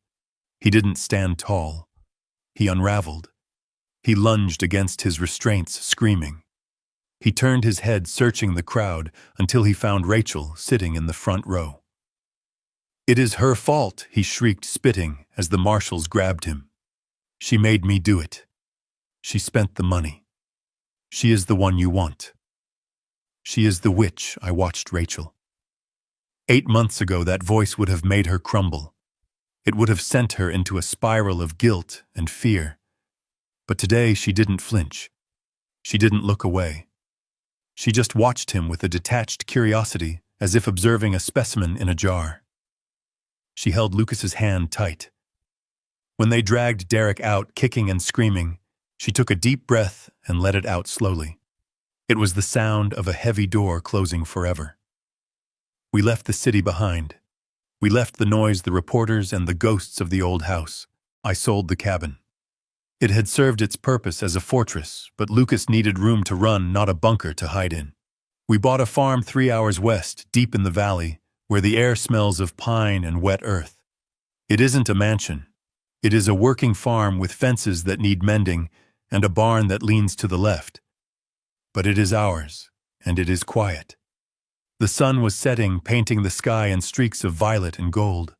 He didn't stand tall. He unraveled. He lunged against his restraints, screaming. He turned his head, searching the crowd, until he found Rachel sitting in the front row. "It is her fault," he shrieked, spitting, as the marshals grabbed him. "She made me do it. She spent the money. She is the one you want. She is the witch," I watched Rachel. 8 months ago, that voice would have made her crumble. It would have sent her into a spiral of guilt and fear. But today she didn't flinch. She didn't look away. She just watched him with a detached curiosity, as if observing a specimen in a jar. She held Lucas's hand tight. When they dragged Derek out, kicking and screaming, she took a deep breath and let it out slowly. It was the sound of a heavy door closing forever. We left the city behind. We left the noise, the reporters, and the ghosts of the old house. I sold the cabin. It had served its purpose as a fortress, but Lucas needed room to run, not a bunker to hide in. We bought a farm 3 hours west, deep in the valley, where the air smells of pine and wet earth. It isn't a mansion. It is a working farm with fences that need mending and a barn that leans to the left. But it is ours, and it is quiet. The sun was setting, painting the sky in streaks of violet and gold.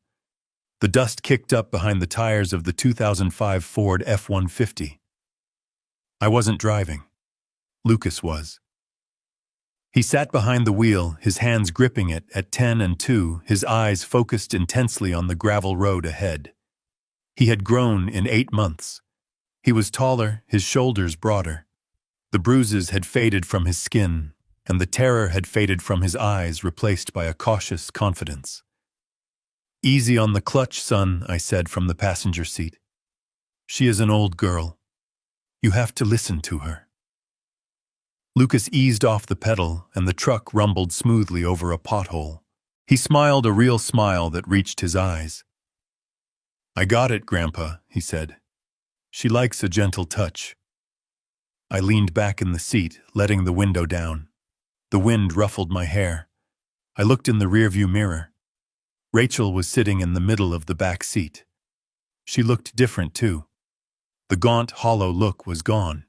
The dust kicked up behind the tires of the 2005 Ford F-150. I wasn't driving. Lucas was. He sat behind the wheel, his hands gripping it at 10 and 2, his eyes focused intensely on the gravel road ahead. He had grown in 8 months. He was taller, his shoulders broader. The bruises had faded from his skin, and the terror had faded from his eyes, replaced by a cautious confidence. Easy on the clutch, son, I said from the passenger seat. She is an old girl. You have to listen to her. Lucas eased off the pedal, and the truck rumbled smoothly over a pothole. He smiled a real smile that reached his eyes. I got it, Grandpa, he said. She likes a gentle touch. I leaned back in the seat, letting the window down. The wind ruffled my hair. I looked in the rearview mirror. Rachel was sitting in the middle of the back seat. She looked different, too. The gaunt, hollow look was gone.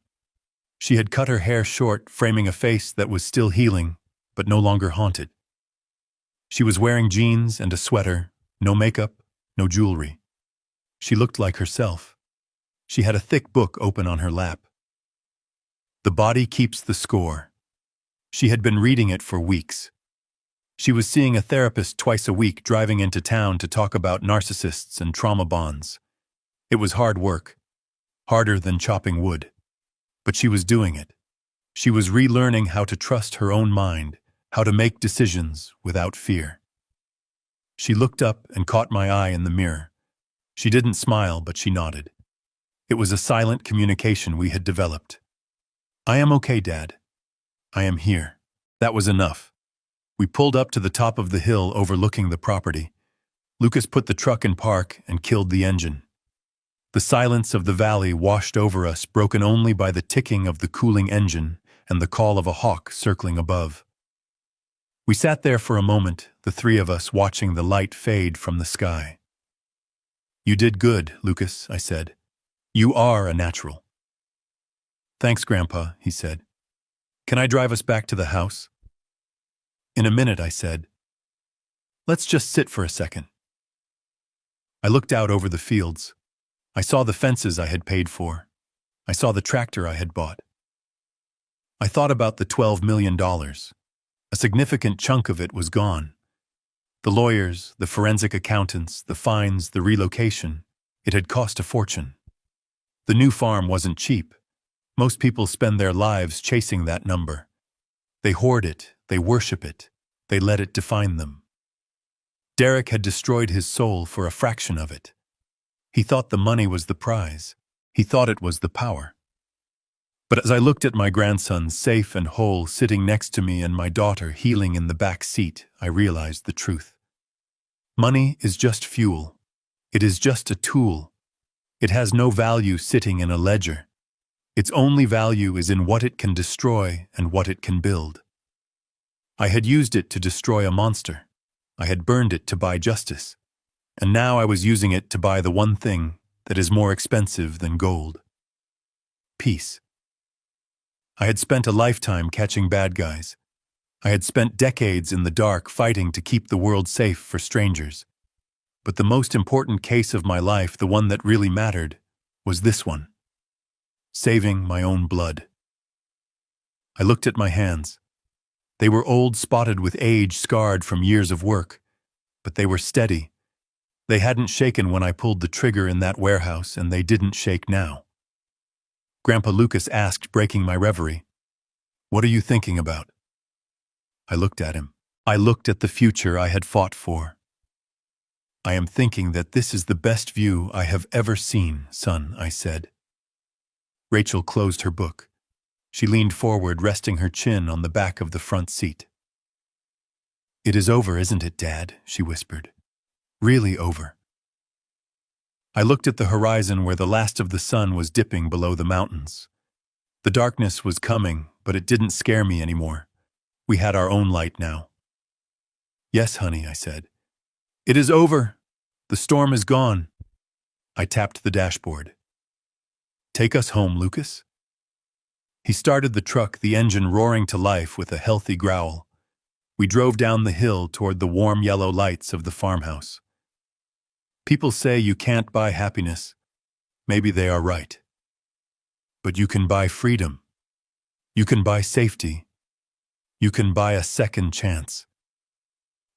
She had cut her hair short, framing a face that was still healing, but no longer haunted. She was wearing jeans and a sweater, no makeup, no jewelry. She looked like herself. She had a thick book open on her lap. The Body Keeps the Score. She had been reading it for weeks. She was seeing a therapist twice a week, driving into town to talk about narcissists and trauma bonds. It was hard work, harder than chopping wood. But she was doing it. She was relearning how to trust her own mind, how to make decisions without fear. She looked up and caught my eye in the mirror. She didn't smile, but she nodded. It was a silent communication we had developed. I am okay, Dad. I am here. That was enough. We pulled up to the top of the hill overlooking the property. Lucas put the truck in park and killed the engine. The silence of the valley washed over us, broken only by the ticking of the cooling engine and the call of a hawk circling above. We sat there for a moment, the three of us watching the light fade from the sky. You did good, Lucas, I said. You are a natural. Thanks, Grandpa, he said. Can I drive us back to the house? In a minute, I said. Let's just sit for a second. I looked out over the fields. I saw the fences I had paid for. I saw the tractor I had bought. I thought about the $12 million. A significant chunk of it was gone. The lawyers, the forensic accountants, the fines, the relocation. It had cost a fortune. The new farm wasn't cheap. Most people spend their lives chasing that number. They hoard it, they worship it, they let it define them. Derek had destroyed his soul for a fraction of it. He thought the money was the prize. He thought it was the power. But as I looked at my grandson safe and whole sitting next to me and my daughter healing in the back seat, I realized the truth. Money is just fuel. It is just a tool. It has no value sitting in a ledger. Its only value is in what it can destroy and what it can build. I had used it to destroy a monster. I had burned it to buy justice. And now I was using it to buy the one thing that is more expensive than gold. Peace. I had spent a lifetime catching bad guys. I had spent decades in the dark fighting to keep the world safe for strangers. But the most important case of my life, the one that really mattered, was this one. Saving my own blood. I looked at my hands. They were old, spotted with age, scarred from years of work. But they were steady. They hadn't shaken when I pulled the trigger in that warehouse, and they didn't shake now. Grandpa Lucas asked, breaking my reverie, "What are you thinking about?" I looked at him. I looked at the future I had fought for. "I am thinking that this is the best view I have ever seen, son," I said. Rachel closed her book. She leaned forward, resting her chin on the back of the front seat. "It is over, isn't it, Dad?" she whispered. "Really over." I looked at the horizon where the last of the sun was dipping below the mountains. The darkness was coming, but it didn't scare me anymore. We had our own light now. "Yes, honey," I said. "It is over. The storm is gone." I tapped the dashboard. "Take us home, Lucas." He started the truck, the engine roaring to life with a healthy growl. We drove down the hill toward the warm yellow lights of the farmhouse. People say you can't buy happiness. Maybe they are right. But you can buy freedom. You can buy safety. You can buy a second chance.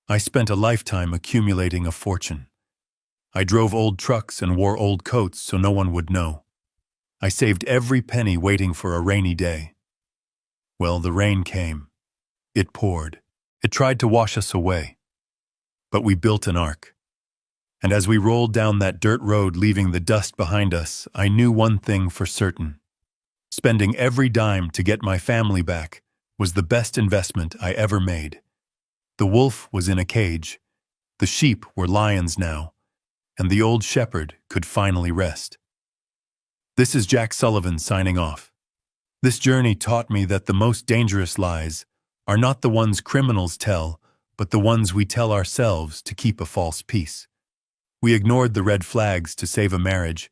I spent a lifetime accumulating a fortune. I drove old trucks and wore old coats so no one would know. I saved every penny waiting for a rainy day. Well, the rain came. It poured. It tried to wash us away. But we built an ark. And as we rolled down that dirt road leaving the dust behind us, I knew one thing for certain. Spending every dime to get my family back was the best investment I ever made. The wolf was in a cage, the sheep were lions now, and the old shepherd could finally rest. This is Jack Sullivan signing off. This journey taught me that the most dangerous lies are not the ones criminals tell, but the ones we tell ourselves to keep a false peace. We ignored the red flags to save a marriage,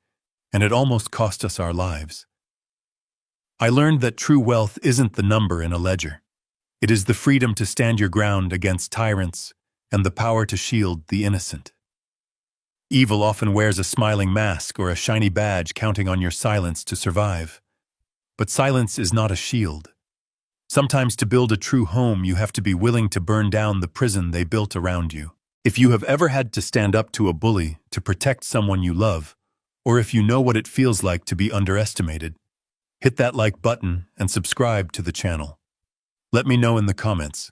and it almost cost us our lives. I learned that true wealth isn't the number in a ledger. It is the freedom to stand your ground against tyrants and the power to shield the innocent. Evil often wears a smiling mask or a shiny badge counting on your silence to survive. But silence is not a shield. Sometimes to build a true home, you have to be willing to burn down the prison they built around you. If you have ever had to stand up to a bully to protect someone you love, or if you know what it feels like to be underestimated, hit that like button and subscribe to the channel. Let me know in the comments.